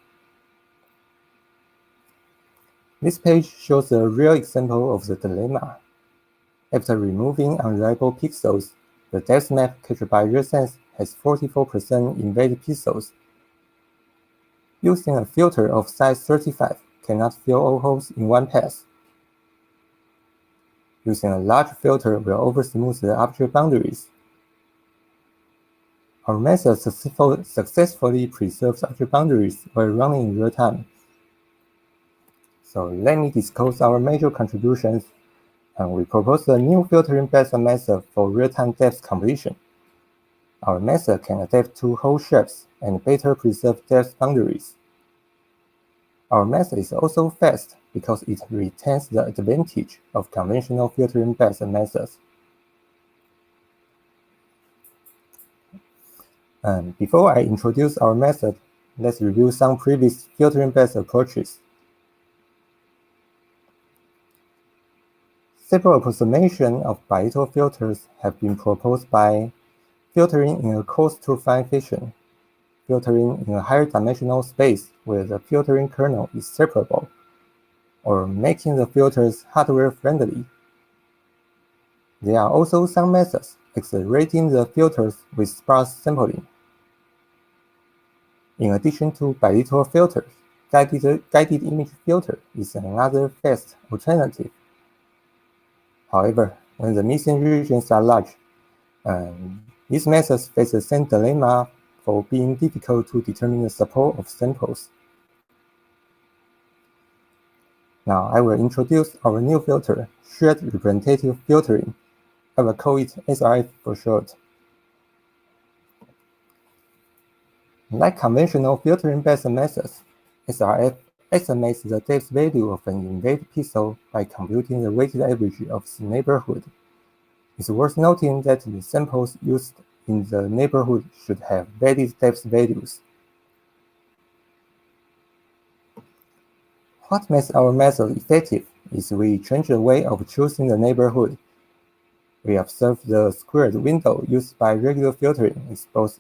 C: This page shows a real example of the dilemma. After removing unreliable pixels, the depth map captured by RealSense has 44% invalid pixels. Using a filter of size 35 cannot fill all holes in one pass. Using a large filter will oversmooth the object boundaries. Our method successfully preserves object boundaries while running in real time. So let me disclose our major contributions. We propose a new filtering-based method for real-time depth completion. Our method can adapt to hole shapes and better preserve depth boundaries. Our method is also fast because it retains the advantage of conventional filtering-based methods. Before I introduce our method, let's review some previous filtering-based approaches. Several approximations of bilateral filters have been proposed by filtering in a coarse-to-fine fashion, filtering in a higher dimensional space where the filtering kernel is separable, or making the filters hardware-friendly. There are also some methods accelerating the filters with sparse sampling. In addition to bilateral filters, guided image filter is another fast alternative. However, when the missing regions are large, these methods face the same dilemma for being difficult to determine the support of samples. Now I will introduce our new filter, Shared Representative Filtering. I will call it SRF for short. Like conventional filtering-based methods, SRF estimates the depth value of an invaded pixel by computing the weighted average of its neighborhood. It's worth noting that the samples used in the neighborhood should have valid depth values. What makes our method effective is we change the way of choosing the neighborhood. We observe the squared window used by regular filtering is both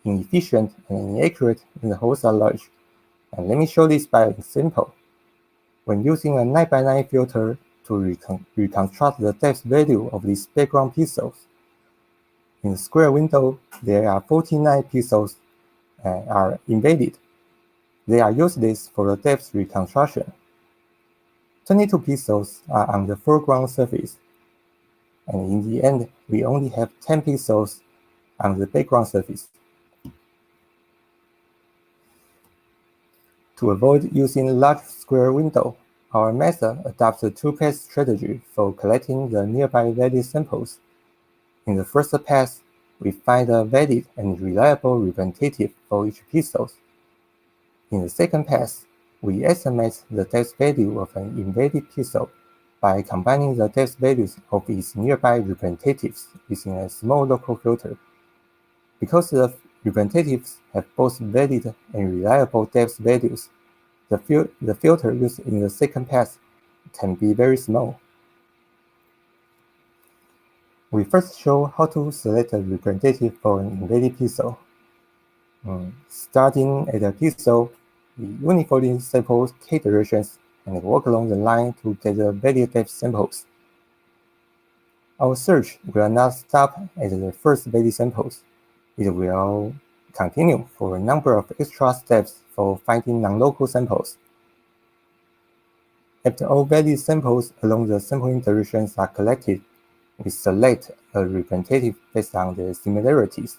C: inefficient and inaccurate when the holes are large. And let me show this by an example. When using a 9x9 filter to reconstruct the depth value of these background pixels, in the square window, there are 49 pixels are invaded. They are useless for the depth reconstruction. 22 pixels are on the foreground surface, and in the end, we only have 10 pixels on the background surface. To avoid using a large square window, our method adopts a two-pass strategy for collecting the nearby valid samples. In the first pass, we find a valid and reliable representative for each pixel. In the second pass, we estimate the depth value of an invaded pixel by combining the depth values of its nearby representatives using a small local filter. Because the representatives have both valid and reliable depth values, the filter used in the second pass can be very small. We first show how to select a representative for an invaded pixel. Starting at a pixel, we uniformly sample k directions and walk along the line to get the valid depth samples. Our search will not stop at the first valid samples. It will continue for a number of extra steps for finding non-local samples. After all valid samples along the sampling directions are collected, we select a representative based on the similarities.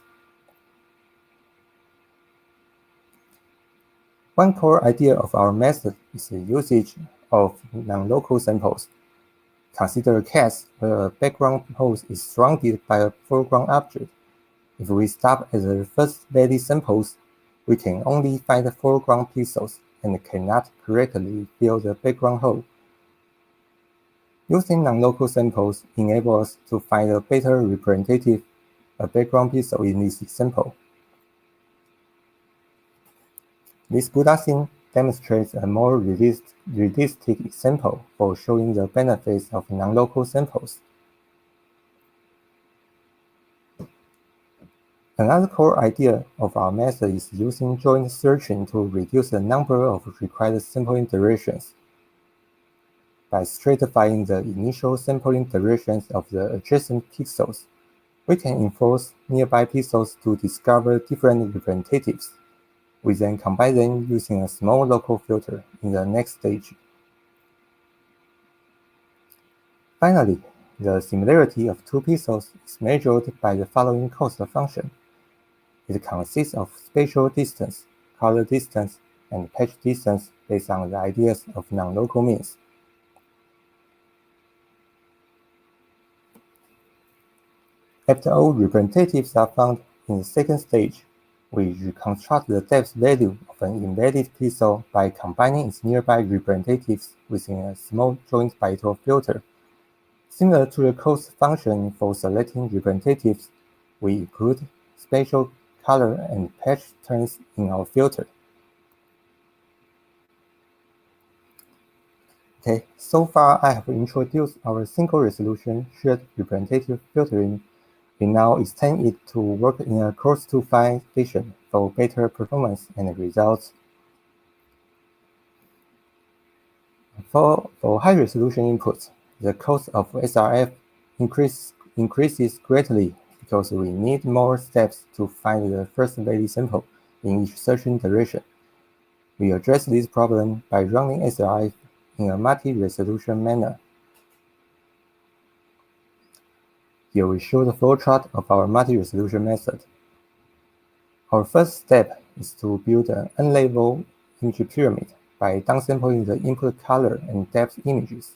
C: One core idea of our method is the usage of non-local samples. Consider a case where a background pose is surrounded by a foreground object. If we stop at the first valid samples, we can only find the foreground pixels and cannot correctly fill the background hole. Using non-local samples enables us to find a better representative, a background pixel in this example. This Buddha-thing demonstrates a more realistic example for showing the benefits of non-local samples. Another core idea of our method is using joint searching to reduce the number of required sampling directions. By stratifying the initial sampling directions of the adjacent pixels, we can enforce nearby pixels to discover different representatives. We then combine them using a small local filter in the next stage. Finally, the similarity of two pixels is measured by the following cost function. It consists of spatial distance, color distance, and patch distance based on the ideas of non-local means. After all representatives are found in the second stage, we reconstruct the depth value of an invaded pixel by combining its nearby representatives within a small joint bilateral filter. Similar to the cost function for selecting representatives, we include spatial, color, and patch terms in our filter. Okay, so far I have introduced our single resolution shared representative filtering. We now extend it to work in a close-to-fine fashion for better performance and results. For high-resolution inputs, the cost of SRF increases greatly because we need more steps to find the first valid sample in each searching direction. We address this problem by running SRF in a multi-resolution manner. Here we show the flowchart of our multi-resolution method. Our first step is to build an n-level image pyramid by downsampling the input color and depth images.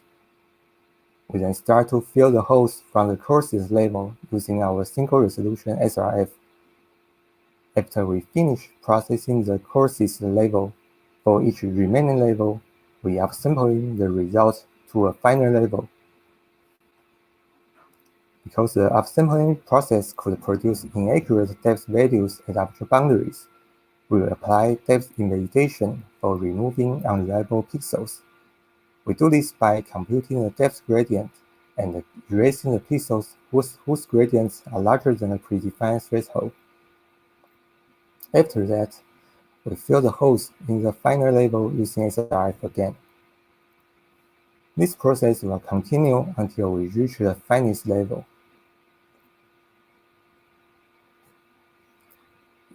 C: We then start to fill the holes from the courses level using our single-resolution SRF. After we finish processing the courses level, For each remaining level, we upsampling the result to a final level. Because the upsampling process could produce inaccurate depth values at upper boundaries, we will apply depth invalidation for removing unreliable pixels. We do this by computing the depth gradient and erasing the pixels whose gradients are larger than a predefined threshold. After that, we fill the holes in the final level using SRF again. This process will continue until we reach the finest level.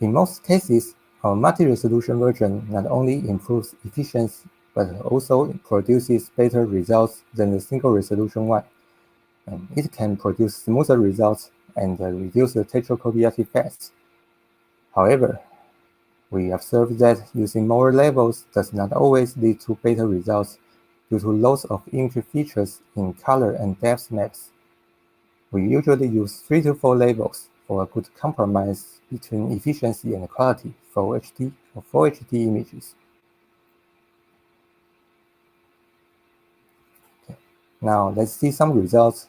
C: In most cases, our multi-resolution version not only improves efficiency, but also produces better results than the single-resolution one. It can produce smoother results and reduce the texture copy artifacts. However, we observe that using more levels does not always lead to better results due to loss of image features in color and depth maps. We usually use 3 to 4 levels for a good compromise between efficiency and quality for HD or Full HD images. Okay. Now let's see some results.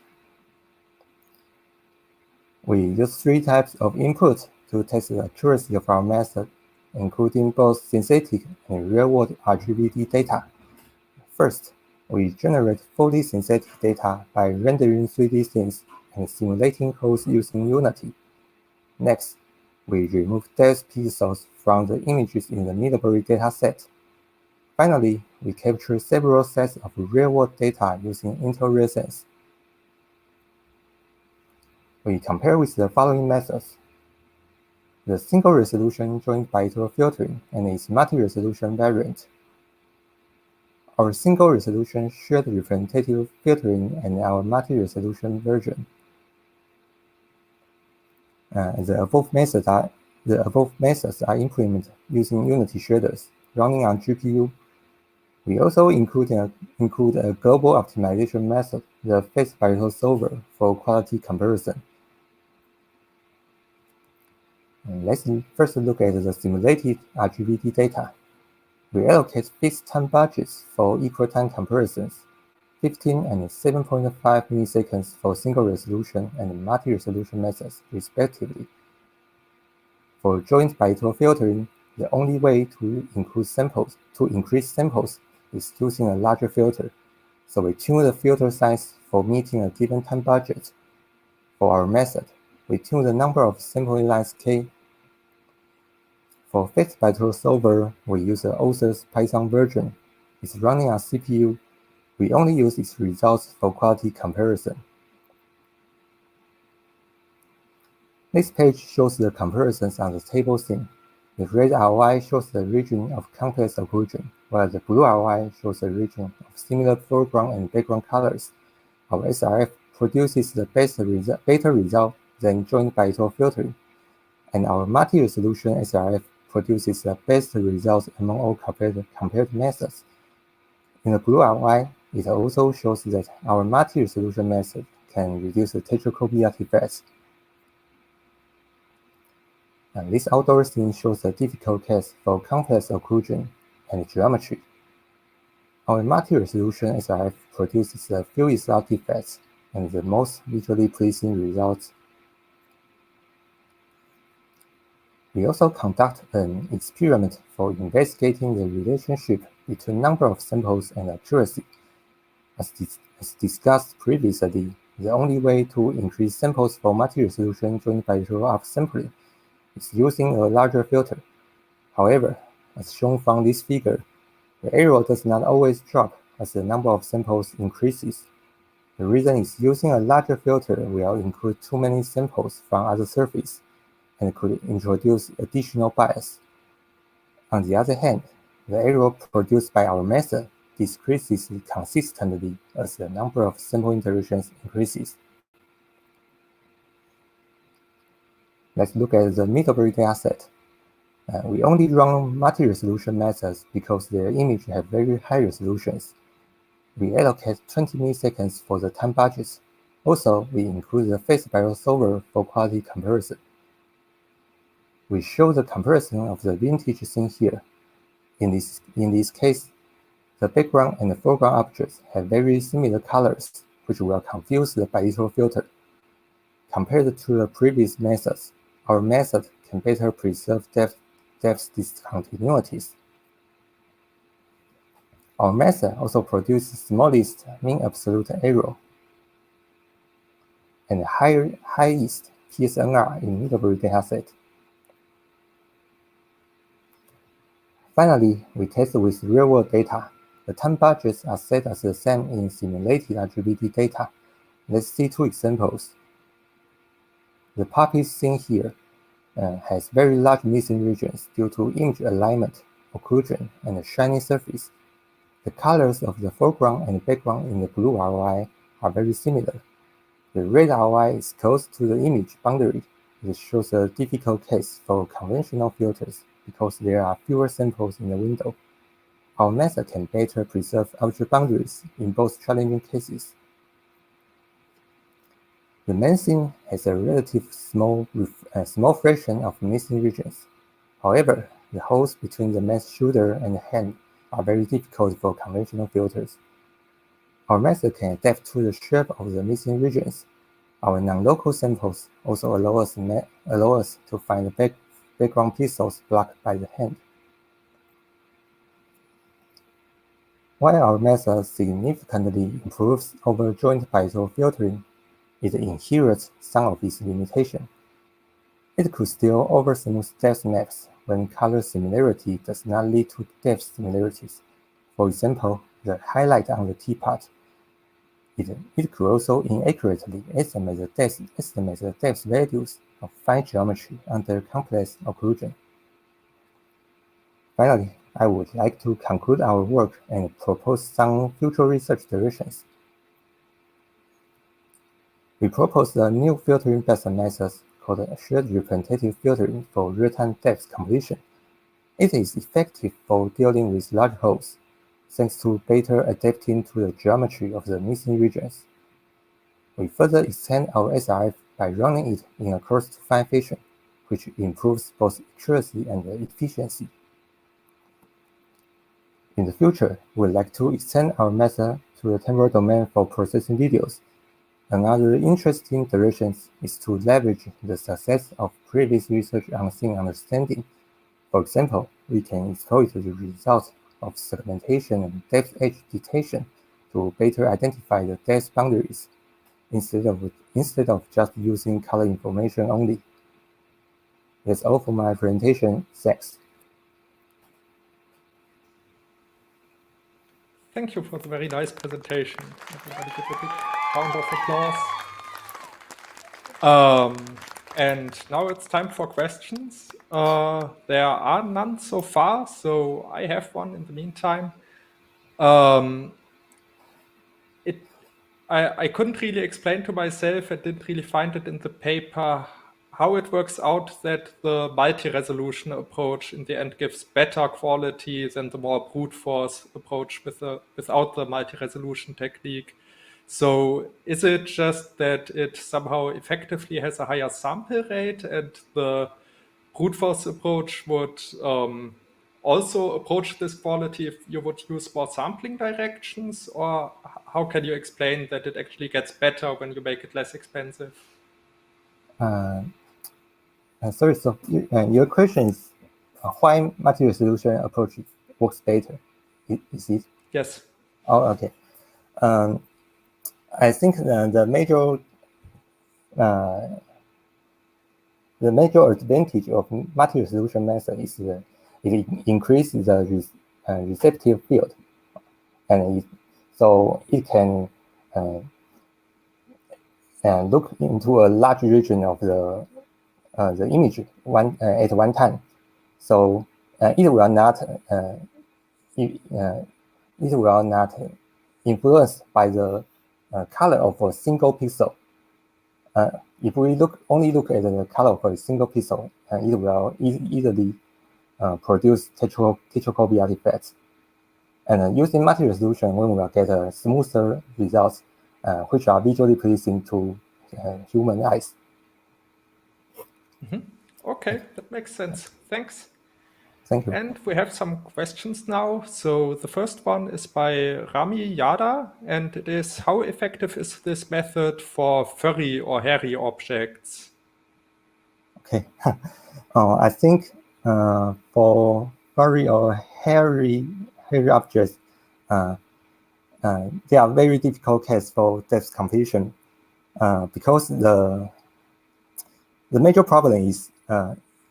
C: We use 3 types of input to test the accuracy of our method, including both synthetic and real-world RGBD data. First, we generate fully synthetic data by rendering 3D scenes and simulating holes using Unity. Next, we remove depth pixels from the images in the Middlebury dataset. Finally, we capture several sets of real-world data using IntelliSense. We compare with the following methods: the single-resolution joint bilateral filtering and its multi-resolution variant, our single-resolution shared representative filtering, and our multi-resolution version. The above methods are implemented using Unity shaders running on GPU. We also include a global optimization method, the phase bilateral solver, for quality comparison. Let's first look at the simulated RGBD data. We allocate fixed time budgets for equal time comparisons, 15 and 7.5 milliseconds for single resolution and multi-resolution methods, respectively. For joint bilateral filtering, the only way to increase samples is using a larger filter, so we tune the filter size for meeting a given time budget. For our method, we tune the number of sampling lines k. For phase bilateral solver, we use the author's Python version. It's running on CPU. We only use its results for quality comparison. This page shows the comparisons on the table scene. The red ROI shows the region of complex occlusion, while the blue ROI shows the region of similar foreground and background colors. Our SRF produces the better result than joint bilateral filtering, and our multi-resolution SRF produces the best results among all compared methods. In the blue ROI, it also shows that our multi-resolution method can reduce the texture copy artifacts. And this outdoor scene shows a difficult case for complex occlusion and geometry. Our multi-resolution SRF produces the fewest artifacts and the most visually pleasing results. We also conduct an experiment for investigating the relationship between number of samples and accuracy. As discussed previously, the only way to increase samples for multi-resolution joint bilateral upsampling is using a larger filter. However, as shown from this figure, the error does not always drop as the number of samples increases. The reason is using a larger filter will include too many samples from other surfaces and could introduce additional bias. On the other hand, the error produced by our method decreases consistently as the number of sample iterations increases. Let's look at the Middlebury dataset. We only run multi-resolution methods because their images have very high resolutions. We allocate 20 milliseconds for the time budgets. Also, we include the phase bilateral solver for quality comparison. We show the comparison of the vintage scene here. In this case, the background and the foreground objects have very similar colors, which will confuse the bilateral filter. Compared to the previous methods, our method can better preserve depth discontinuities. Our method also produces smallest mean absolute error and highest PSNR in middlebury dataset. Finally, we test with real-world data. The time budgets are set as the same in simulated RGBD data. Let's see two examples. The puppy seen here has very large missing regions due to image alignment, occlusion, and a shiny surface. The colors of the foreground and background in the blue ROI are very similar. The red ROI is close to the image boundary. It shows a difficult case for conventional filters because there are fewer samples in the window. Our method can better preserve object boundaries in both challenging cases. The main scene has a relatively small fraction of missing regions. However, the holes between the man's shoulder and hand are very difficult for conventional filters. Our method can adapt to the shape of the missing regions. Our non-local samples also allow us to find the background pixels blocked by the hand. While our method significantly improves over joint bilateral filtering, it inherits some of its limitations. It could still oversmooth depth maps when color similarity does not lead to depth similarities. For example, the highlight on the teapot. It could also inaccurately estimate the depth values of fine geometry under complex occlusion. Finally, I would like to conclude our work and propose some future research directions. We propose a new filtering-based method called shared representative filtering for real-time depth completion. It is effective for dealing with large holes, thanks to better adapting to the geometry of the missing regions. We further extend our SRF by running it in a close-to-fine fashion, which improves both accuracy and efficiency. In the future, we would like to extend our method to the temporal domain for processing videos. Another interesting direction is to leverage the success of previous research on scene understanding. For example, we can exploit the results of segmentation and depth edge detection to better identify the depth boundaries instead of just using color information only. That's all for my presentation. Thanks.
K: Thank you for the very nice presentation. Everybody give a big round of applause. And now it's time for questions. There are none so far, so I have one in the meantime. I couldn't really explain to myself, I didn't really find it in the paper, how it works out that the multi-resolution approach in the end gives better quality than the more brute force approach without the multi-resolution technique. So is it just that it somehow effectively has a higher sample rate and the brute force approach would also approach this quality if you would use more sampling directions? Or how can you explain that it actually gets better when you make it less expensive?
C: Sorry, so your question is why multi-resolution approach works better? Is it?
K: Yes.
C: Oh, okay. I think the major advantage of multi-resolution method is it increases the receptive field, and so it can look into a large region of the image at one time. So it will not influenced by the color of a single pixel. If we only look at the color of a single pixel, it will easily produce tetracopy artifacts. And using multi-resolution, we will get a smoother results, which are visually pleasing to human eyes.
K: Okay, that makes sense. Thanks.
C: Thank you.
K: And we have some questions now. So the first one is by Rami Yada, and it is, how effective is this method for furry or hairy objects?
C: Okay. I think for furry or hairy objects, they are very difficult case for depth computation because the major problem is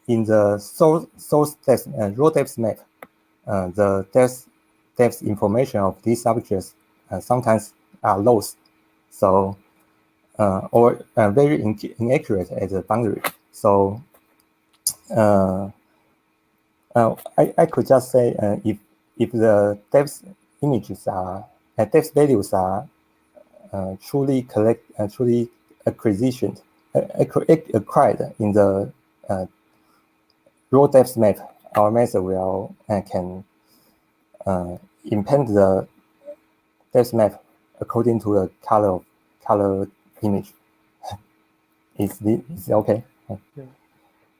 C: in the source depth raw depth map, the depth information of these objects sometimes are lost, so or very inaccurate at the boundary. So I could just say if the depth images are depth values are truly acquired in the raw depth map, our method will can implement the depth map according to the color image. Is okay?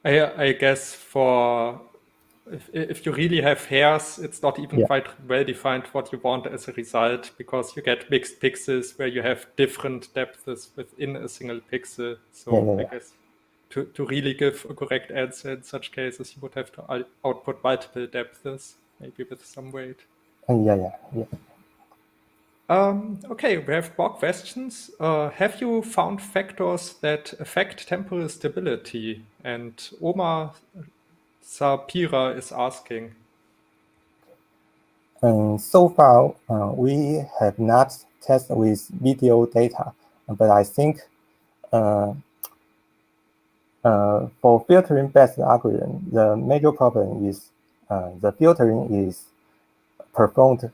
K: Yeah. I guess for if you really have hairs, it's not even quite well defined what you want as a result, because you get mixed pixels where you have different depths within a single pixel. So I guess to really give a correct answer in such cases, you would have to output multiple depths, maybe with some weight.
C: Yeah.
K: Okay, we have more questions. Have you found factors that affect temporal stability? And Omar Sapira is asking.
C: So far, we have not tested with video data, but I think for filtering-based algorithm, the major problem is the filtering is performed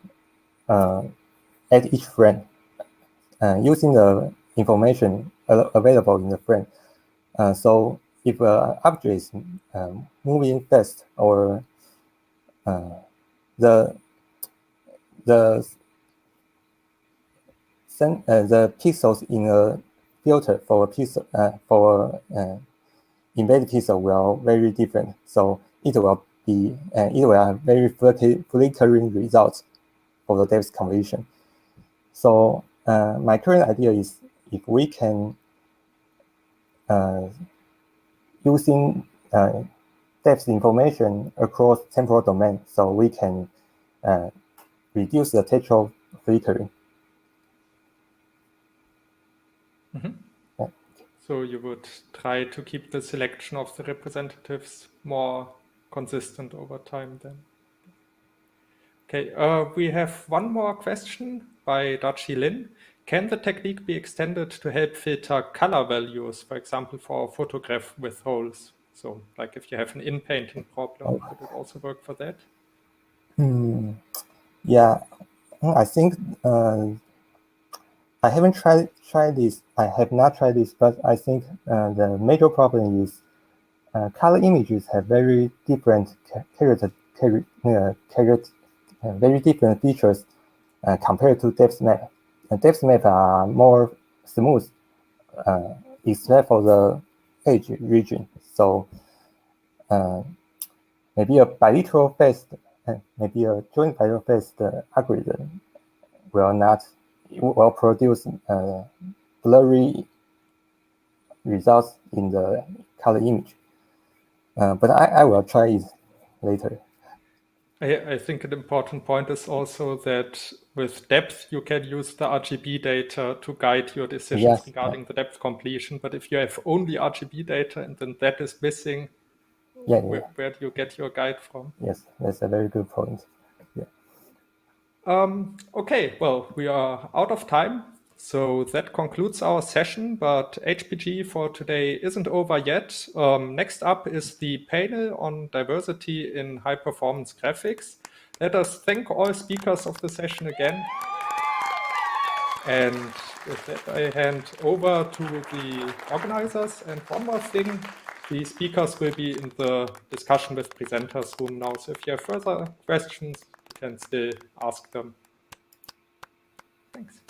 C: at each frame using the information available in the frame. So if an object is moving fast, or the pixels in a filter for a pixel embedded pixel will very different. So it will have very flickering results for the depth conversion. So my current idea is if we can using depth information across temporal domain, so we can reduce the textual flickering.
K: So you would try to keep the selection of the representatives more consistent over time then. Okay, we have one more question by Daqi Lin. Can the technique be extended to help filter color values, for example, for a photograph with holes? So like if you have an in-painting problem, would it also work for that?
C: Yeah, I think I haven't tried this. I have not tried this, but I think the major problem is color images have very different very different features compared to depth map. Depth map are more smooth, except for the edge region. So maybe a bilateral based, maybe a joint bilateral based algorithm will produce blurry results in the color image. But I will try it later.
K: I think an important point is also that with depth, you can use the RGB data to guide your decisions regarding the depth completion. But if you have only RGB data and then that is missing, where do you get your guide from?
C: Yes, that's a very good point. Yeah.
K: Okay, well, we are out of time. So that concludes our session, but HPG for today isn't over yet. Next up is the panel on diversity in high-performance graphics. Let us thank all speakers of the session again. And with that, I hand over to the organizers. And one more thing, the speakers will be in the discussion with presenters room now. So if you have further questions, you can still ask them. Thanks.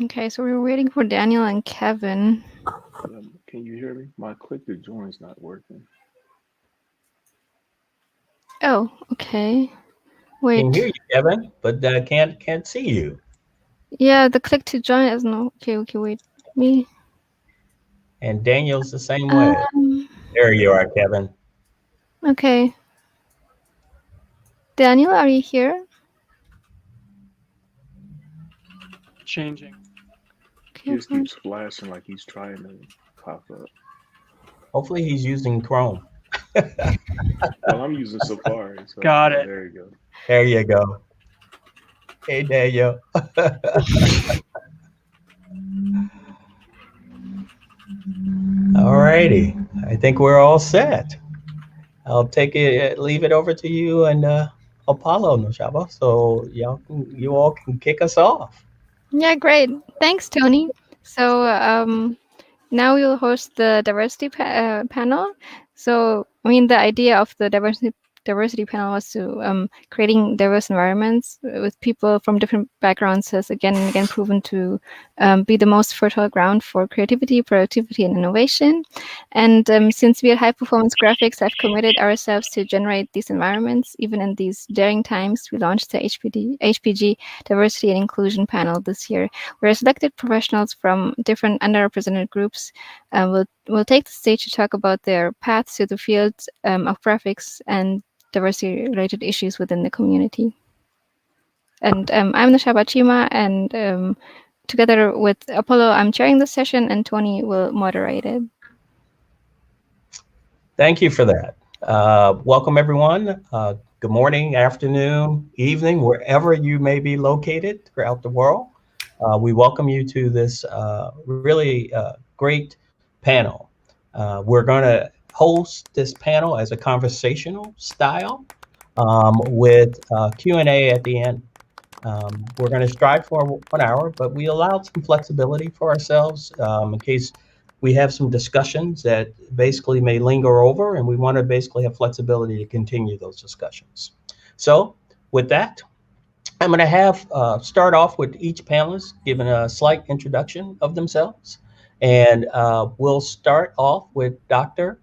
A: Okay, so we're waiting for Daniel and Kevin.
V: Can you hear me? My click to join's not working.
A: Oh, okay. Wait.
W: Can hear you, Kevin, but can't see you.
A: Yeah, the click to join is no. Okay, wait. Me.
W: And Daniel's the same way. There you are, Kevin.
A: Okay. Daniel, are you here?
V: Changing.
A: Okay,
V: He just keeps flashing like he's trying to pop up.
W: Hopefully he's using Chrome.
V: Well, I'm using Safari. So
W: Got it.
V: There you go.
W: There you go. Hey, Daniel. All righty. I think we're all set. I'll leave it over to you and Apollo, Noshaba. So you all can kick us off.
A: Yeah, great. Thanks, Tony. So now we'll host the diversity panel. So, I mean, the idea of the diversity panel was to creating diverse environments with people from different backgrounds has again and again proven to be the most fertile ground for creativity, productivity, and innovation. And since we at High Performance Graphics have committed ourselves to generate these environments, even in these daring times, we launched the HPG Diversity and Inclusion Panel this year, where selected professionals from different underrepresented groups will take the stage to talk about their paths to the field of graphics and diversity-related issues within the community. And I'm Noshaba Cheema, and together with Apollo, I'm chairing the session, and Tony will moderate it.
W: Thank you for that. Welcome, everyone. Good morning, afternoon, evening, wherever you may be located throughout the world. We welcome you to this really great panel. We're going to host this panel as a conversational style with Q&A at the end. We're going to strive for 1 hour, but we allowed some flexibility for ourselves in case we have some discussions that basically may linger over, and we want to basically have flexibility to continue those discussions. So with that, I'm going to have start off with each panelist giving a slight introduction of themselves. And we'll start off with Dr.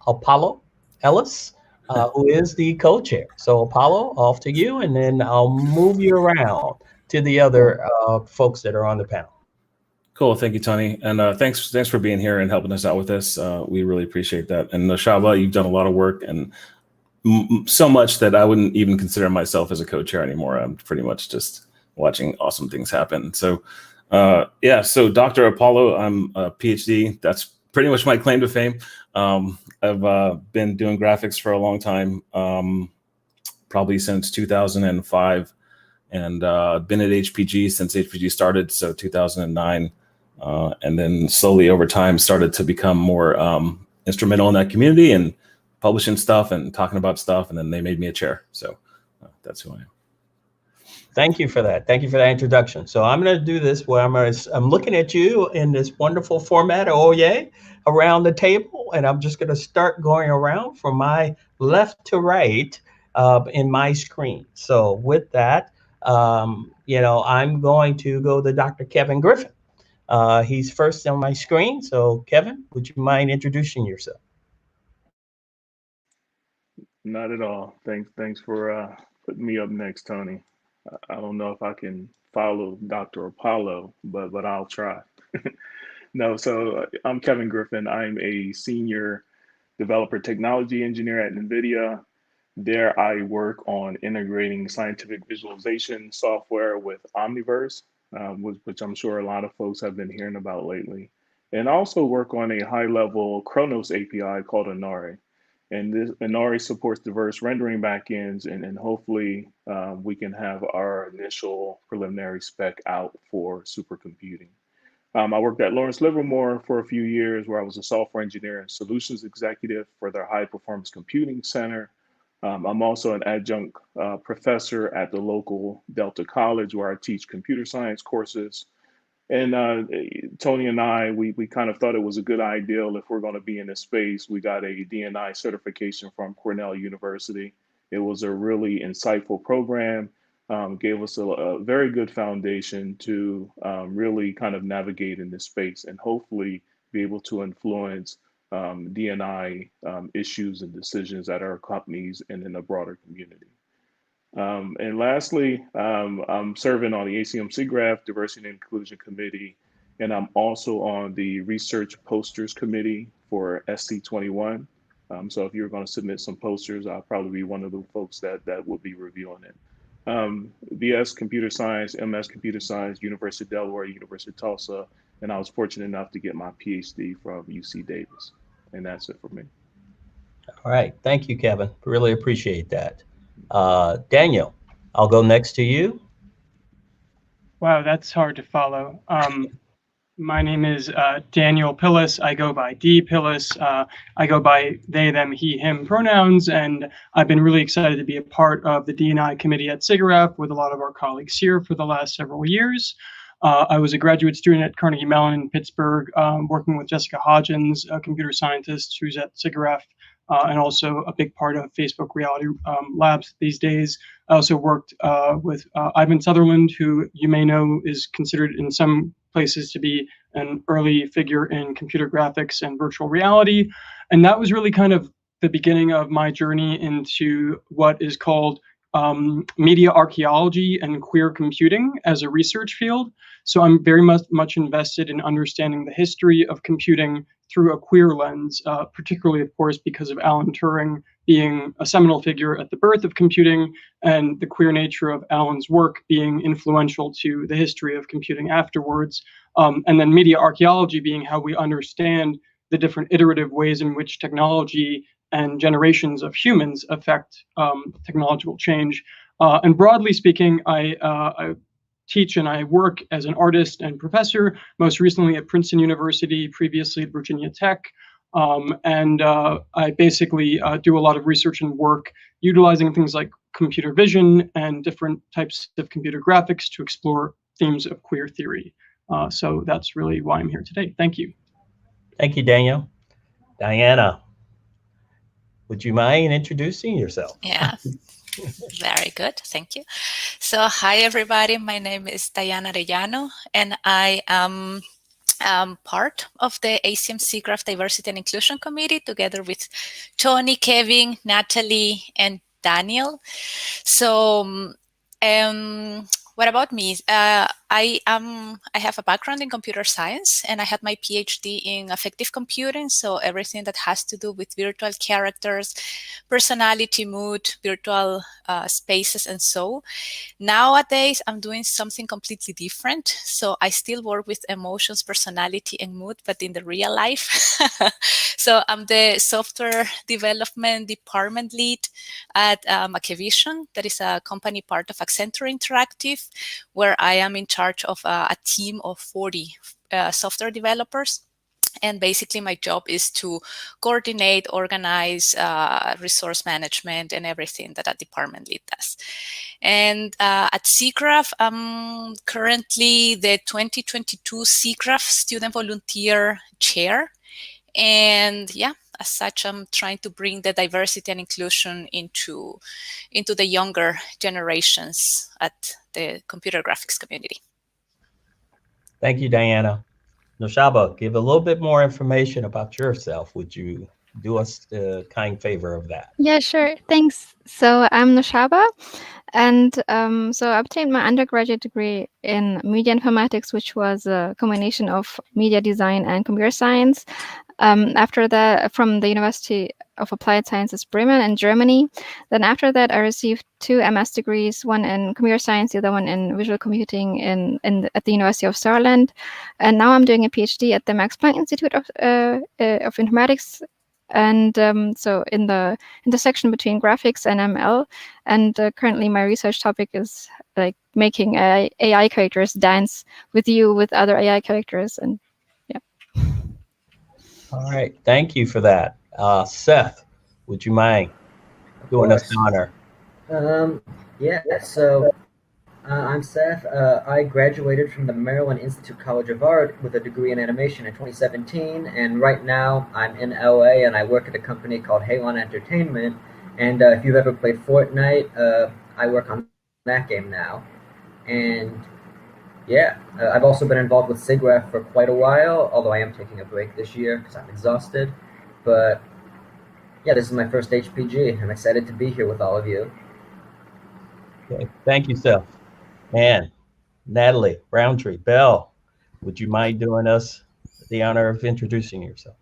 W: Apollo Ellis, who is the co-chair. So Apollo, off to you, and then I'll move you around to the other folks that are on the panel.
X: Cool. Thank you, Tony. And thanks for being here and helping us out with this. We really appreciate that. And Noshaba, you've done a lot of work, and so much that I wouldn't even consider myself as a co-chair anymore. I'm pretty much just watching awesome things happen. So yeah, so Dr. Apollo, I'm a PhD. That's pretty much my claim to fame. I've been doing graphics for a long time, probably since 2005, and been at HPG since HPG started, so 2009. And then slowly over time started to become more instrumental in that community and publishing stuff and talking about stuff. And then they made me a chair. So that's who I am.
W: Thank you for that. Thank you for that introduction. So I'm going to do this where I'm looking at you in this wonderful format, oh yay, around the table. And I'm just going to start going around from my left to right in my screen. So with that, I'm going to go to Dr. Kevin Griffin. He's first on my screen. So Kevin, would you mind introducing yourself?
V: Not at all. Thanks for putting me up next, Tony. I don't know if I can follow Dr. Apollo, but I'll try. No, so I'm Kevin Griffin. I'm a senior developer technology engineer at NVIDIA. There I work on integrating scientific visualization software with Omniverse, which I'm sure a lot of folks have been hearing about lately. And I also work on a high-level Chronos API called Inari. And this Inari supports diverse rendering backends, and hopefully we can have our initial preliminary spec out for supercomputing. I worked at Lawrence Livermore for a few years, where I was a software engineer and solutions executive for their high performance computing center. I'm also an adjunct professor at the local Delta College, where I teach computer science courses. And Tony and I, we kind of thought it was a good idea if we're going to be in this space. We got a D&I certification from Cornell University. It was a really insightful program. gave us a very good foundation to really kind of navigate in this space and hopefully be able to influence D&I issues and decisions at our companies and in the broader community. And lastly, I'm serving on the ACM SIGGRAPH Diversity and Inclusion Committee, and I'm also on the Research Posters Committee for SC21. So if you're going to submit some posters, I'll probably be one of the folks that will be reviewing it. BS Computer Science, MS Computer Science, University of Delaware, University of Tulsa, and I was fortunate enough to get my PhD from UC Davis. And that's it for me.
W: All right. Thank you, Kevin. Really appreciate that. Daniel, I'll go next to you.
B: Wow, that's hard to follow. My name is Daniel Pillis. I go by D. Pillis. I go by they, them, he, him pronouns, and I've been really excited to be a part of the D&I committee at SIGGRAPH with a lot of our colleagues here for the last several years. I was a graduate student at Carnegie Mellon in Pittsburgh, working with Jessica Hodgins, a computer scientist who's at SIGGRAPH, and also a big part of Facebook Reality Labs these days. I also worked with Ivan Sutherland, who you may know is considered in some places to be an early figure in computer graphics and virtual reality. And that was really kind of the beginning of my journey into what is called media archaeology and queer computing as a research field. So I'm very much invested in understanding the history of computing through a queer lens, particularly, of course, because of Alan Turing being a seminal figure at the birth of computing and the queer nature of Alan's work being influential to the history of computing afterwards. And then media archaeology being how we understand the different iterative ways in which technology and generations of humans affect technological change. And broadly speaking, I teach and I work as an artist and professor, most recently at Princeton University, previously at Virginia Tech. And I basically do a lot of research and work utilizing things like computer vision and different types of computer graphics to explore themes of queer theory. So that's really why I'm here today. Thank you.
W: Thank you, Daniel. Diana, would you mind introducing yourself?
D: Yeah, very good. Thank you. So hi, everybody. My name is Diana Arellano, and I am part of the ACM SIGGRAPH Diversity and Inclusion Committee together with Tony, Kevin, Natalie, and Daniel. So what about me? I have a background in computer science, and I had my PhD in affective computing. So everything that has to do with virtual characters, personality, mood, virtual spaces, and so. Nowadays, I'm doing something completely different. So I still work with emotions, personality, and mood, but in the real life. So I'm the software development department lead at Machiavision. That is a company part of Accenture Interactive, where I am in charge of a team of 40 software developers. And basically my job is to coordinate, organize, resource management, and everything that a department lead does. And at SIGGRAPH, I'm currently the 2022 SIGGRAPH Student Volunteer Chair. And yeah, as such, I'm trying to bring the diversity and inclusion into the younger generations at the computer graphics community.
W: Thank you, Diana. Noshaba, give a little bit more information about yourself. Would you do us the kind favor of that?
A: Yeah, sure. Thanks. So I'm Noshaba, and so I obtained my undergraduate degree in media informatics, which was a combination of media design and computer science. After that, from the University of Applied Sciences Bremen in Germany. Then after that, I received 2 MS degrees, one in computer science, the other one in visual computing at the University of Saarland. And now I'm doing a PhD at the Max Planck Institute of Informatics. And so in the intersection between graphics and ML. And currently my research topic is like making AI characters dance with other AI characters. And yeah.
W: All right, thank you for that. Seth, would you mind doing us an honor?
F: Yeah, so I'm Seth. I graduated from the Maryland Institute College of Art with a degree in animation in 2017, and right now I'm in LA and I work at a company called Halon Entertainment. And if you've ever played Fortnite, I work on that game now. And yeah, I've also been involved with SIGGRAPH for quite a while, although I am taking a break this year because I'm exhausted. But yeah, this is my first HPG. I'm excited to be here with all of you.
W: Okay. Thank you, Seth. And Natalie, Rountree-Bell, would you mind doing us the honor of introducing yourself?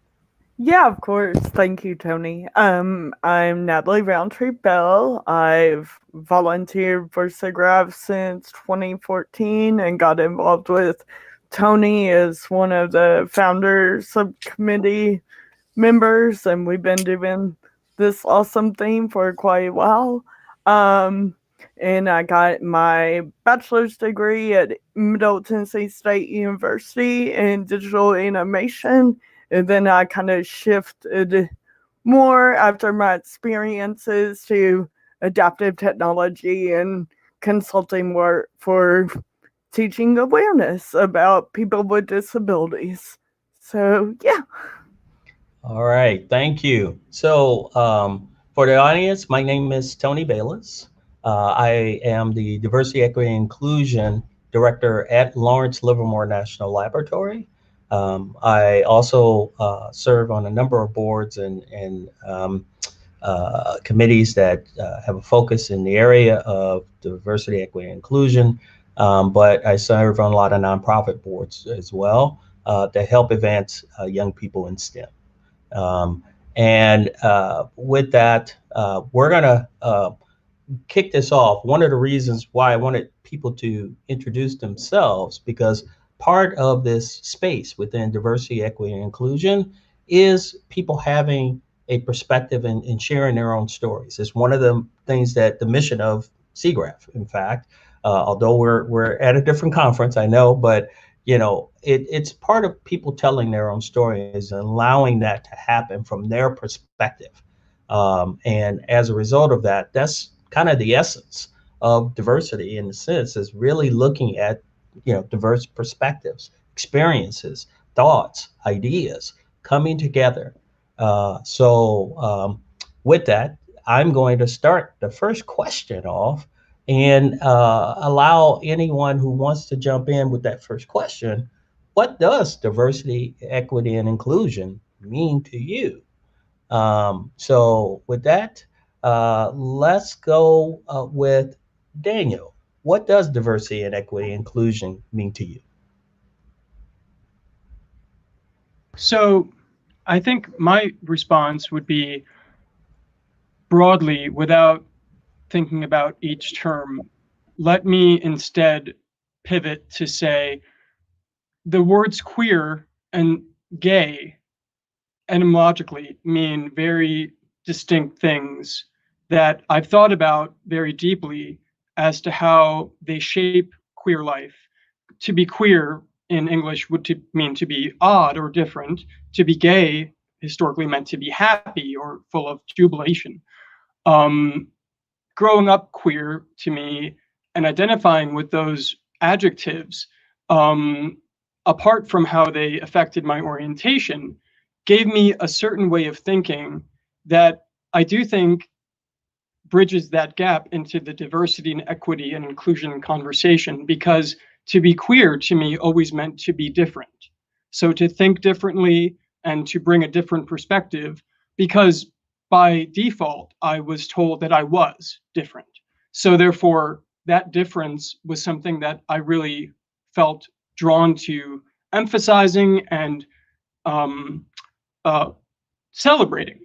H: Yeah, of course. Thank you, Tony. I'm Natalie Rountree-Bell. I've volunteered for SIGGRAPH since 2014 and got involved with Tony as one of the founder subcommittee members, and we've been doing this awesome thing for quite a while. And I got my bachelor's degree at Middle Tennessee State University in digital animation. And then I kind of shifted more after my experiences to adaptive technology and consulting work for teaching awareness about people with disabilities. So, yeah.
W: All right, thank you. So for the audience, my name is Tony Baylis. I am the Diversity, Equity, and Inclusion Director at Lawrence Livermore National Laboratory. I also serve on a number of boards and committees that have a focus in the area of diversity, equity, and inclusion. But I serve on a lot of nonprofit boards as well that help advance young people in STEM. With that, we're gonna kick this off. One of the reasons why I wanted people to introduce themselves, because part of this space within diversity, equity, and inclusion is people having a perspective and sharing their own stories. It's one of the things that the mission of SIGGRAPH, in fact, although we're at a different conference, I know, but you know, it's part of people telling their own stories and allowing that to happen from their perspective. And as a result of that, that's kind of the essence of diversity in a sense, is really looking at, you know, diverse perspectives, experiences, thoughts, ideas coming together. With that, I'm going to start the first question off and allow anyone who wants to jump in with that first question. What does diversity, equity, and inclusion mean to you? So with that, let's go with Daniel. What does diversity and equity and inclusion mean to you?
B: So I think my response would be broadly, without thinking about each term. Let me instead pivot to say the words queer and gay etymologically mean very distinct things that I've thought about very deeply as to how they shape queer life. To be queer in English would mean to be odd or different. To be gay historically meant to be happy or full of jubilation. Growing up queer to me and identifying with those adjectives, apart from how they affected my orientation, gave me a certain way of thinking that I do think bridges that gap into the diversity and equity and inclusion conversation, because to be queer to me always meant to be different. So to think differently and to bring a different perspective, because by default, I was told that I was different. So therefore, that difference was something that I really felt drawn to emphasizing and celebrating.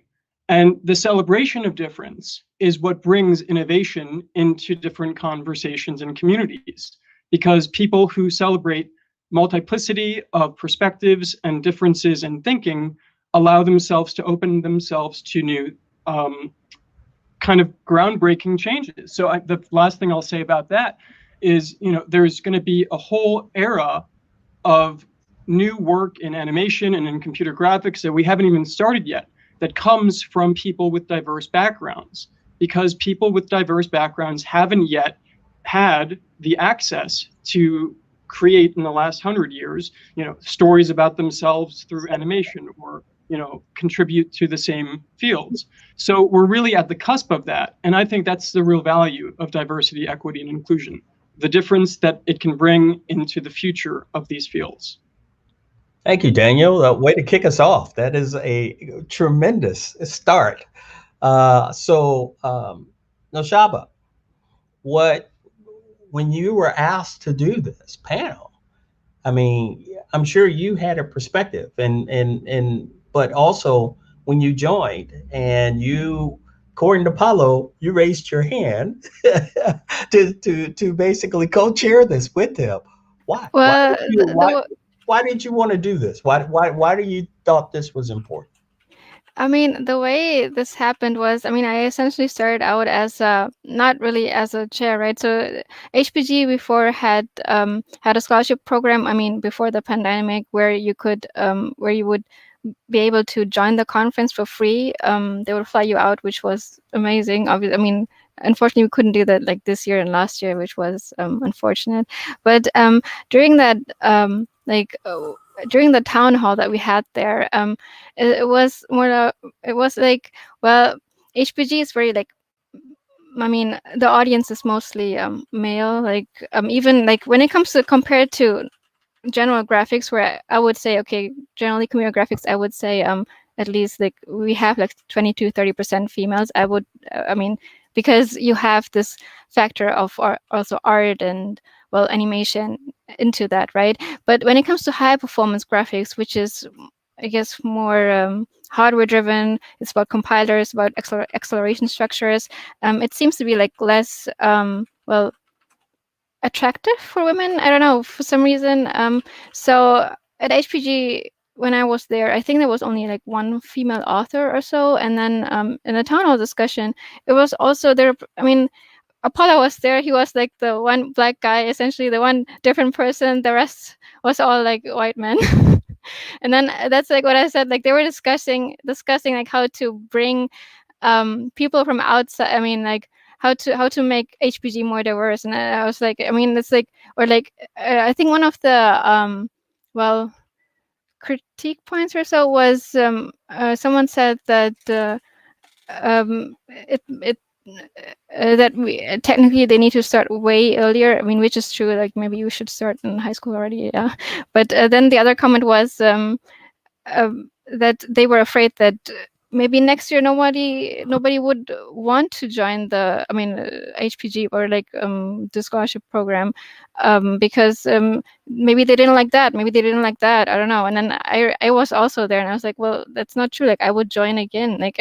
B: And the celebration of difference is what brings innovation into different conversations and communities, because people who celebrate multiplicity of perspectives and differences in thinking allow themselves to open themselves to new kind of groundbreaking changes. So the last thing I'll say about that is, you know, there's going to be a whole era of new work in animation and in computer graphics that we haven't even started yet, that comes from people with diverse backgrounds, because people with diverse backgrounds haven't yet had the access to create in the last 100 years, you know, stories about themselves through animation, or contribute to the same fields. So we're really at the cusp of that. And I think that's the real value of diversity, equity, and inclusion, the difference that it can bring into the future of these fields.
W: Thank you, Daniel. Way to kick us off. That is a tremendous start. Noshaba, when you were asked to do this panel, I mean, I'm sure you had a perspective, but also when you joined and you, according to Paulo, you raised your hand to basically co-chair this with him. Why?
A: Well,
W: Why did you want to do this? Why do you thought this was important?
A: I mean, the way this happened was, I mean, I essentially started out as not really as a chair, right? So HPG before had a scholarship program. I mean, before the pandemic, where you could where you would be able to join the conference for free. They would fly you out, which was amazing. Obviously, I mean, unfortunately, we couldn't do that like this year and last year, which was unfortunate. But during that during the town hall that we had there, it was more. It was like, well, HPG is very like. I mean, the audience is mostly male. Like even like when it comes to compared to general graphics, where I would say, okay, generally computer graphics, I would say at least like we have like 20-30% females. I mean, because you have this factor of also art and, well, animation into that, right? But when it comes to high performance graphics, which is, I guess, more hardware driven, it's about compilers, about acceleration structures, it seems to be like less well, attractive for women. I don't know, for some reason. So at HPG, when I was there, I think there was only like one female author or so. And then in the town hall discussion, it was also there. I mean, Apollo was there. He was like the one black guy, essentially the one different person. The rest was all like white men. And then that's like what I said. Like they were discussing like how to bring people from outside. I mean, like how to make HPG more diverse. And I was like, I mean, it's like, or like I think one of the well, critique points or so was someone said that that we technically they need to start way earlier. I mean, which is true. Like maybe you should start in high school already. Yeah. But then the other comment was that they were afraid that maybe next year nobody would want to join the HPG or like the scholarship program because maybe they didn't like that, I don't know. And then I was also there and I was like, well, that's not true. Like I would join again. Like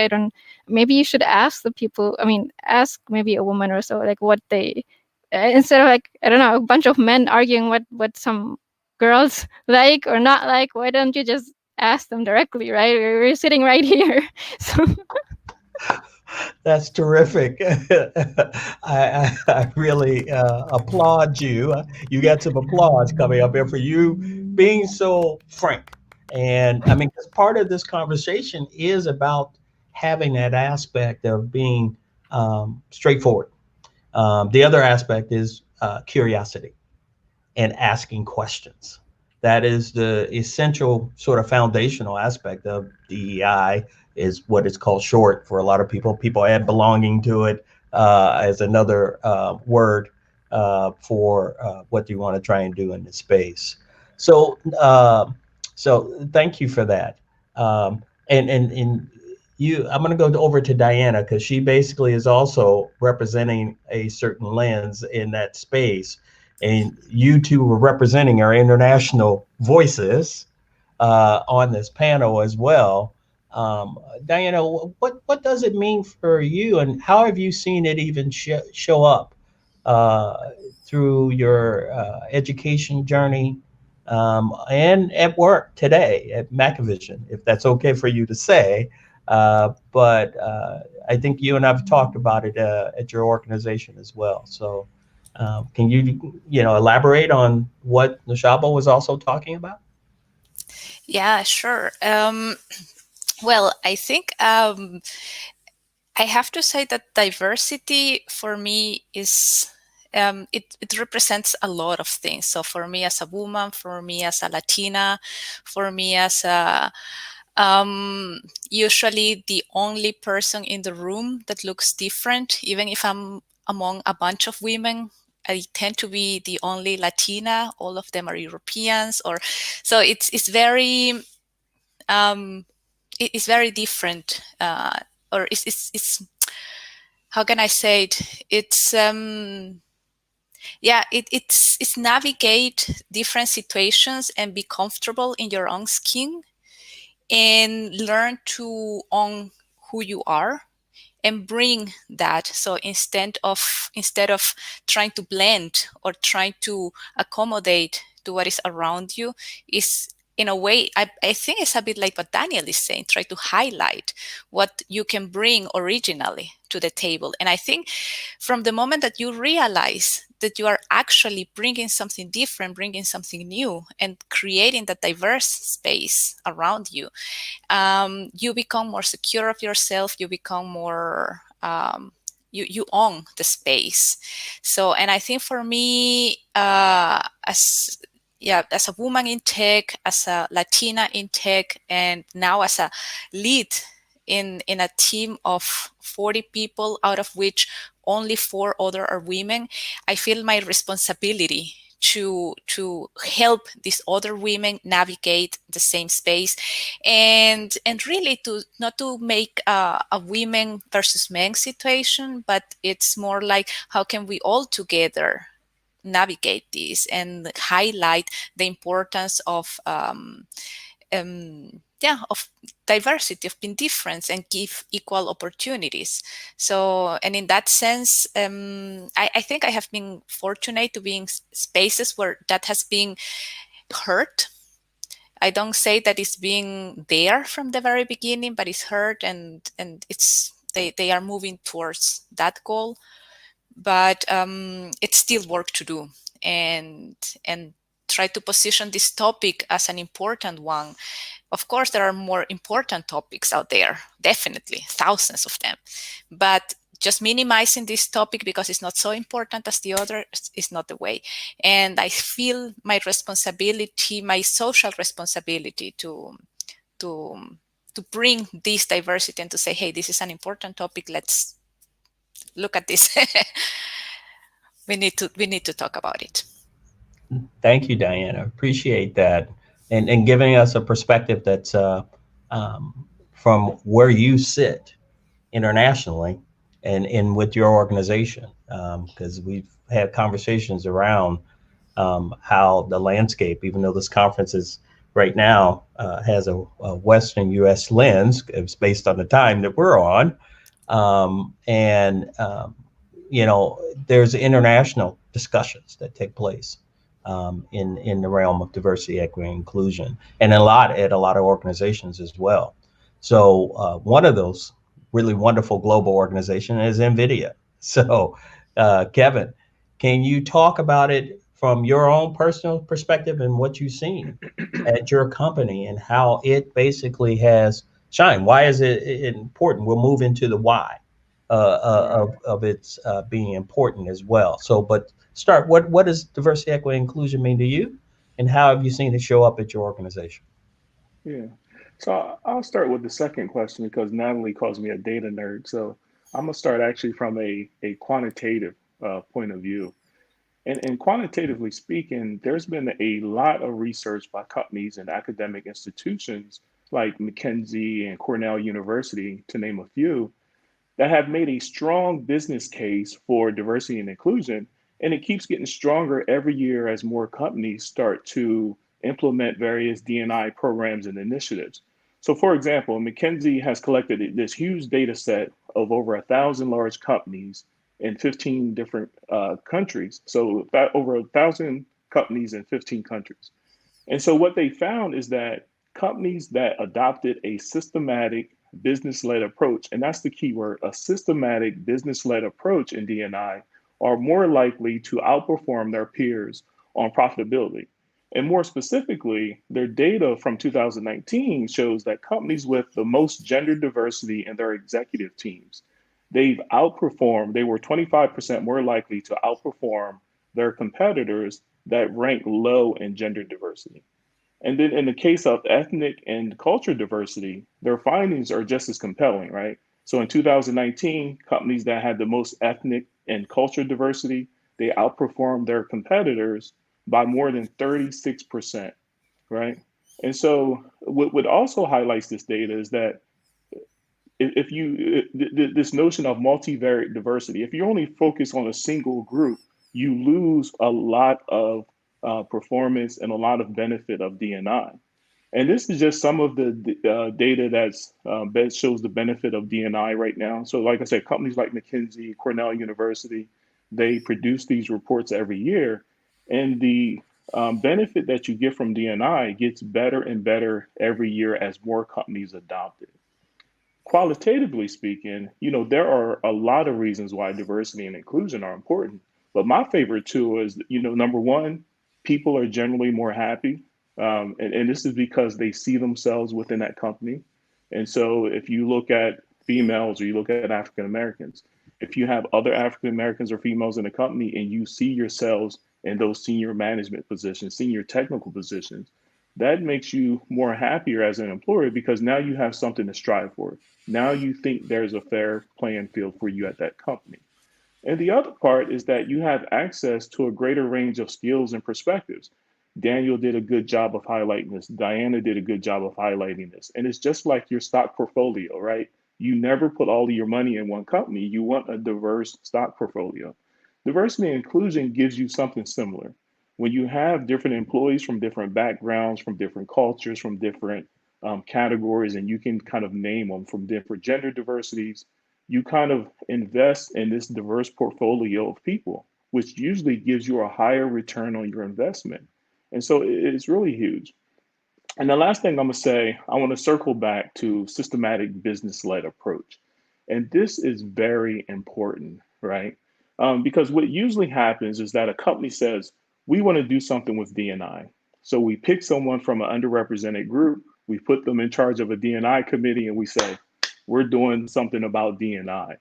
A: maybe you should ask the people, ask maybe a woman or so, like what they instead of like, I don't know, a bunch of men arguing what some girls like or not like. Why don't you just ask them directly, right? We're sitting right here. So
W: that's terrific. I really applaud you. You got some applause coming up here for you being so frank. And I mean, 'cause part of this conversation is about having that aspect of being straightforward. The other aspect is curiosity and asking questions. That is the essential sort of foundational aspect of DEI, is what it's called short for a lot of people. People add belonging to it as another word for what do you want to try and do in this space. So thank you for that. And you, I'm going to go over to Diana because she basically is also representing a certain lens in that space. And you two were representing our international voices on this panel as well. Diana, what does it mean for you, and how have you seen it even show up through your education journey and at work today at Macavision, if that's okay for you to say? But I think you and I've talked about it at your organization as well. So can you elaborate on what Noshaba was also talking about?
D: Yeah, sure. Well, I think I have to say that diversity for me is it represents a lot of things. So for me as a woman, for me as a Latina, for me as a usually the only person in the room that looks different. Even if I'm among a bunch of women, I tend to be the only Latina. All of them are Europeans, or so it's very it's very different, or it's how can I say it? It's yeah, it's navigate different situations and be comfortable in your own skin and learn to own who you are and bring that. So instead of trying to blend or trying to accommodate to what is around you, is in a way, I think it's a bit like what Daniel is saying, try to highlight what you can bring originally to the table. And I think from the moment that you realize that you are actually bringing something different, bringing something new, and creating that diverse space around you, you become more secure of yourself. You become more, you own the space. So, and I think for me, as a woman in tech, as a Latina in tech, and now as a lead in a team of 40 people, out of which only 4 other are women, I feel my responsibility to help these other women navigate the same space, and really to not to make a women versus men situation, but it's more like how can we all together navigate this and highlight the importance of of diversity, of being different, and give equal opportunities. So, and in that sense, I think I have been fortunate to be in spaces where that has been heard. I don't say that it's being there from the very beginning, but it's heard, and it's they are moving towards that goal. But it's still work to do, and try to position this topic as an important one. Of course, there are more important topics out there, definitely, thousands of them. But just minimizing this topic because it's not so important as the other is not the way. And I feel my responsibility, my social responsibility to bring this diversity and to say, hey, this is an important topic. Let's look at this. we need to talk about it.
W: Thank you, Diana. Appreciate that, and giving us a perspective that's from where you sit internationally and with your organization, because we've had conversations around how the landscape, even though this conference is right now has a Western U.S. lens, it's based on the time that we're on, you know, there's international discussions that take place in the realm of diversity, equity, and inclusion, and at a lot of organizations as well. So one of those really wonderful global organization is NVIDIA. So Kevin, can you talk about it from your own personal perspective and what you've seen at your company and how it basically has shined? Why is it important? We'll move into the why of its being important as well. So, but start, what does diversity, equity, and inclusion mean to you, and how have you seen it show up at your organization?
V: Yeah. So I'll start with the second question because Natalie calls me a data nerd. So I'm gonna start actually from a quantitative point of view. And quantitatively speaking, there's been a lot of research by companies and academic institutions like McKinsey and Cornell University, to name a few, that have made a strong business case for diversity and inclusion. And it keeps getting stronger every year as more companies start to implement various D&I programs and initiatives. So for example, McKinsey has collected this huge data set of over 1,000 large companies in 15 different countries. So over 1,000 companies in 15 countries. And so what they found is that companies that adopted a systematic business-led approach, and that's the key word, a systematic business-led approach in D&I, are more likely to outperform their peers on profitability. And more specifically, their data from 2019 shows that companies with the most gender diversity in their executive teams, they've outperformed, they were 25% more likely to outperform their competitors that rank low in gender diversity. And then in the case of ethnic and culture diversity, their findings are just as compelling, right? So in 2019, companies that had the most ethnic and culture diversity, they outperformed their competitors by more than 36%, right? And so what also highlights this data is that if you this notion of multivariate diversity, if you only focus on a single group, you lose a lot of performance and a lot of benefit of D&I. And this is just some of the data that shows the benefit of D&I right now. So like I said, companies like McKinsey, Cornell University, they produce these reports every year. And the benefit that you get from D&I gets better and better every year as more companies adopt it. Qualitatively speaking, there are a lot of reasons why diversity and inclusion are important. But my favorite tool is, number one, people are generally more happy. And this is because they see themselves within that company. And so if you look at females or you look at African Americans, if you have other African Americans or females in a company and you see yourselves in those senior management positions, senior technical positions, that makes you more happier as an employer because now you have something to strive for. Now you think there's a fair playing field for you at that company. And the other part is that you have access to a greater range of skills and perspectives. Daniel did a good job of highlighting this. Diana did a good job of highlighting this. And it's just like your stock portfolio, right? You never put all of your money in one company. You want a diverse stock portfolio. Diversity and inclusion gives you something similar. When you have different employees from different backgrounds, from different cultures, from different categories, and you can kind of name them from different gender diversities, you kind of invest in this diverse portfolio of people, which usually gives you a higher return on your investment. And so it's really huge. And the last thing I'm going to say, I want to circle back to systematic business-led approach. And this is very important, right? Because what usually happens is that a company says, we want to do something with D&I. So we pick someone from an underrepresented group, we put them in charge of a D&I committee, and we say, we're doing something about D&I.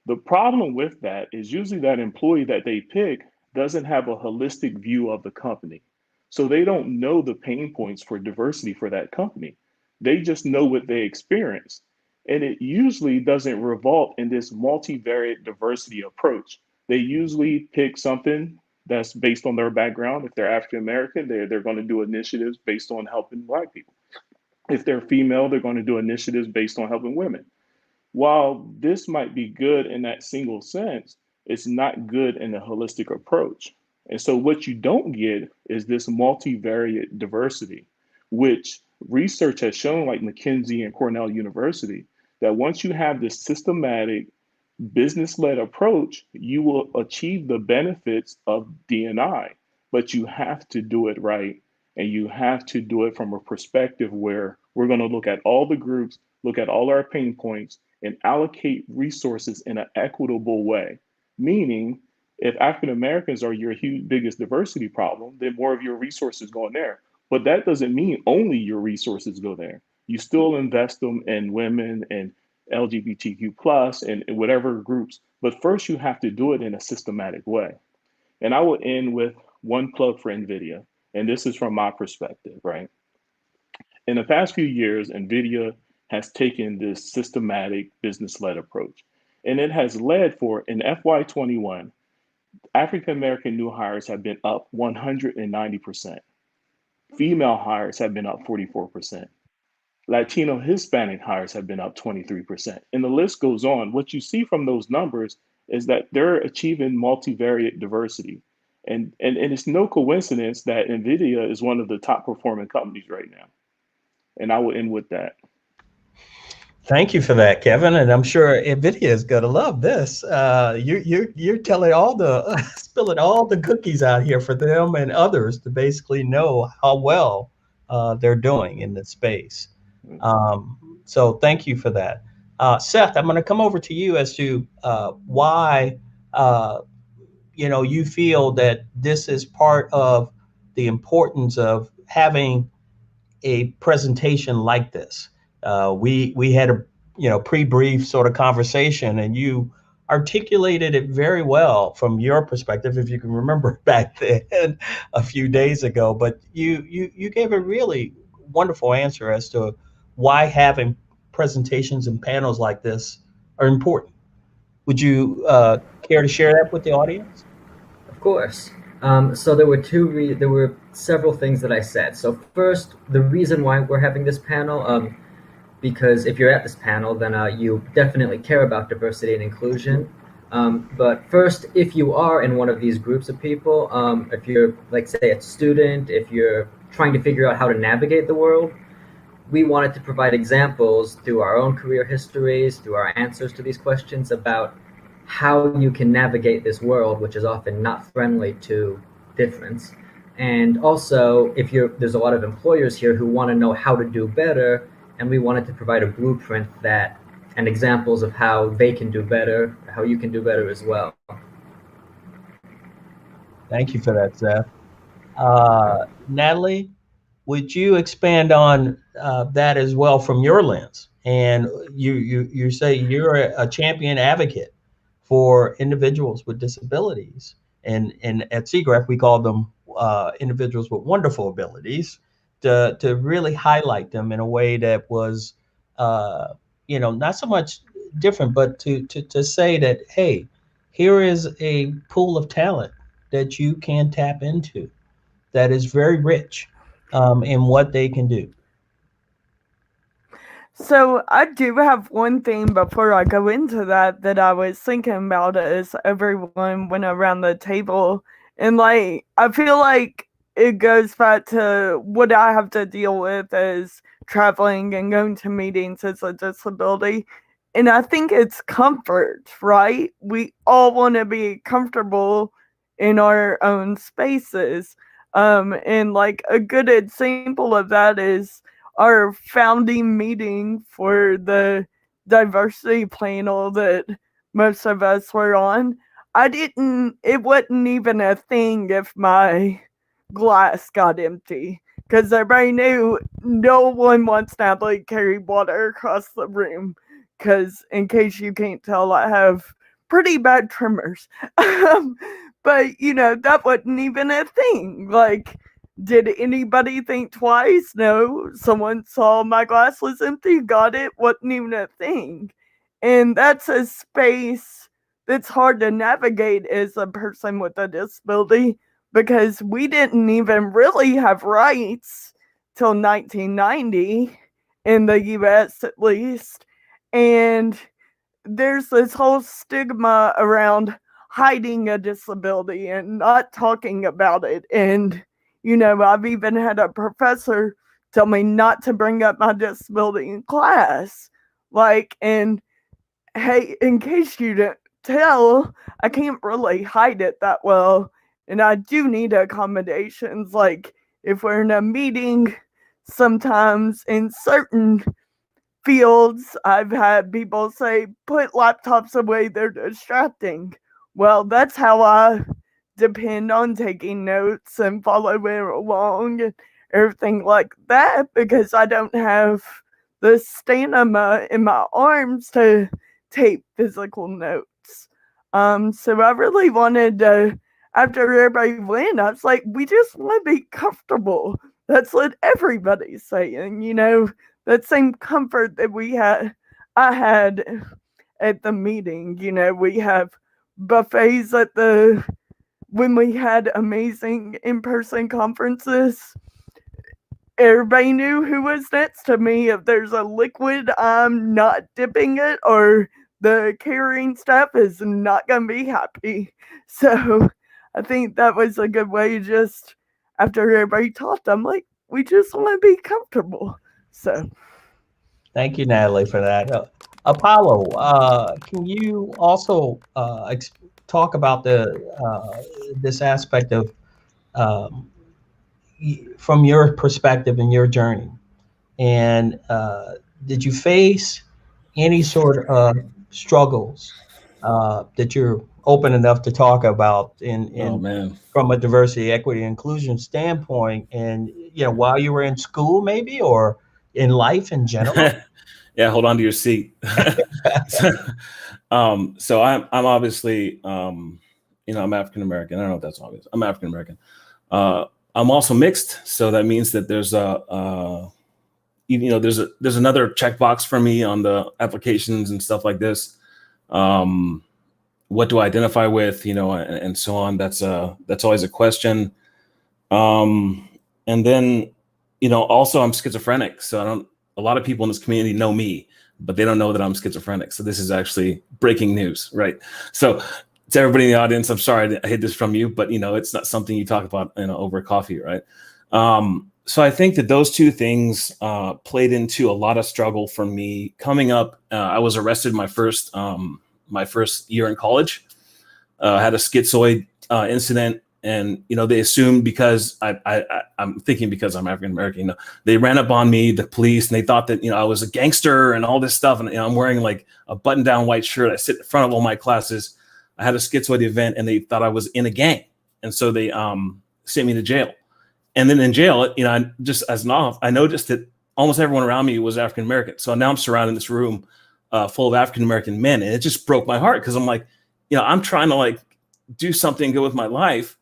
V: The problem with that is usually that employee that they pick doesn't have a holistic view of the company. So they don't know the pain points for diversity for that company. They just know what they experience. And it usually doesn't revolve in this multivariate diversity approach. They usually pick something that's based on their background. If they're African American, they're going to do initiatives based on helping Black people. If they're female, they're going to do initiatives based on helping women. While this might be good in that single sense, it's not good in a holistic approach. And so what you don't get is this multivariate diversity, which research has shown, like McKinsey and Cornell University, that once you have this systematic business-led approach, you will achieve the benefits of D&I, but you have to do it right. And you have to do it from a perspective where we're going to look at all the groups, look at all our pain points, and allocate resources in an equitable way. Meaning, if African Americans are your biggest diversity problem, then more of your resources go in there. But that doesn't mean only your resources go there. You still invest them in women and LGBTQ plus and whatever groups. But first, you have to do it in a systematic way. And I will end with one plug for NVIDIA. And this is from my perspective, right? In the past few years, NVIDIA has taken this systematic business-led approach. And it has led for, in FY21, African-American new hires have been up 190%. Female hires have been up 44%. Latino Hispanic hires have been up 23%. And the list goes on. What you see from those numbers is that they're achieving multivariate diversity. And it's no coincidence that NVIDIA is one of the top performing companies right now. And I will end with that.
W: Thank you for that, Kevin. And I'm sure NVIDIA is going to love this. You're telling spilling all the cookies out here for them and others to basically know how well they're doing in this space. So thank you for that. Seth, I'm going to come over to you as to why you feel that this is part of the importance of having a presentation like this. We had a pre-brief sort of conversation, and you articulated it very well from your perspective, if you can remember back then a few days ago. But you gave a really wonderful answer as to why having presentations and panels like this are important. Would you care to share that with the audience?
F: Of course. So there were several things that I said. So first, the reason why we're having this panel, because if you're at this panel, then you definitely care about diversity and inclusion. But first, if you are in one of these groups of people, if you're, like, say, a student, if you're trying to figure out how to navigate the world, we wanted to provide examples through our own career histories, through our answers to these questions about how you can navigate this world, which is often not friendly to difference. And also, there's a lot of employers here who want to know how to do better, and we wanted to provide a blueprint and examples of how they can do better, how you can do better as well.
W: Thank you for that, Seth. Natalie, would you expand on that as well from your lens? And you say you're a champion advocate for individuals with disabilities, and at SIGGRAPH we call them individuals with wonderful abilities, to really highlight them in a way that was not so much different, but to say that, hey, here is a pool of talent that you can tap into that is very rich in what they can do.
H: So I do have one thing before I go into that I was thinking about as everyone went around the table. And I feel like it goes back to what I have to deal with as traveling and going to meetings as a disability. And I think it's comfort, right? We all want to be comfortable in our own spaces. And a good example of that is our founding meeting for the diversity panel that most of us were on. It wasn't even a thing if my glass got empty, because everybody knew no one wants Natalie to carry water across the room, because in case you can't tell, I have pretty bad tremors. But that wasn't even a thing. Did anybody think twice? No. Someone saw my glass was empty, got it, wasn't even a thing. And that's a space that's hard to navigate as a person with a disability, because we didn't even really have rights till 1990, in the US at least. And there's this whole stigma around hiding a disability and not talking about it. And I've even had a professor tell me not to bring up my disability in class. And hey, in case you didn't tell, I can't really hide it that well. And I do need accommodations. If we're in a meeting, sometimes in certain fields, I've had people say, put laptops away, they're distracting. Well, that's how I depend on taking notes and following along and everything like that, because I don't have the stamina in my arms to take physical notes. So I really wanted to, after everybody went, I was like, we just want to be comfortable. That's what everybody's saying, that same comfort that I had at the meeting. We have buffets when we had amazing in-person conferences. Everybody knew who was next to me. If there's a liquid, I'm not dipping it, or the carrying staff is not going to be happy. So I think that was a good way, just after everybody talked, I'm like, we just want to be comfortable. So
W: thank you, Natalie, for that. Apollo, can you also talk about this aspect of from your perspective and your journey? And did you face any sort of struggles that you're open enough to talk about from a diversity, equity, inclusion standpoint, and while you were in school, maybe, or in life in general?
X: Yeah, hold on to your seat. So I'm obviously, I'm African American. I don't know if that's obvious. I'm African American. I'm also mixed, so that means that there's there's another checkbox for me on the applications and stuff like this. What do I identify with, and so on. That's always a question. And then, also I'm schizophrenic, so a lot of people in this community know me, but they don't know that I'm schizophrenic. So this is actually breaking news, right? So to everybody in the audience, I'm sorry I hid this from you, but it's not something you talk about over coffee, right? So I think that those two things played into a lot of struggle for me coming up. I was arrested my first year in college. Had a schizoid incident, and they assumed because I'm thinking because I'm African American, they ran up on me, the police, and they thought that I was a gangster and all this stuff, and I'm wearing like a button-down white shirt. I sit in front of all my classes. I had a schizoid event, and they thought I was in a gang, and so they sent me to jail. And then in jail, just as an off, I noticed that almost everyone around me was African American. So now I'm surrounded in this room full of African American men, and it just broke my heart because I'm like, I'm trying to like do something good with my life,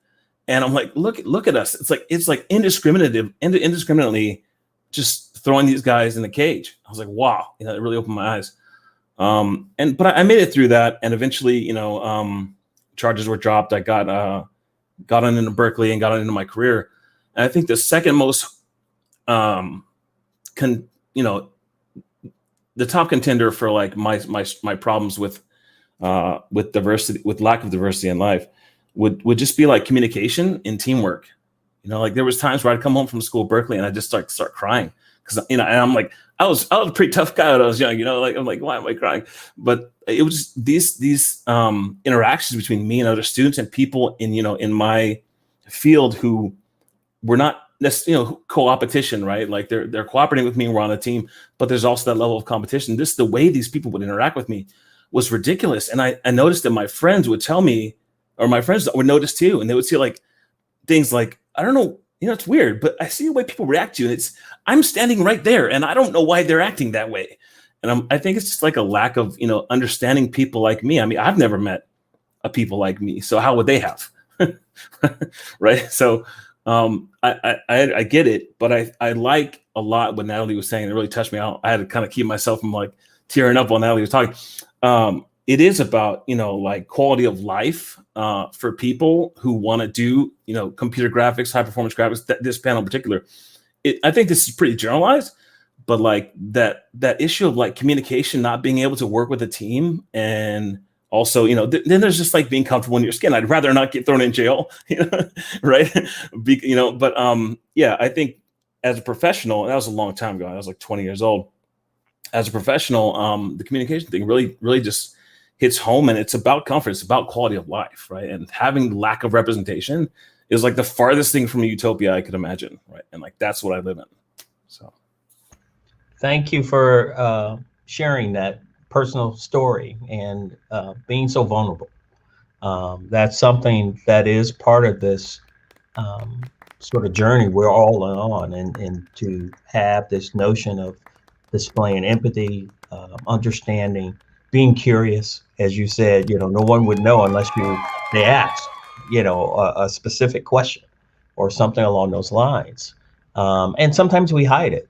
X: and I'm like, look at us. It's like indiscriminately just throwing these guys in the cage. I was like, wow, it really opened my eyes. But I made it through that, and eventually, charges were dropped. I got on into Berkeley and got on into my career. And I think the second most, the top contender for like my problems with diversity, with lack of diversity in life, would just be like communication and teamwork. Like there was times where I'd come home from school, Berkeley, and I just start crying because and I'm like, I was a pretty tough guy when I was young. Like I'm like, why am I crying? But it was just these interactions between me and other students and people in my field who were not necessarily co-opetition, right? Like they're cooperating with me, we're on a team, but there's also that level of competition. The way these people would interact with me was ridiculous. And I noticed that my friends would tell me, or my friends would notice too, and they would see like things like, I don't know, it's weird, but I see the way people react to you. And I'm standing right there and I don't know why they're acting that way. And I think it's just like a lack of, understanding people like me. I mean, I've never met a people like me. So how would they have? Right. So I get it, but I like a lot what Natalie was saying. It really touched me out. I had to kind of keep myself from like tearing up while Natalie was talking. It is about, like quality of life for people who want to do, computer graphics, high performance graphics, this panel in particular. I think this is pretty generalized, but like that issue of like communication, not being able to work with a team, and also, then there's just like being comfortable in your skin. I'd rather not get thrown in jail, right? But yeah, I think as a professional, that was a long time ago. I was like 20 years old. As a professional, the communication thing really just hits home, and it's about comfort. It's about quality of life, right? And having lack of representation is like the farthest thing from a utopia I could imagine, right? And like that's what I live in. So,
W: thank you for sharing that personal story and being so vulnerable. That's something that is part of this sort of journey we're all on, and to have this notion of displaying empathy, understanding, being curious, as you said, no one would know unless they asked, a specific question or something along those lines. And sometimes we hide it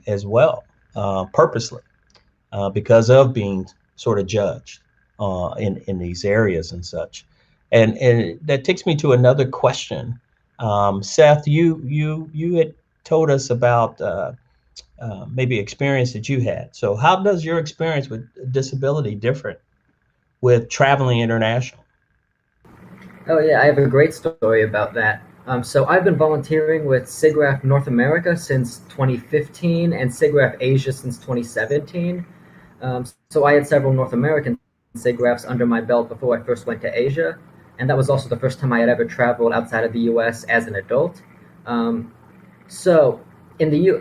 W: as well, purposely, because of being sort of judged in these areas and such. And that takes me to another question. Seth, you had told us about maybe experience that you had. So how does your experience with disability differ with traveling international?
F: Oh yeah, I have a great story about that. So I've been volunteering with SIGGRAPH North America since 2015 and SIGGRAPH Asia since 2017. So I had several North American SIGGRAPHs under my belt before I first went to Asia. And that was also the first time I had ever traveled outside of the US as an adult. So in the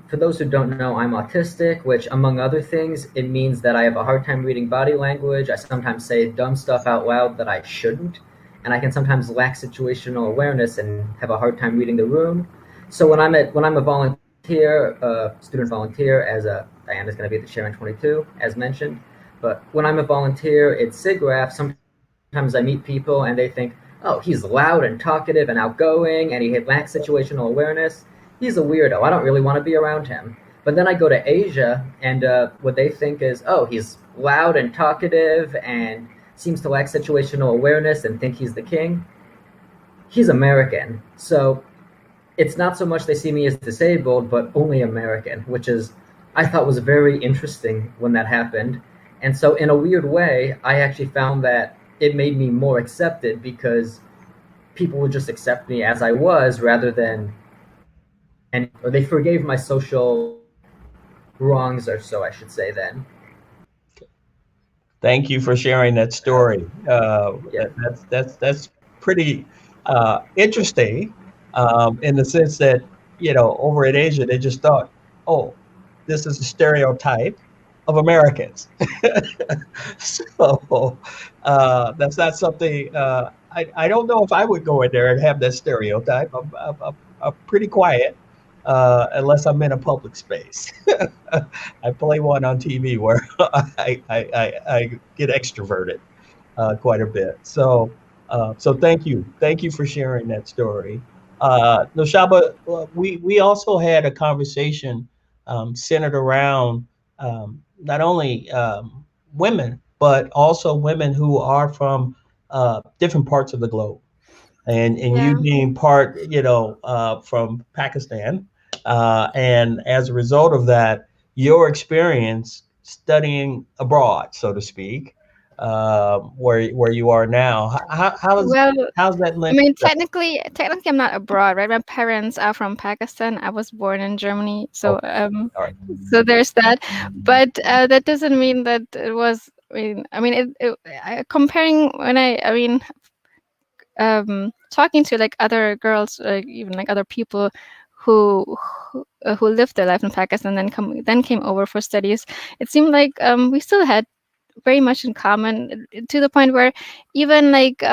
F: for those who don't know, I'm autistic, which among other things, it means that I have a hard time reading body language. I sometimes say dumb stuff out loud that I shouldn't. And I can sometimes lack situational awareness and have a hard time reading the room. So when I'm a volunteer, student volunteer as a Diana's going to be at the chair in 22, as mentioned. But when I'm a volunteer at SIGGRAPH, sometimes I meet people and they think, oh, he's loud and talkative and outgoing and he lacks situational awareness. He's a weirdo. I don't really want to be around him. But then I go to Asia and what they think is, oh, he's loud and talkative and seems to lack situational awareness and think he's the king. He's American. So it's not so much they see me as disabled, but only American, which is, I thought was very interesting when that happened. And so in a weird way, I actually found that it made me more accepted because people would just accept me as I was rather than, or they forgave my social wrongs, or so I should say then.
W: Thank you for sharing that story. That's pretty interesting in the sense that, you know, over in Asia, they just thought, oh, this is a stereotype of Americans. So that's not something, I don't know if I would go in there and have that stereotype. I'm pretty quiet unless I'm in a public space. I play one on TV where I get extroverted quite a bit. So thank you for sharing that story. Noshaba, we also had a conversation centered around not only women, but also women who are from different parts of the globe. And you being part, you know, from Pakistan. And as a result of that, your experience studying abroad, so to speak, where you are now, how's that linked?
A: I mean, technically, I'm not abroad, right? My parents are from Pakistan. I was born in Germany, so so there's that. But that doesn't mean that it was. Comparing when talking to like other girls, even like other people who lived their life in Pakistan, then came over for studies. It seemed like we still had very much in common, to the point where even like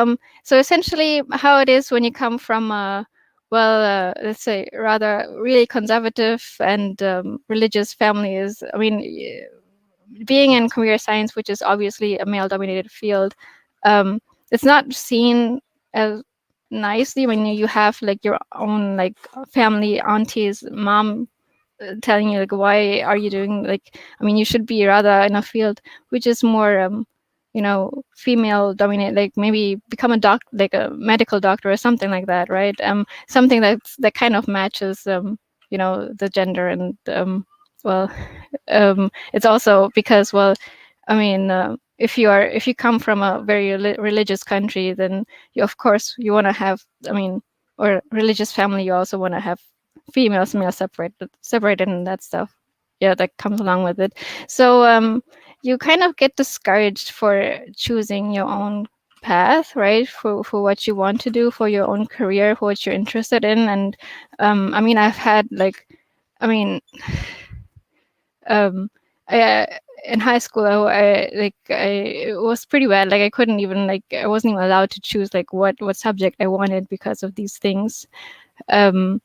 A: so essentially how it is when you come from a let's say rather really conservative and religious family is, I mean, being in computer science, which is obviously a male dominated field, it's not seen as nicely when you have like your own like family, aunties, mom telling you like, why are you doing, like, I mean, you should be rather in a field which is more you know, female dominated, like maybe become a like a medical doctor or something like that, right? Something that kind of matches you know, the gender. And it's also because, well, I mean, if you come from a very religious country, then you, of course, you want to have, I mean, or religious family, you also want to have females, male separated and that stuff. Yeah, that comes along with it. So you kind of get discouraged for choosing your own path, right? For what you want to do, for your own career, for what you're interested in. And I mean, I've had like, I mean, in high school, it was pretty bad. Like I couldn't even I wasn't even allowed to choose like what subject I wanted because of these things. And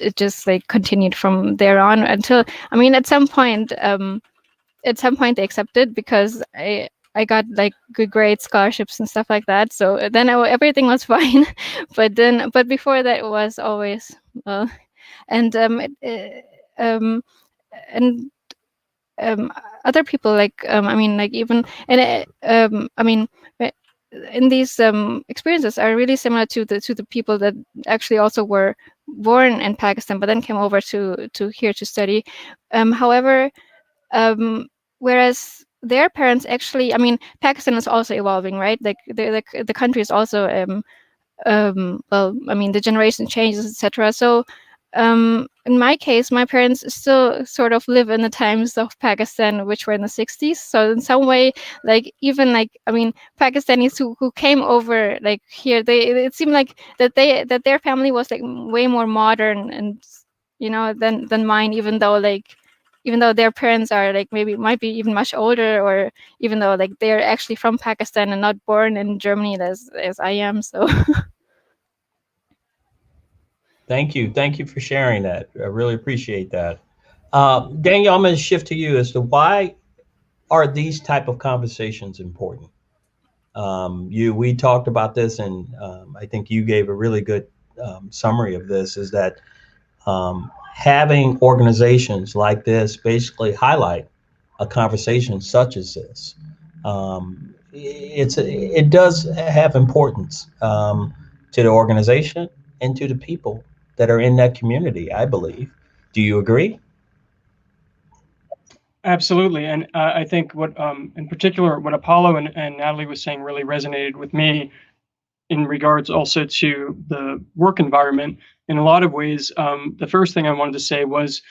A: it just like continued from there on until, I mean, at some point they accepted because I got like good grades, scholarships and stuff like that. So then everything was fine. but before that, it was always other people like I mean, like even and I mean, in these experiences are really similar to the people that actually also were born in Pakistan but then came over to here to study. However, whereas their parents actually, I mean, Pakistan is also evolving, right? Like the country is also well, I mean, the generation changes, etc. So in my case, my parents still sort of live in the times of Pakistan, which were in the 60s. So in some way, like even like, I mean, Pakistanis who came over like here, it seemed like that their family was like way more modern and, you know, than mine, even though their parents are like might be even much older, or even though like they're actually from Pakistan and not born in Germany as I am. So
W: Thank you for sharing that. I really appreciate that. Daniel, I'm going to shift to you as to why are these type of conversations important? We talked about this, and I think you gave a really good summary of this, is that having organizations like this basically highlight a conversation such as this. It does have importance to the organization and to the people that are in that community, I believe. Do you agree?
B: Absolutely, and I think what, in particular, what Apollo and Natalie was saying really resonated with me in regards also to the work environment. In a lot of ways, the first thing I wanted to say was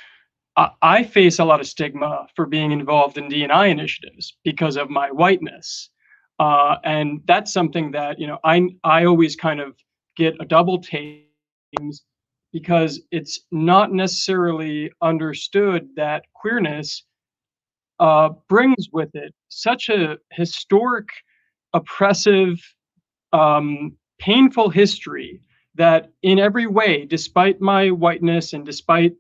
B: I face a lot of stigma for being involved in D&I initiatives because of my whiteness, and that's something that I always kind of get a double take, because it's not necessarily understood that queerness brings with it such a historic, oppressive, painful history that in every way, despite my whiteness and despite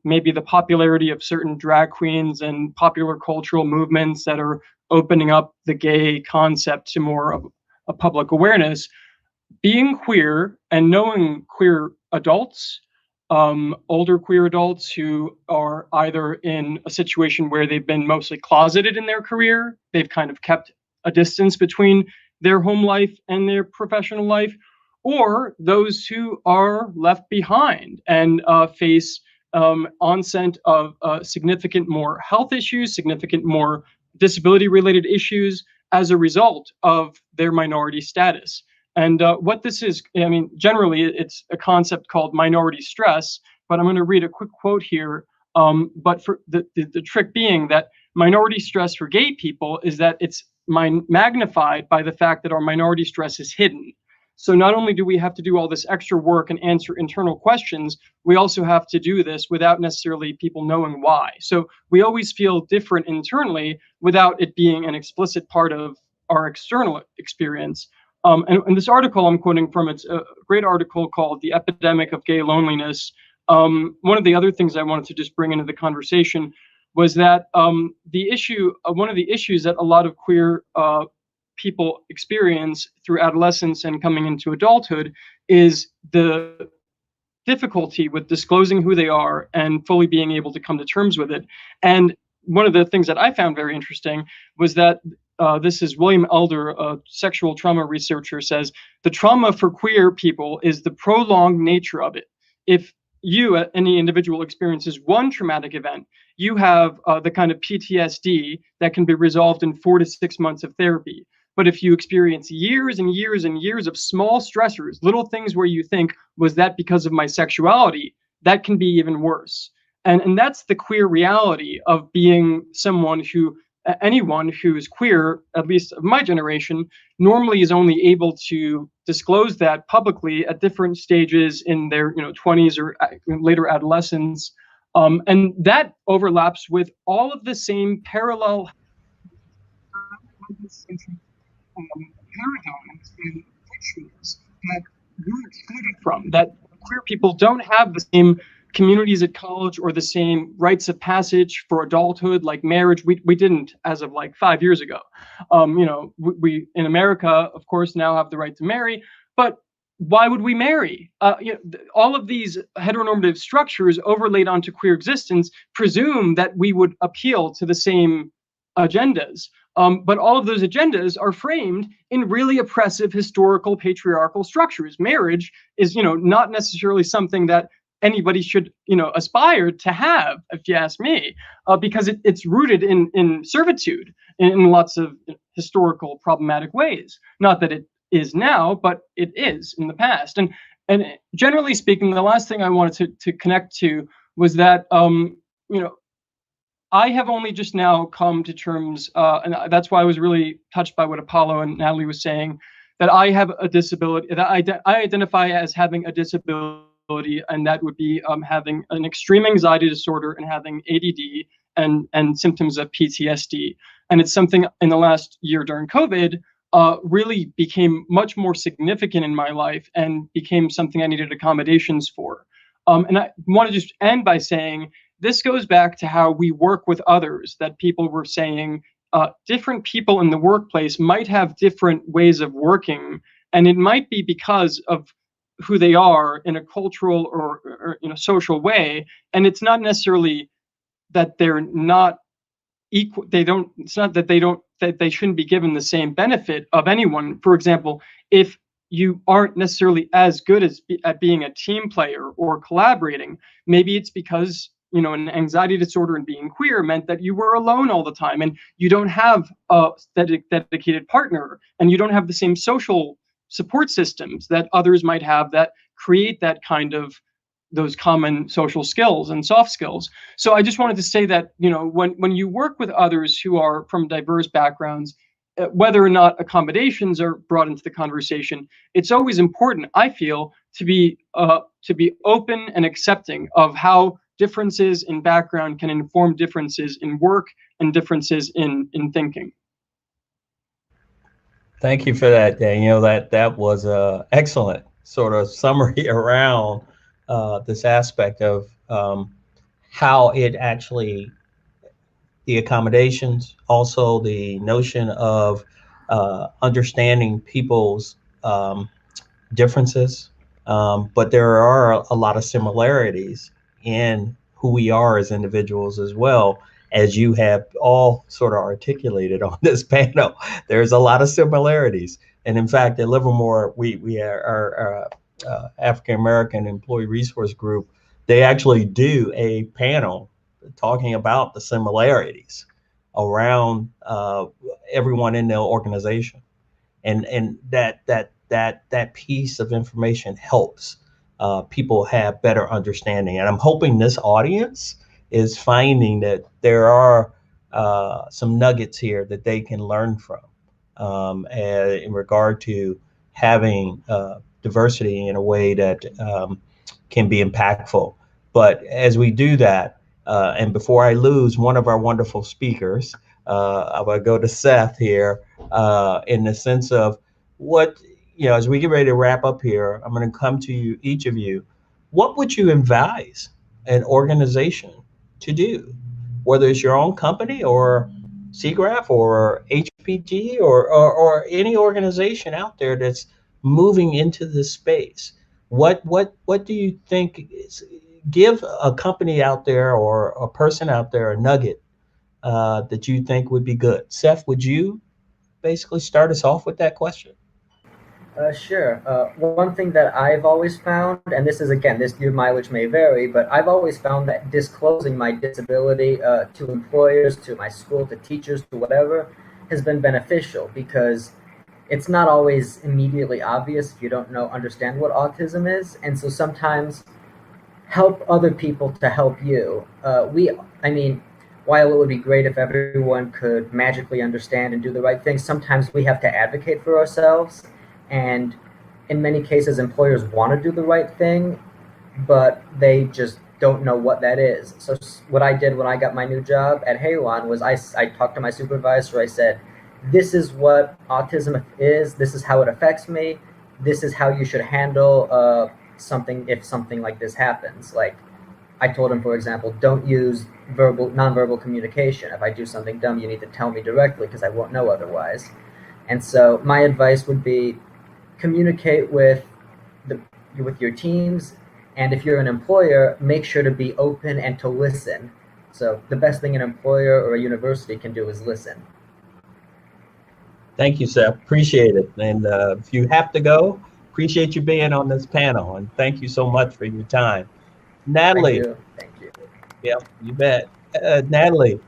B: maybe the popularity of certain drag queens and popular cultural movements that are opening up the gay concept to more of a public awareness, being queer and knowing queer adults, older queer adults who are either in a situation where they've been mostly closeted in their career, they've kind of kept a distance between their home life and their professional life, or those who are left behind and face onset of significant more health issues, significant more disability-related issues as a result of their minority status. And what this is, I mean, generally it's a concept called minority stress, but I'm going to read a quick quote here. But for the trick being that minority stress for gay people is that it's magnified by the fact that our minority stress is hidden. So not only do we have to do all this extra work and answer internal questions, we also have to do this without necessarily people knowing why. So we always feel different internally without it being an explicit part of our external experience. And this article I'm quoting from, it's a great article called The Epidemic of Gay Loneliness. One of the other things I wanted to just bring into the conversation was that one of the issues that a lot of queer people experience through adolescence and coming into adulthood is the difficulty with disclosing who they are and fully being able to come to terms with it. And one of the things that I found very interesting was that this is William Elder, a sexual trauma researcher, says the trauma for queer people is the prolonged nature of it. If any individual experiences one traumatic event, you have the kind of PTSD that can be resolved in 4 to 6 months of therapy. But if you experience years and years and years of small stressors, little things where you think, was that because of my sexuality, that can be even worse. And that's the queer reality of being someone who, anyone who is queer, at least of my generation, normally is only able to disclose that publicly at different stages in their 20s or later adolescence. And that overlaps with all of the same parallel paradigms and rituals that we're excluded from, that queer people don't have the same communities at college or the same rites of passage for adulthood, like marriage. We didn't as of like 5 years ago. We in America, of course, now have the right to marry, but why would we marry? All of these heteronormative structures overlaid onto queer existence presume that we would appeal to the same agendas. But all of those agendas are framed in really oppressive historical patriarchal structures. Marriage is, not necessarily something that anybody should, aspire to have, if you ask me, because it's rooted in servitude in lots of historical problematic ways. Not that it is now, but it is in the past. And generally speaking, the last thing I wanted to connect to was that, I have only just now come to terms, and that's why I was really touched by what Apollo and Natalie was saying, that I have a disability, that I identify as having a disability, and that would be having an extreme anxiety disorder and having ADD and symptoms of PTSD. And it's something in the last year during COVID really became much more significant in my life and became something I needed accommodations for. And I want to just end by saying this goes back to how we work with others, that people were saying different people in the workplace might have different ways of working, and it might be because of who they are in a cultural or social way, and it's not necessarily that they're not equal. It's not that they shouldn't be given the same benefit of anyone. For example, if you aren't necessarily as good at being a team player or collaborating, maybe it's because an anxiety disorder and being queer meant that you were alone all the time, and you don't have a dedicated partner, and you don't have the same social support systems that others might have that create that kind of those common social skills and soft skills. So I just wanted to say that, when you work with others who are from diverse backgrounds, whether or not accommodations are brought into the conversation, it's always important, I feel, to be open and accepting of how differences in background can inform differences in work and differences in thinking.
W: Thank you for that, Daniel. That was a excellent sort of summary around this aspect of how it actually, the accommodations, also the notion of understanding people's differences, but there are a lot of similarities in who we are as individuals as well, as you have all sort of articulated on this panel. There's a lot of similarities. And in fact, at Livermore, we are our African American Employee Resource Group, they actually do a panel talking about the similarities around everyone in the organization, and that piece of information helps people have better understanding. And I'm hoping this audience is finding that there are some nuggets here that they can learn from in regard to having diversity in a way that can be impactful. But as we do that, and before I lose one of our wonderful speakers, I'm going to go to Seth here in the sense of what, as we get ready to wrap up here, I'm going to come to you, each of you. What would you advise an organization to do, whether it's your own company or CGRAPH or HPG or any organization out there that's moving into this space? What do you think give a company out there or a person out there a nugget that you think would be good? Seth, would you basically start us off with that question?
F: Sure. One thing that I've always found, and this is, again, your mileage may vary, but I've always found that disclosing my disability to employers, to my school, to teachers, to whatever, has been beneficial, because it's not always immediately obvious if you don't understand what autism is. And so sometimes help other people to help you. While it would be great if everyone could magically understand and do the right thing, sometimes we have to advocate for ourselves. And in many cases, employers want to do the right thing, but they just don't know what that is. So what I did when I got my new job at Halon was I talked to my supervisor. I said, this is what autism is. This is how it affects me. This is how you should handle something if something like this happens. Like, I told him, for example, don't use nonverbal communication. If I do something dumb, you need to tell me directly, because I won't know otherwise. And so my advice would be, communicate with your teams, and if you're an employer, make sure to be open and to listen. So the best thing an employer or a university can do is listen.
W: Thank you, Seth. Appreciate it. And if you have to go, appreciate you being on this panel, and thank you so much for your time. Natalie.
F: Thank you.
W: Yeah, you bet. Natalie,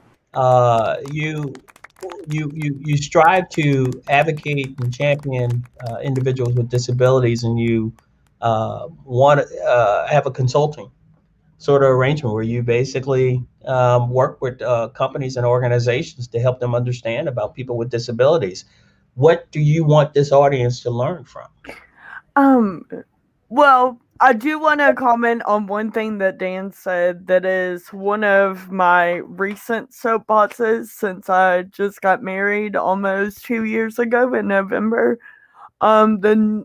W: you strive to advocate and champion individuals with disabilities, and you want to have a consulting sort of arrangement where you basically work with companies and organizations to help them understand about people with disabilities. What do you want this audience to learn from?
H: Well, I do want to comment on one thing that Dan said that is one of my recent soapboxes since I just got married almost 2 years ago in November. The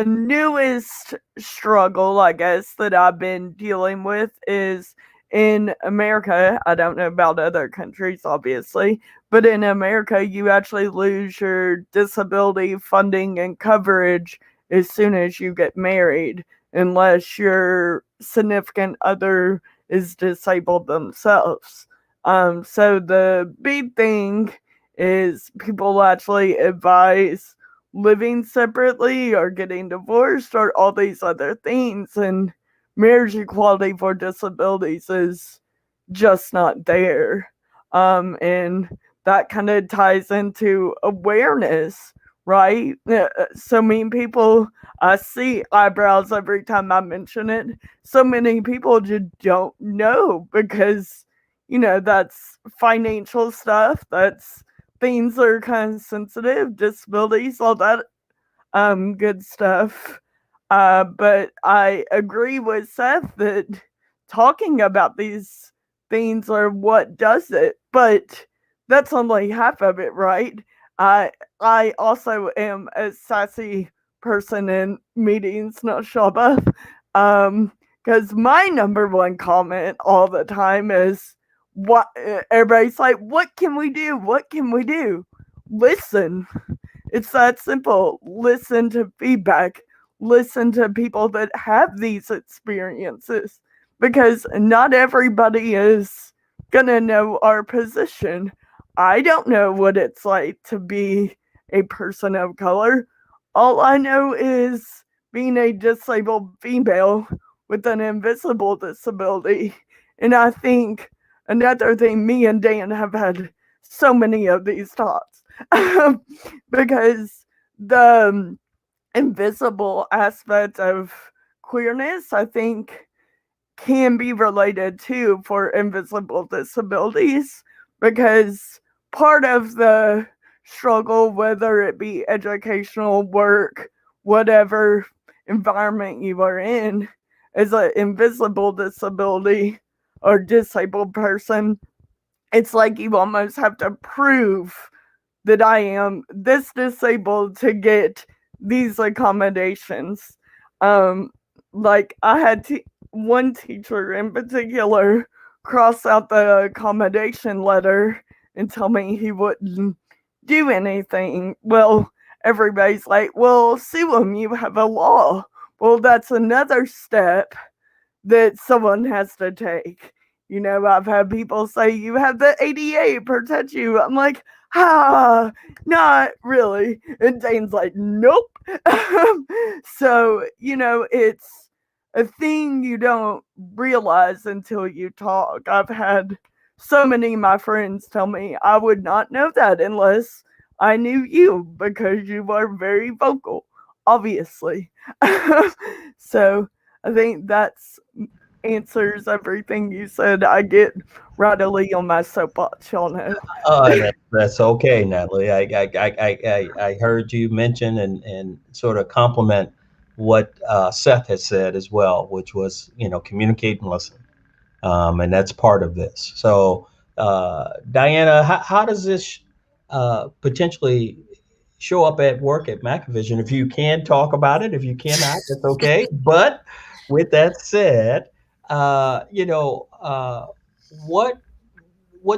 H: newest struggle, I guess, that I've been dealing with is in America, I don't know about other countries, obviously, but in America, you actually lose your disability funding and coverage as soon as you get married, unless your significant other is disabled themselves. So the big thing is people actually advise living separately or getting divorced or all these other things, and marriage equality for disabilities is just not there. And that kind of ties into awareness, right? So many people, I see eyebrows every time I mention it. So many people just don't know because, that's financial stuff. That's things that are kind of sensitive, disabilities, all that good stuff. But I agree with Seth that talking about these things are what does it, but that's only half of it, right? I also am a sassy person in meetings, Noshaba. Because my number one comment all the time is, what everybody's like, what can we do? What can we do? Listen. It's that simple. Listen to feedback. Listen to people that have these experiences, because not everybody is gonna know our position. I don't know what it's like to be a person of color. All I know is being a disabled female with an invisible disability. And I think another thing, me and Dan have had so many of these talks because the invisible aspect of queerness, I think, can be related to for invisible disabilities, because part of the struggle, whether it be educational, work, whatever environment you are in, as an invisible disability or disabled person, it's like you almost have to prove that I am this disabled to get these accommodations. Like I had one teacher in particular cross out the accommodation letter and tell me he wouldn't do anything. Well, everybody's like, well, sue him, you have a law. Well, that's another step that someone has to take. I've had people say, you have the ADA protect you. I'm like, not really. And Dane's like, nope. So, it's a thing you don't realize until you talk. I've had so many of my friends tell me I would not know that unless I knew you, because you are very vocal, obviously. So I think that's answers everything you said. I get readily on my soapbox, y'all know.
W: That's okay, Natalie. I heard you mention and sort of compliment what Seth has said as well, which was, communicate and listen. And that's part of this. So, Diana, how does this potentially show up at work at Macrovision? If you can talk about it, if you cannot, that's okay. But with that said, what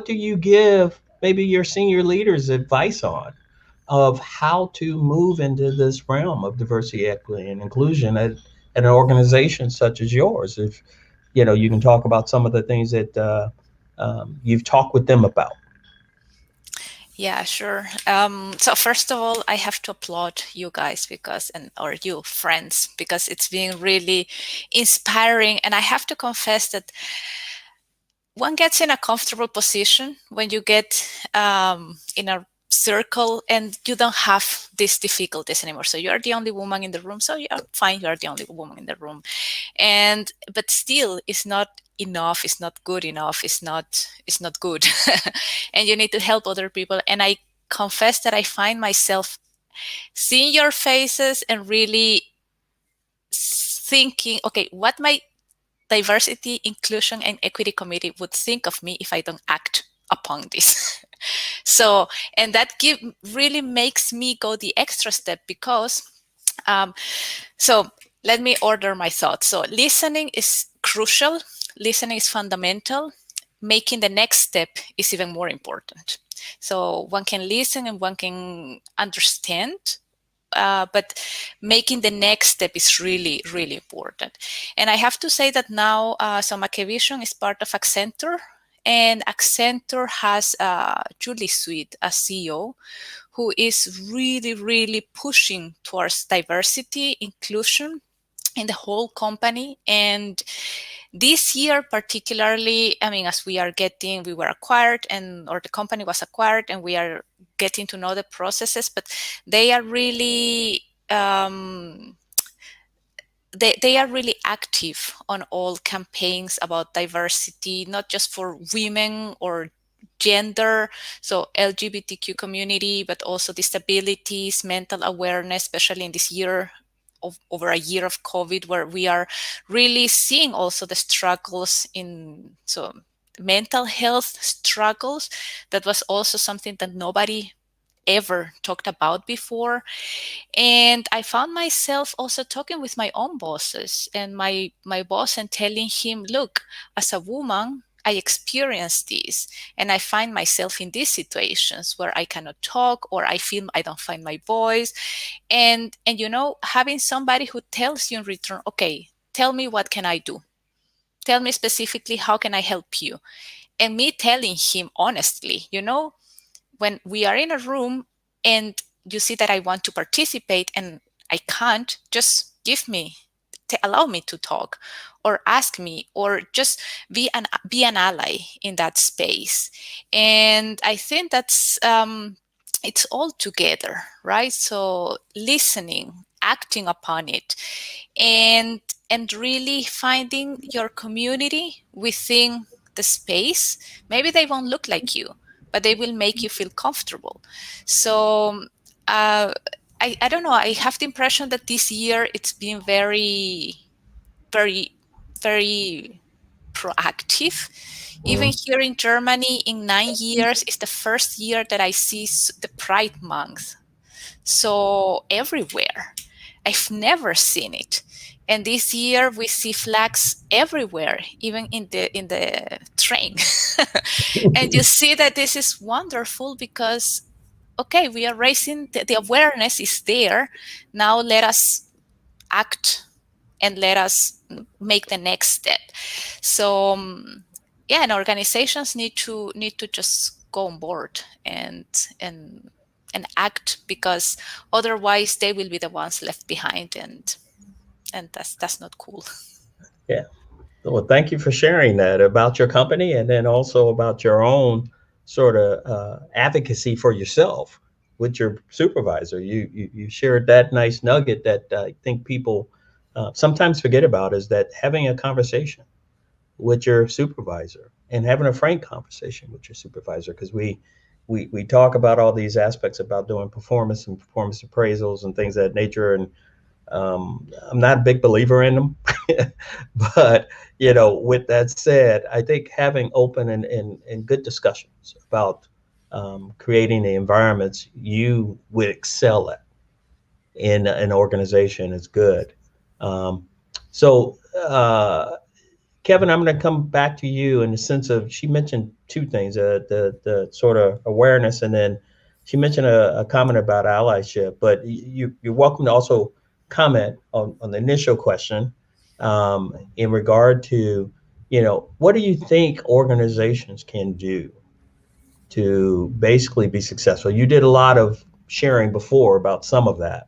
W: do you give maybe your senior leaders advice on of how to move into this realm of diversity, equity, and inclusion at an organization such as yours? If you can talk about some of the things that you've talked with them about.
D: Yeah, sure. So first of all, I have to applaud you guys or you friends, because it's been really inspiring. And I have to confess that one gets in a comfortable position when you get in a circle and you don't have these difficulties anymore. So you're the only woman in the room. So you're fine. You're the only woman in the room. But still, it's not enough. It's not good enough. It's not good. And you need to help other people. And I confess that I find myself seeing your faces and really thinking, okay, what my Diversity, Inclusion, and Equity Committee would think of me if I don't act upon this. And that really makes me go the extra step, because, so let me order my thoughts. So listening is crucial. listening is fundamental, making the next step is even more important. So one can listen and one can understand, but making the next step is really, really important. And I have to say that now, so Makevision is part of Accenture, and Accenture has Julie Sweet as CEO, who is really, really pushing towards diversity, inclusion in the whole company. And this year particularly, I mean, as we were acquired, or the company was acquired, and we are getting to know the processes, but they are really they are really active on all campaigns about diversity, not just for women or gender, so LGBTQ community, but also disabilities, mental awareness, especially in this year over a year of COVID, where we are really seeing also the struggles in mental health struggles. That was also something that nobody ever talked about before. And I found myself also talking with my own bosses and my boss, and telling him, look, as a woman, I experience this, and I find myself in these situations where I cannot talk, or I feel I don't find my voice. And having somebody who tells you in return, okay, tell me, what can I do? Tell me specifically, how can I help you? And me telling him honestly, when we are in a room and you see that I want to participate and I can't, just allow me to talk, or ask me, or just be an ally in that space. And I think that's it's all together, right? So listening, acting upon it, and really finding your community within the space. Maybe they won't look like you, but they will make you feel comfortable. So I don't know. I have the impression that this year it's been very, very, very proactive. Even here in Germany, in 9 years, it's the first year that I see the Pride Month. So everywhere, I've never seen it. And this year we see flags everywhere, even in the train. And you see that this is wonderful, because okay, we are raising the awareness is there. Now let us act, and let us make the next step. So yeah, and organizations need to just go on board and act, because otherwise they will be the ones left behind, and that's not cool.
W: Yeah. Well, thank you for sharing that about your company, and then also about your own sort of advocacy for yourself with your supervisor. You shared that nice nugget that I think people sometimes forget about, is that having a conversation with your supervisor, and having a frank conversation with your supervisor, because we talk about all these aspects about doing performance and performance appraisals and things of that nature, and I'm not a big believer in them. But with that said, I think having open and good discussions about creating the environments you would excel at in an organization is good. So Kevin, I'm going to come back to you in the sense of, she mentioned two things, the sort of awareness, and then she mentioned a comment about allyship, but you're welcome to also comment on the initial question in regard to, what do you think organizations can do to basically be successful? You did a lot of sharing before about some of that.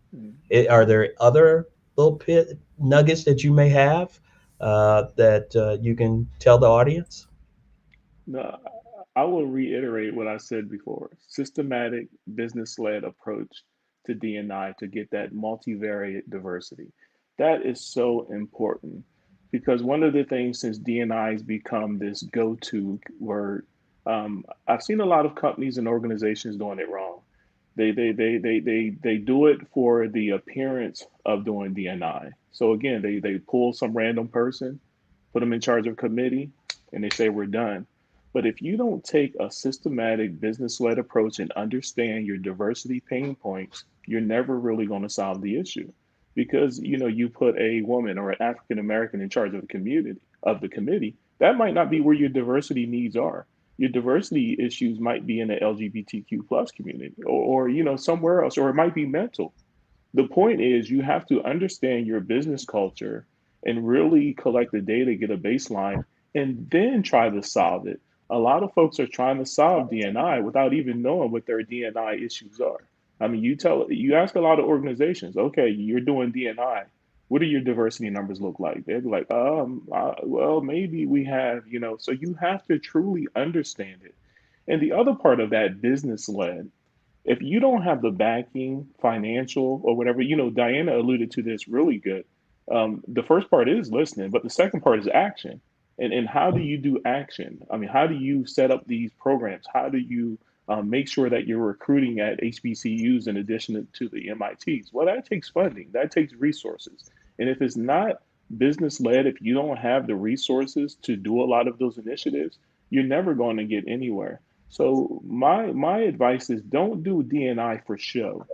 W: Are there other little nuggets that you may have that you can tell the audience?
V: No, I will reiterate what I said before. Systematic business-led approach to D&I to get that multivariate diversity. That is so important, because one of the things, since D&I has become this go-to word, I've seen a lot of companies and organizations doing it wrong. They do it for the appearance of doing D&I. So again, they pull some random person, put them in charge of a committee, and they say we're done. But if you don't take a systematic business-led approach and understand your diversity pain points, you're never really going to solve the issue. Because you put a woman or an African American in charge of the community, That might not be where your diversity needs are. Your diversity issues might be in the LGBTQ plus community, or somewhere else, or it might be mental. The point is you have to understand your business culture and really collect the data, get a baseline, and then try to solve it. A lot of folks are trying to solve DNI without even knowing what their DNI issues are. I mean, you ask a lot of organizations, okay, you're doing DNI. What do your diversity numbers look like? They'd be like, well, maybe we have. So you have to truly understand it. And the other part of that business led, if you don't have the backing, financial or whatever, Diana alluded to this really good. The first part is listening, but the second part is action. And how do you do action? I mean, how do you set up these programs? How do you make sure that you're recruiting at HBCUs in addition to the MITs? Well, that takes funding, that takes resources. And if it's not business led, if you don't have the resources to do a lot of those initiatives, you're never going to get anywhere. So my advice is don't do DNI for show.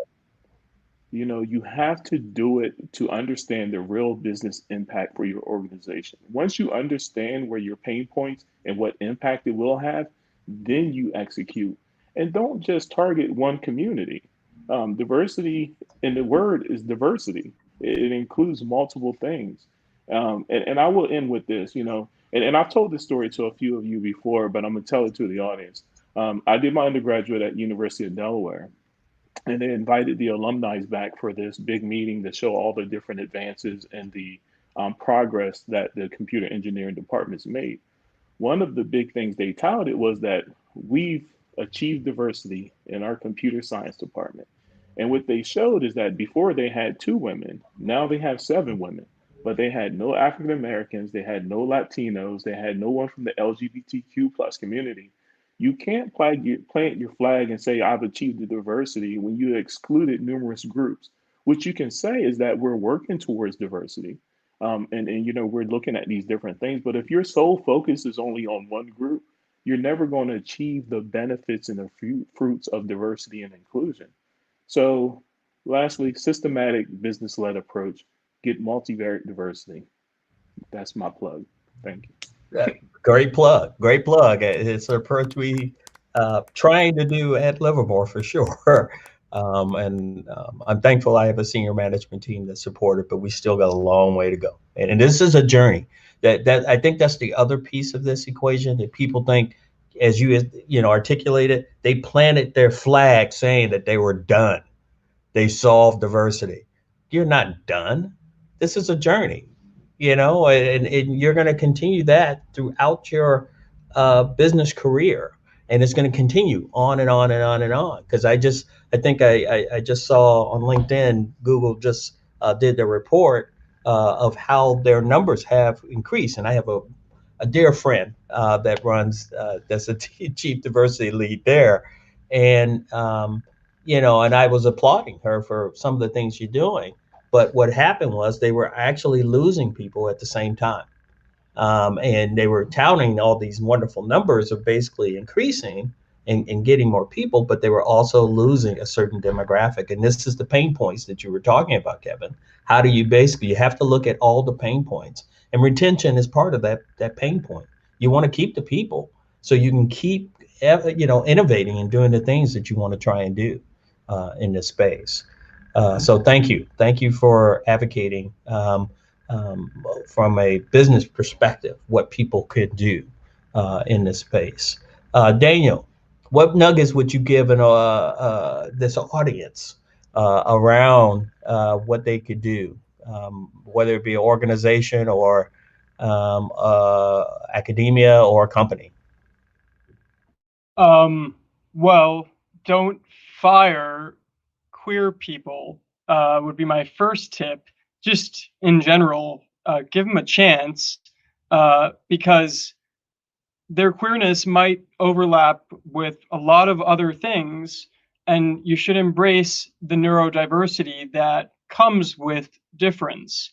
V: You have to do it to understand the real business impact for your organization. Once you understand where your pain points and what impact it will have, then you execute. And don't just target one community. Diversity, and the word is diversity. It includes multiple things. And I will end with this, and I've told this story to a few of you before, but I'm going to tell it to the audience. I did my undergraduate at University of Delaware, and they invited the alumni back for this big meeting to show all the different advances and the progress that the computer engineering departments made. One of the big things they touted was that we've achieved diversity in our computer science department. And what they showed is that before they had 2 women, now they have 7 women, but they had no African Americans, they had no Latinos, they had no one from the LGBTQ plus community. You can't plant your flag and say, I've achieved the diversity when you excluded numerous groups. What you can say is that we're working towards diversity. And we're looking at these different things. But if your sole focus is only on one group, you're never going to achieve the benefits and the fruits of diversity and inclusion. So lastly, systematic business-led approach, get multivariate diversity. That's my plug. Thank you.
W: Great plug. Great plug. It's an approach we trying to do at Livermore for sure. I'm thankful I have a senior management team that support it, but we still got a long way to go. And this is a journey. That I think that's the other piece of this equation that people think, as you articulated, they planted their flag saying that they were done. They solved diversity. You're not done. This is a journey. And you're going to continue that throughout your business career, and it's going to continue on and on and on and on. Because I think I just saw on LinkedIn, Google just did the report of how their numbers have increased, and I have a dear friend that runs that's a chief diversity lead there, and and I was applauding her for some of the things she's doing. But what happened was they were actually losing people at the same time. And they were touting all these wonderful numbers of basically increasing and getting more people, but they were also losing a certain demographic. And this is the pain points that you were talking about, Kevin. How do you you have to look at all the pain points, and retention is part of that pain point. You want to keep the people so you can keep, innovating and doing the things that you want to try and do in this space. So thank you for advocating from a business perspective what people could do in this space. Daniel, what nuggets would you give this audience around what they could do, whether it be an organization or academia or a company?
B: Well, don't fire queer people would be my first tip. Just in general, give them a chance because their queerness might overlap with a lot of other things, and you should embrace the neurodiversity that comes with difference.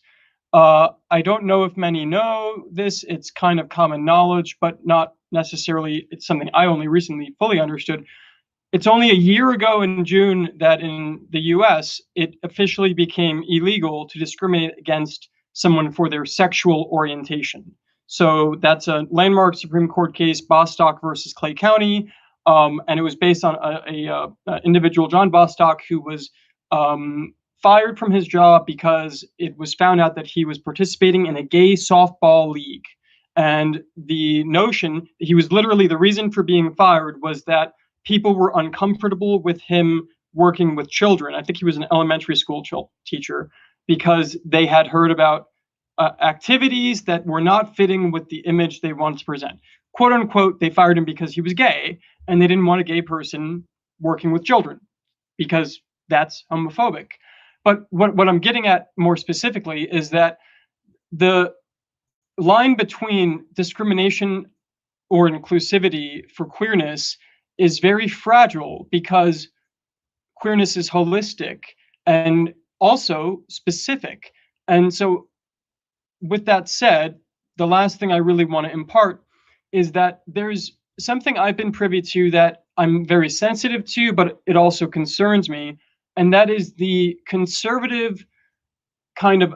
B: I don't know if many know this, it's kind of common knowledge, but not necessarily, it's something I only recently fully understood. It's only a year ago in June that in the US, it officially became illegal to discriminate against someone for their sexual orientation. So that's a landmark Supreme Court case, Bostock versus Clay County. And it was based on a individual, John Bostock, who was fired from his job because it was found out that he was participating in a gay softball league. And the notion, he was literally, the reason for being fired was that people were uncomfortable with him working with children. I think he was an elementary school teacher, because they had heard about activities that were not fitting with the image they wanted to present. Quote unquote, they fired him because he was gay, and they didn't want a gay person working with children because that's homophobic. But what I'm getting at more specifically is that the line between discrimination or inclusivity for queerness is very fragile, because queerness is holistic and also specific. And so with that said, the last thing I really want to impart is that there's something I've been privy to that I'm very sensitive to, but it also concerns me. And that is the conservative kind of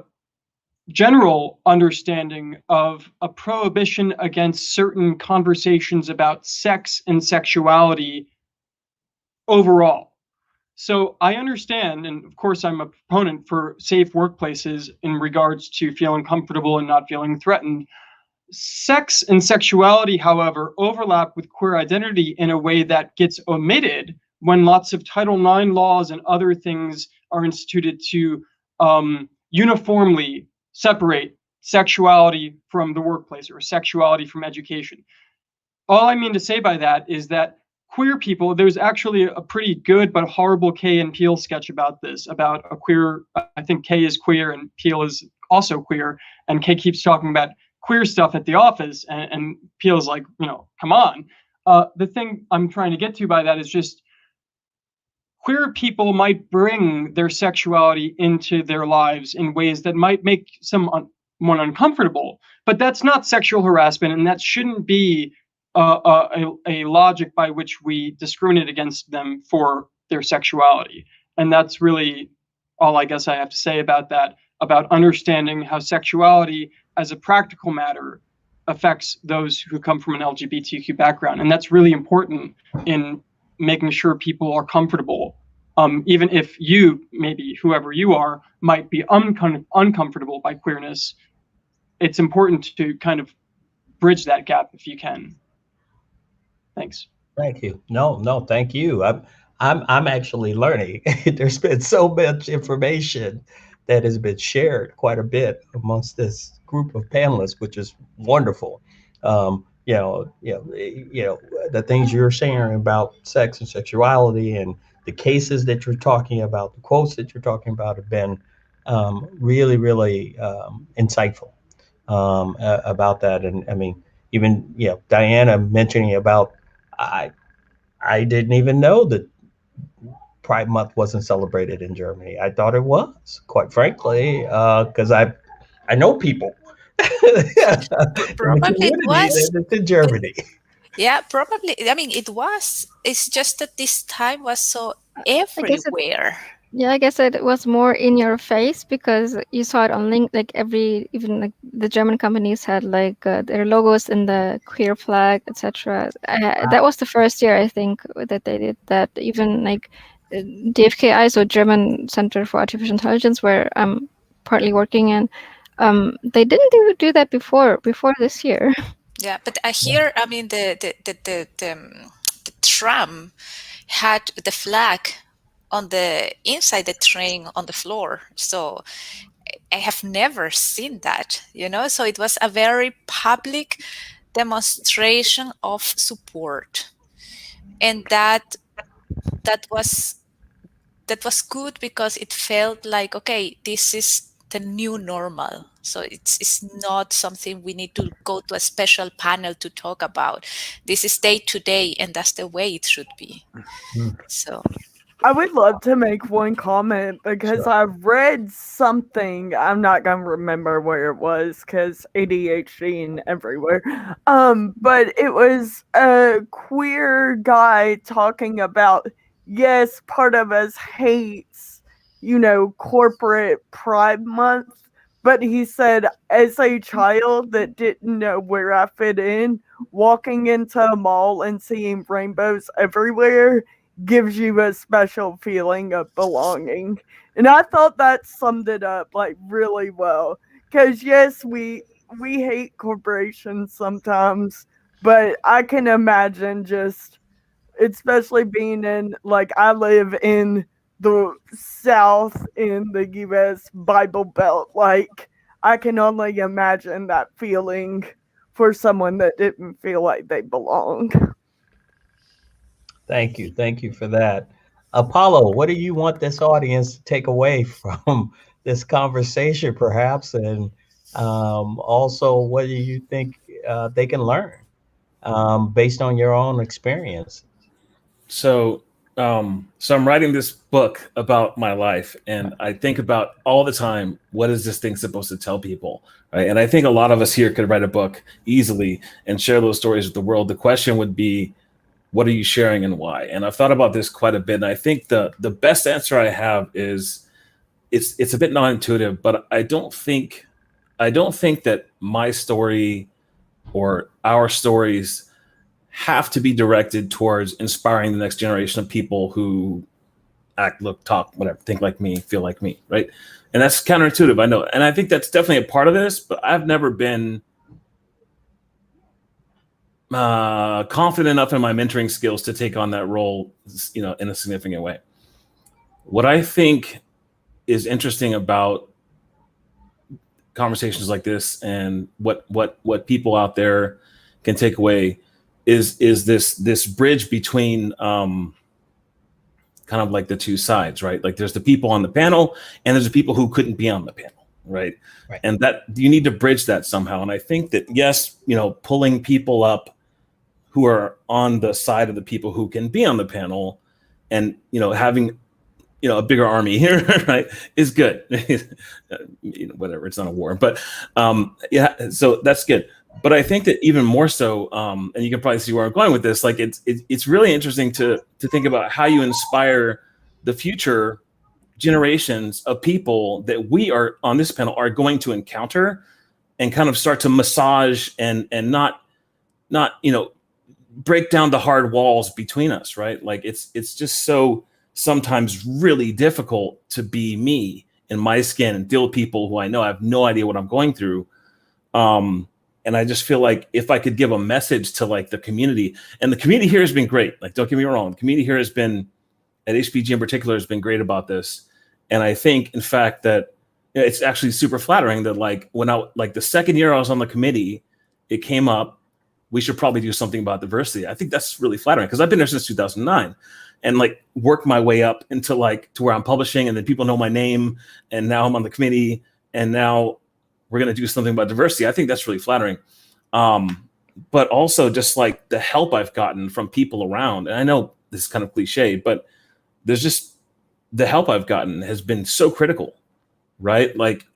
B: general understanding of a prohibition against certain conversations about sex and sexuality overall. So I understand, and of course I'm a proponent for safe workplaces in regards to feeling comfortable and not feeling threatened. Sex and sexuality, however, overlap with queer identity in a way that gets omitted when lots of Title IX laws and other things are instituted to uniformly separate sexuality from the workplace or sexuality from education. All I mean to say by that is that queer people, there's actually a pretty good but horrible Kay and Peele sketch about this, about a queer, I think Kay is queer and Peele is also queer, and Kay keeps talking about queer stuff at the office, and Peele's like, you know, come on. The thing I'm trying to get to by that is just queer people might bring their sexuality into their lives in ways that might make someone uncomfortable, but that's not sexual harassment, and that shouldn't be a logic by which we discriminate against them for their sexuality. And that's really all I guess I have to say about that, about understanding how sexuality as a practical matter affects those who come from an LGBTQ background. And that's really important in making sure people are comfortable. Even if you, maybe whoever you are, might be uncomfortable by queerness, it's important to kind of bridge that gap if you can. Thanks.
W: Thank you. No, thank you. I'm actually learning. There's been so much information that has been shared quite a bit amongst this group of panelists, which is wonderful. The things you're sharing about sex and sexuality and the cases that you're talking about, the quotes that you're talking about have been really, really insightful about that. And I mean, even Diana mentioning about, I didn't even know that Pride Month wasn't celebrated in Germany. I thought it was, quite frankly, because I know people
D: Probably it was
W: in Germany.
D: Yeah, probably. I mean, it was. It's just that this time was so everywhere.
A: I guess it was more in your face because you saw it on link. Like even like the German companies had like their logos in the queer flag, etc. That was the first year I think that they did that. Even like DFKI, so German Center for Artificial Intelligence, where I'm partly working in, they didn't do that before this year.
D: Yeah, but here, I mean, the tram had the flag on the inside the train on the floor. So I have never seen that, so it was a very public demonstration of support. And that was good because it felt like, okay, this is the new normal. So it's not something we need to go to a special panel to talk about. This is day to day, and that's the way it should be. So
H: I would love to make one comment because I read something. I'm not going to remember where it was because ADHD and everywhere. But it was a queer guy talking about, yes, part of us hates, corporate Pride Month, But he said, as a child that didn't know where I fit in, walking into a mall and seeing rainbows everywhere gives you a special feeling of belonging. And I thought that summed it up like really well. Because yes, we hate corporations sometimes, but I can imagine just, especially being in, like, I live in the South in the US Bible Belt. Like, I can only imagine that feeling for someone that didn't feel like they belonged.
W: Thank you for that. Apollo, what do you want this audience to take away from this conversation, perhaps, and also what do you think they can learn based on your own experience?
X: So I'm writing this book about my life, and I think about all the time, what is this thing supposed to tell people, right? And I think a lot of us here could write a book easily and share those stories with the world. The question would be, what are you sharing and why? And I've thought about this quite a bit, and I think the best answer I have is it's a bit non-intuitive, but I don't think that my story or our stories have to be directed towards inspiring the next generation of people who act, look, talk, whatever, think like me, feel like me, right? And that's counterintuitive, I know. And I think that's definitely a part of this, but I've never been confident enough in my mentoring skills to take on that role, in a significant way. What I think is interesting about conversations like this and what people out there can take away is this bridge between kind of like the two sides, right? Like there's the people on the panel and there's the people who couldn't be on the panel, right? And that you need to bridge that somehow. And I think that, yes, pulling people up who are on the side of the people who can be on the panel and, having, a bigger army here, right, is good. Whatever, it's not a war, but yeah, so that's good. But I think that even more so, and you can probably see where I'm going with this, like it's really interesting to think about how you inspire the future generations of people that we are on this panel are going to encounter and kind of start to massage and not break down the hard walls between us, right? Like it's just so sometimes really difficult to be me in my skin and deal with people who I know have no idea what I'm going through. And I just feel like if I could give a message to like the community, and the community here has been great. Like, don't get me wrong. The community here has been, at HPG in particular, has been great about this. And I think, in fact, that it's actually super flattering that like when the second year I was on the committee, it came up, we should probably do something about diversity. I think that's really flattering because I've been there since 2009 and like worked my way up into like to where I'm publishing and then people know my name and now I'm on the committee and now we're going to do something about diversity. I think that's really flattering. But also just like the help I've gotten from people around. And I know this is kind of cliche, but there's just the help I've gotten has been so critical, right? Like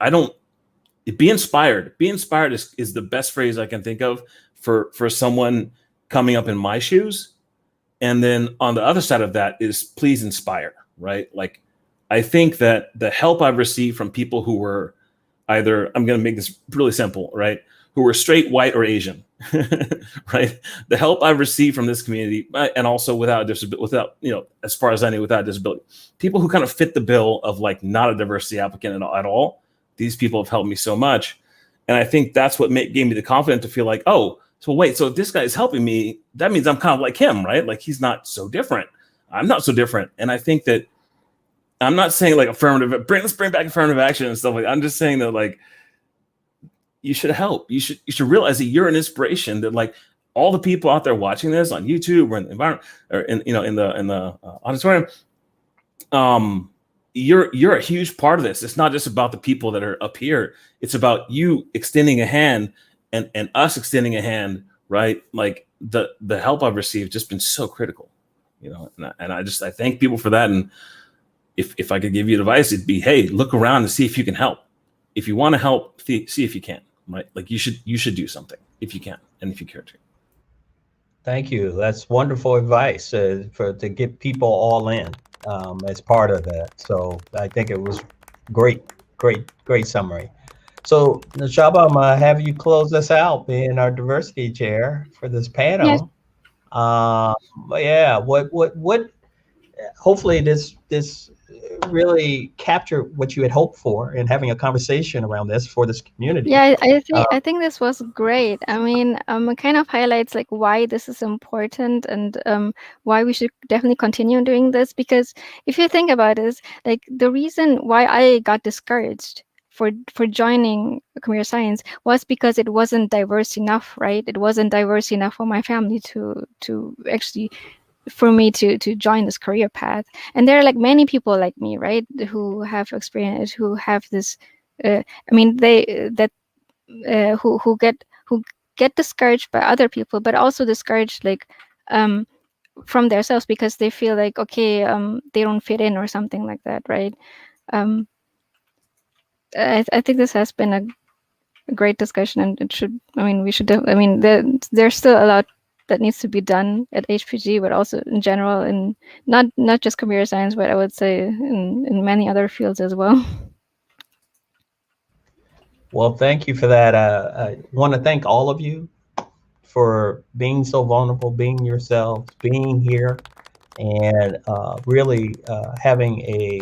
X: be inspired. Be inspired is the best phrase I can think of for someone coming up in my shoes. And then on the other side of that is please inspire, right? Like, I think that the help I've received from people who were either, I'm going to make this really simple, right? Who were straight, white, or Asian, right? The help I've received from this community, and also without, as far as I knew, without disability, people who kind of fit the bill of like not a diversity applicant at all. These people have helped me so much. And I think that's what gave me the confidence to feel like, oh, so wait, so if this guy is helping me, that means I'm kind of like him, right? Like he's not so different. I'm not so different. And I think that I'm not saying like let's bring back affirmative action and stuff like that. I'm just saying that like you should help. You should realize that you're an inspiration, that like all the people out there watching this on YouTube or in the environment or in the auditorium, you're a huge part of this. It's not just about the people that are up here. It's about you extending a hand and us extending a hand, right? Like the help I've received just been so critical, and I thank people for that. And if I could give you advice, it'd be, hey, look around and see if you can help. If you want to help, see if you can, right? Like you should do something if you can and if you care to.
W: Thank you. That's wonderful advice to get people all in as part of that. So I think it was great summary. So, Noshaba, I'm gonna have you close us out, being our diversity chair for this panel. Yeah. What? Hopefully, this really captured what you had hoped for in having a conversation around this for this community.
A: Yeah, I think this was great. I mean, it kind of highlights like why this is important and why we should definitely continue doing this. Because if you think about this, like the reason why I got discouraged for joining computer science was because it wasn't diverse enough, right? It wasn't diverse enough for my family to actually for me to join this career path. And there are like many people like me, right, who have experience, who have this I mean who get discouraged by other people, but also discouraged like from themselves because they feel like, okay, they don't fit in or something like that, right? I think this has been a great discussion, and it should, I mean, we should, I mean, there's still a lot that needs to be done at HPG, but also in general, in not just computer science, but I would say in many other fields as well.
W: Well, thank you for that. I want to thank all of you for being so vulnerable, being yourselves, being here, and really having a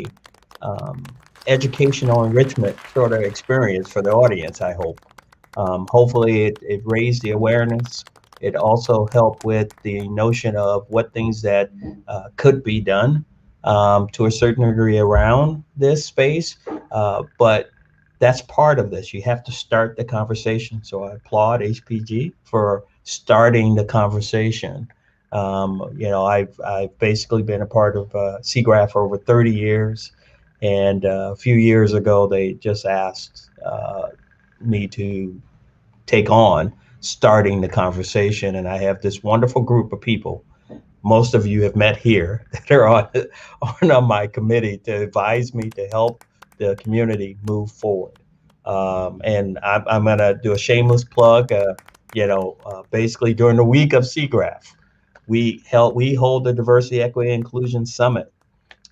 W: educational enrichment sort of experience for the audience, I hope. Hopefully it raised the awareness. It also helped with the notion of what things that could be done to a certain degree around this space. But that's part of this. You have to start the conversation. So I applaud HPG for starting the conversation. You know, I've basically been a part of CGRAPH for over 30 years. And a few years ago, they just asked me to take on starting the conversation. And I have this wonderful group of people. Most of you have met here that are on my committee to advise me to help the community move forward. And I'm going to do a shameless plug. You know, basically during the week of CGRAPH, we hold the Diversity, Equity, and Inclusion Summit.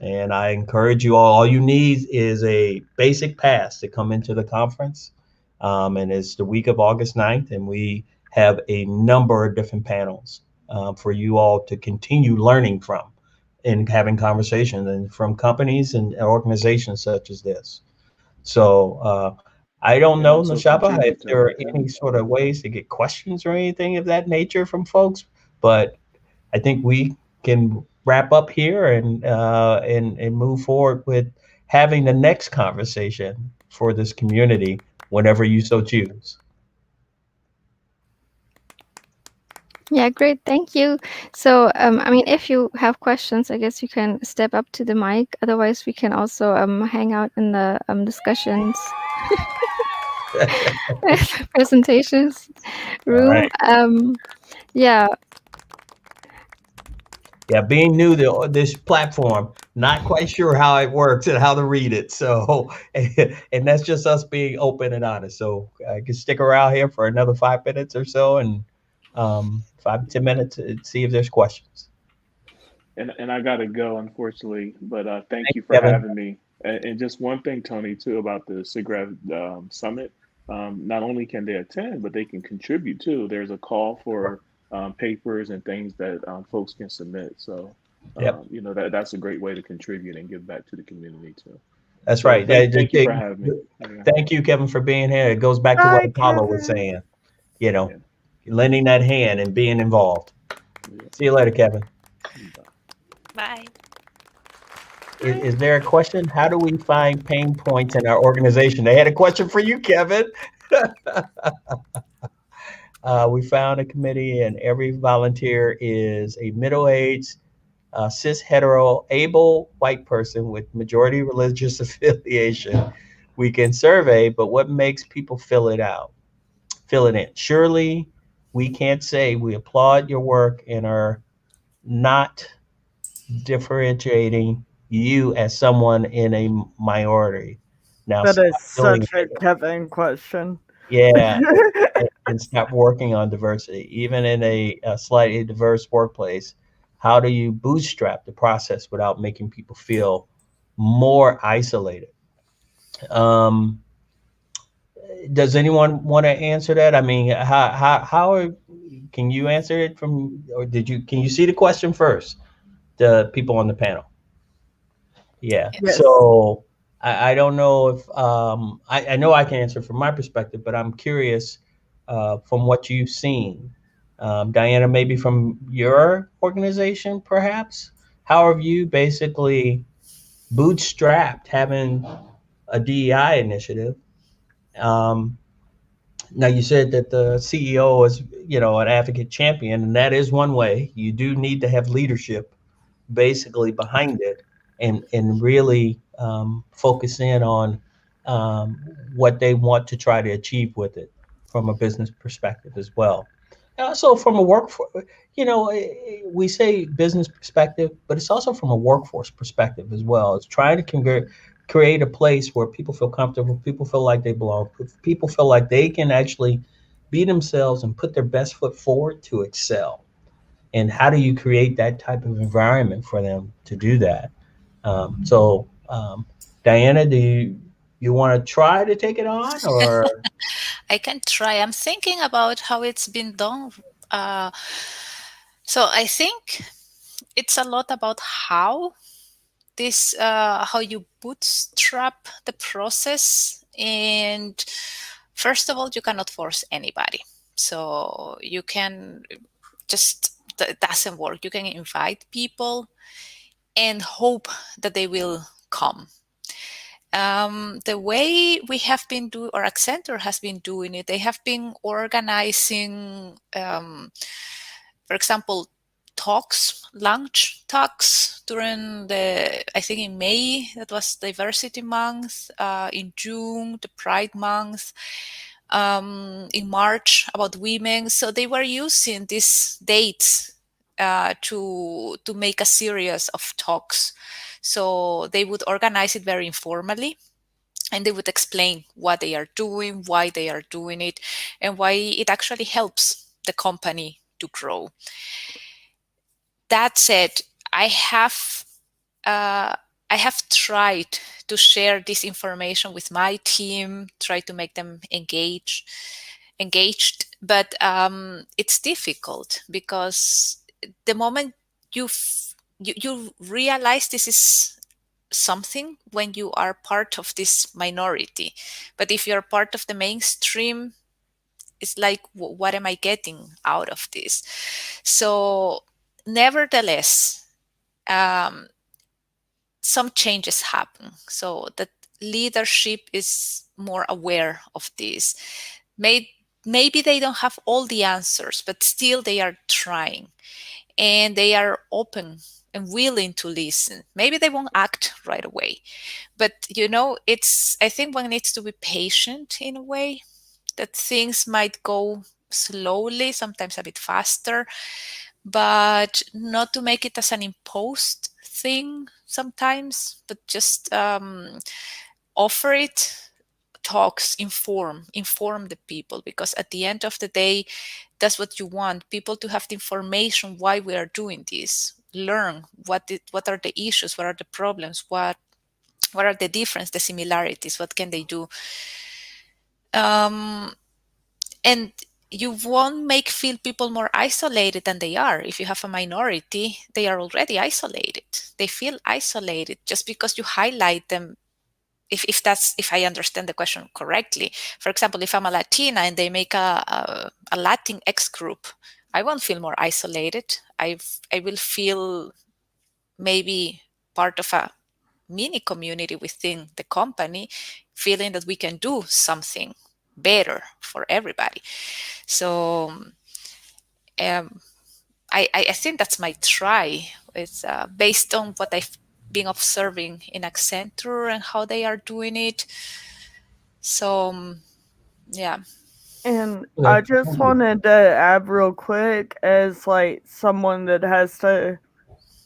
W: And I encourage you all you need is a basic pass to come into the conference. And it's the week of August 9th, and we have a number of different panels for you all to continue learning from and having conversations and from companies and organizations such as this. So I don't know, Noshaba, if there are any sort of ways to get questions or anything of that nature from folks, but I think we can wrap up here and move forward with having the next conversation for this community whenever you so choose.
A: Yeah, great. Thank you. So, I mean, if you have questions, I guess you can step up to the mic. Otherwise, we can also hang out in the discussions, presentations room.
W: Right.
A: Yeah.
W: Yeah, being new to this platform, not quite sure how it works and how to read it. So, and that's just us being open and honest. So I can stick around here for another 5 minutes or so, and 5 to 10 minutes to see if there's questions.
V: And I got to go, unfortunately, but thank you for
W: Kevin.
V: having me. And just one thing, Tony, too, about the SIGGRAPH Summit. Not only can they attend, but they can contribute too. There's a call for papers and things that folks can submit. So, you know, that's a great way to contribute and give back to the community too.
W: That's
V: So
W: right.
V: Thank you for having me.
W: Thank you, Kevin, for being here. It goes back to what Apollo was saying, you know, lending that hand and being involved. See you later, Kevin.
D: Bye.
W: Is there a question? How do we find pain points in our organization? They had a question for you, Kevin. We found a committee, and every volunteer is a middle-aged, cis hetero, able white person with majority religious affiliation. We can survey, but what makes people fill it in? Surely we can't say we applaud your work and are not differentiating you as someone in a minority. Now,
H: that is such a Kevin question.
W: Yeah, and stop working on diversity, even in a slightly diverse workplace. How do you bootstrap the process without making people feel more isolated? does anyone want to answer that? I mean, can you answer it from, or can you see the question first? The people on the panel. Yeah.
H: Yes.
W: So I don't know if I know I can answer from my perspective, but I'm curious from what you've seen. Diana, maybe from your organization, perhaps. How have you basically bootstrapped having a DEI initiative? Now you said that the CEO is, an advocate champion, and that is one way. You do need to have leadership basically behind it, and really focus in on what they want to try to achieve with it from a business perspective as well. And also from a workforce, we say business perspective, but it's also from a workforce perspective as well. It's trying to create a place where people feel comfortable, people feel like they belong, people feel like they can actually be themselves and put their best foot forward to excel. And how do you create that type of environment for them to do that? Diana, do you want to try to take it on, or?
D: I can try. I'm thinking about how it's been done. So I think it's a lot about how you bootstrap the process. And first of all, you cannot force anybody. So you can it doesn't work. You can invite people and hope that they will come. The way we have been doing, or Accenture has been doing it, they have been organizing, for example, lunch talks during I think in May, that was Diversity Month, in June, the Pride Month, in March about women. So they were using these dates to make a series of talks. So they would organize it very informally, and they would explain what they are doing, why they are doing it, and why it actually helps the company to grow. That said, I have tried to share this information with my team, try to make them engaged, but it's difficult, because the moment you realize this is something when you are part of this minority, but if you're part of the mainstream, it's like, what am I getting out of this? So nevertheless, some changes happen, so that leadership is more aware of this. Maybe they don't have all the answers, but still they are trying, and they are open and willing to listen. Maybe they won't act right away, but I think one needs to be patient in a way, that things might go slowly, sometimes a bit faster, but not to make it as an imposed thing sometimes, but just offer it, talks, inform the people, because at the end of the day, that's what you want, people to have the information why we are doing this, learn what are the issues, what are the problems, what are the differences, the similarities, what can they do, and you won't feel people more isolated than they are. If you have a minority, they are already isolated. They feel isolated just because you highlight them. If I understand the question correctly, for example, if I'm a Latina and they make a Latinx group, I won't feel more isolated. I will feel maybe part of a mini community within the company, feeling that we can do something better for everybody. So I think that's my try. It's based on what I've been observing in Accenture and how they are doing it. So yeah.
H: And I just wanted to add real quick, as like someone that has to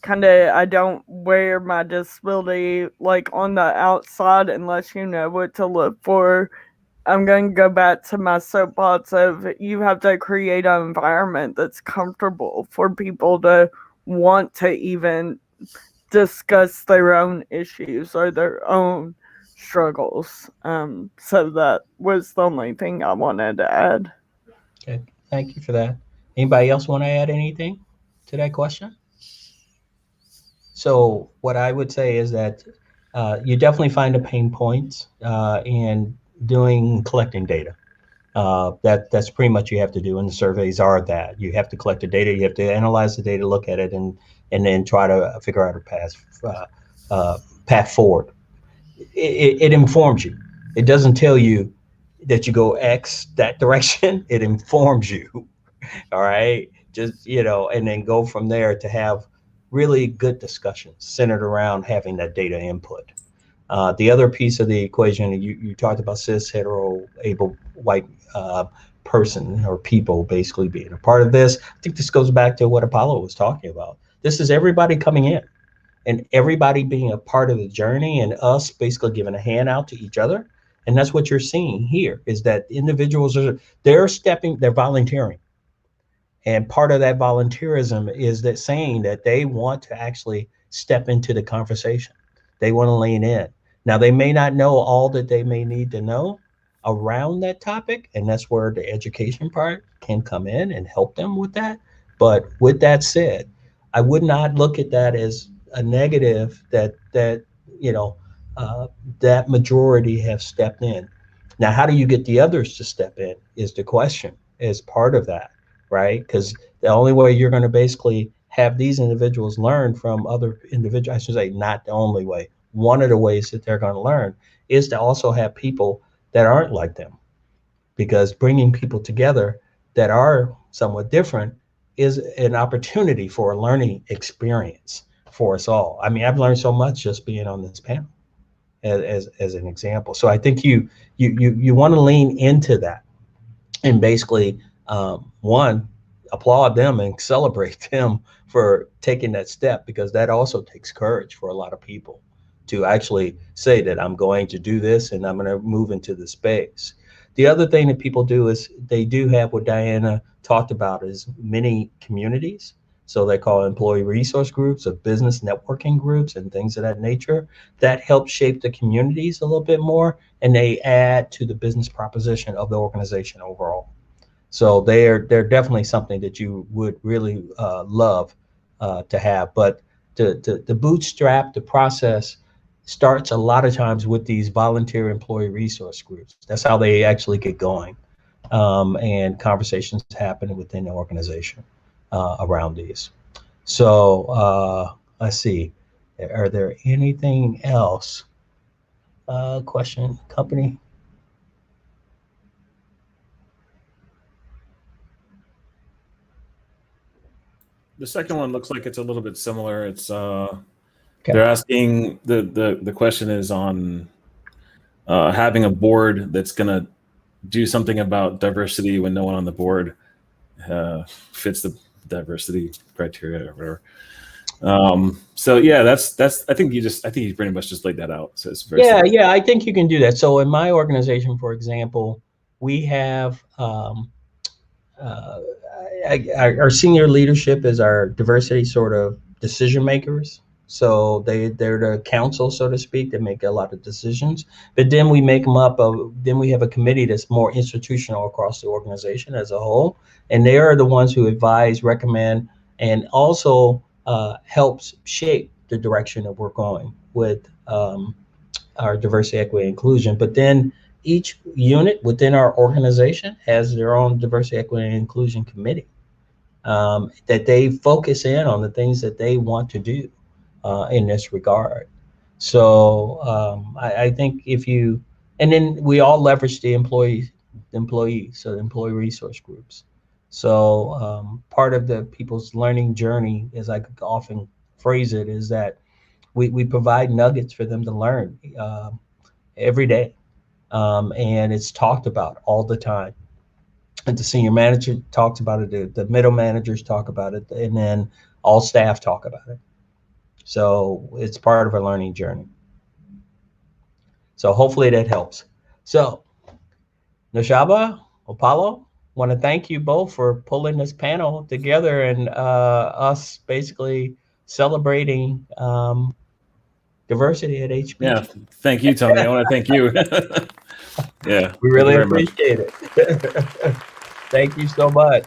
H: I don't wear my disability like on the outside unless you know what to look for. I'm going to go back to my soapbox of, you have to create an environment that's comfortable for people to want to even discuss their own issues or their own struggles. So that was the only thing I wanted to add.
W: Okay, thank you for that. Anybody else want to add anything to that question? So what I would say is that you definitely find the pain points in collecting data. That's pretty much you have to do, and the surveys are that. You have to collect the data, you have to analyze the data, look at it, and then try to figure out a path forward. It informs you. It doesn't tell you that you go X that direction. It informs you. All right, just and then go from there to have really good discussions centered around having that data input. The other piece of the equation, you talked about cis, hetero, able, white person or people basically being a part of this. I think this goes back to what Apollo was talking about. This is everybody coming in and everybody being a part of the journey and us basically giving a hand out to each other. And that's what you're seeing here is that individuals they're volunteering. And part of that volunteerism is that saying that they want to actually step into the conversation. They want to lean in. Now, they may not know all that they may need to know around that topic, and that's where the education part can come in and help them with that. But with that said, I would not look at that as a negative that majority have stepped in. Now, how do you get the others to step in is the question, as part of that, right? Because the only way you're going to basically have these individuals learn from other individuals, I should say not the only way, one of the ways that they're going to learn is to also have people that aren't like them. Because bringing people together that are somewhat different is an opportunity for a learning experience for us all. I mean, I've learned so much just being on this panel as an example. So I think you want to lean into that and basically one, applaud them and celebrate them for taking that step, because that also takes courage for a lot of people to actually say that I'm going to do this and I'm going to move into the space. The other thing that people do is they do have what Diana talked about is mini communities. So they call employee resource groups or business networking groups and things of that nature that help shape the communities a little bit more, and they add to the business proposition of the organization overall. So they're definitely something that you would really love to have. But the bootstrap, the process starts a lot of times with these volunteer employee resource groups. That's how they actually get going. And conversations happen within the organization around these. So let's see. Are there anything else? Question, company?
X: The second one looks like it's a little bit similar. It's they're asking the question is on having a board that's gonna do something about diversity when no one on the board fits the diversity criteria or whatever. So yeah, that's I think you pretty much just laid that out. So it's very simple.
W: Yeah, I think you can do that. So in my organization, for example, we have our senior leadership is our diversity sort of decision makers. So they're the council, so to speak, that make a lot of decisions. But then we make them up. Then we have a committee that's more institutional across the organization as a whole. And they are the ones who advise, recommend, and also helps shape the direction that we're going with our diversity, equity, inclusion. But then each unit within our organization has their own diversity, equity, and inclusion committee that they focus in on the things that they want to do in this regard. So I think and then we all leverage the employees, so the employee resource groups. So part of the people's learning journey, as I could often phrase it, is that we provide nuggets for them to learn every day. And it's talked about all the time. And the senior manager talks about it, the middle managers talk about it, and then all staff talk about it. So it's part of a learning journey. So hopefully that helps. So Noshaba, Apollo, want to thank you both for pulling this panel together and us basically celebrating diversity at HPG.
X: Yeah, thank you, Tony. I want to thank you. Yeah,
W: we really
X: thank you very
W: appreciate it. Thank you so much.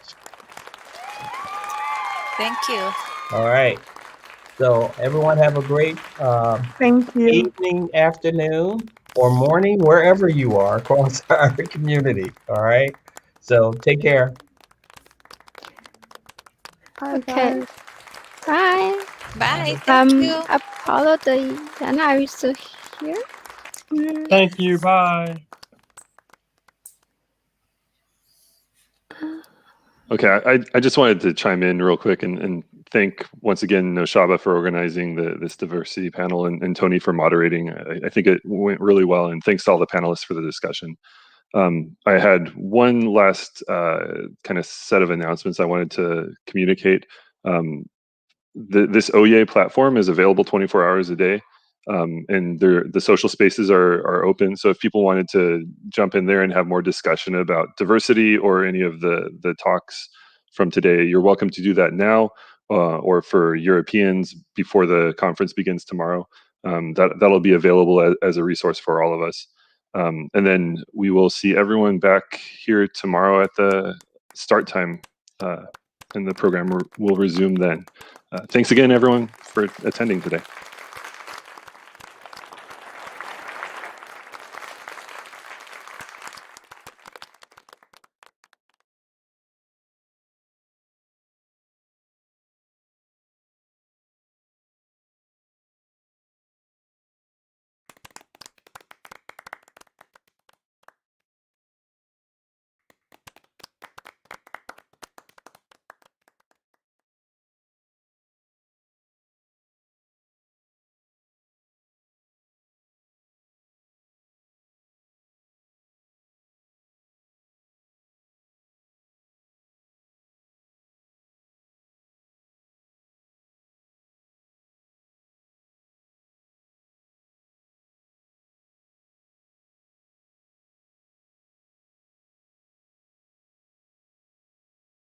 D: Thank you.
W: All right. So everyone have a great
H: Thank you.
W: evening, afternoon, or morning, wherever you are across our community. All right. So take care.
A: Okay. Bye.
D: Bye. Thank you.
A: Apollo, Diana, are you still here?
B: Thank you. Bye.
J: Okay, I just wanted to chime in real quick and thank once again Noshaba for organizing this diversity panel and Tony for moderating. I think it went really well, and thanks to all the panelists for the discussion. I had one last kind of set of announcements I wanted to communicate. This OYE platform is available 24 hours a day, and the social spaces are open. So if people wanted to jump in there and have more discussion about diversity or any of the talks from today, you're welcome to do that now, or for Europeans before the conference begins tomorrow. That'll be available as a resource for all of us. And then we will see everyone back here tomorrow at the start time, and the program will resume then. Thanks again, everyone, for attending today.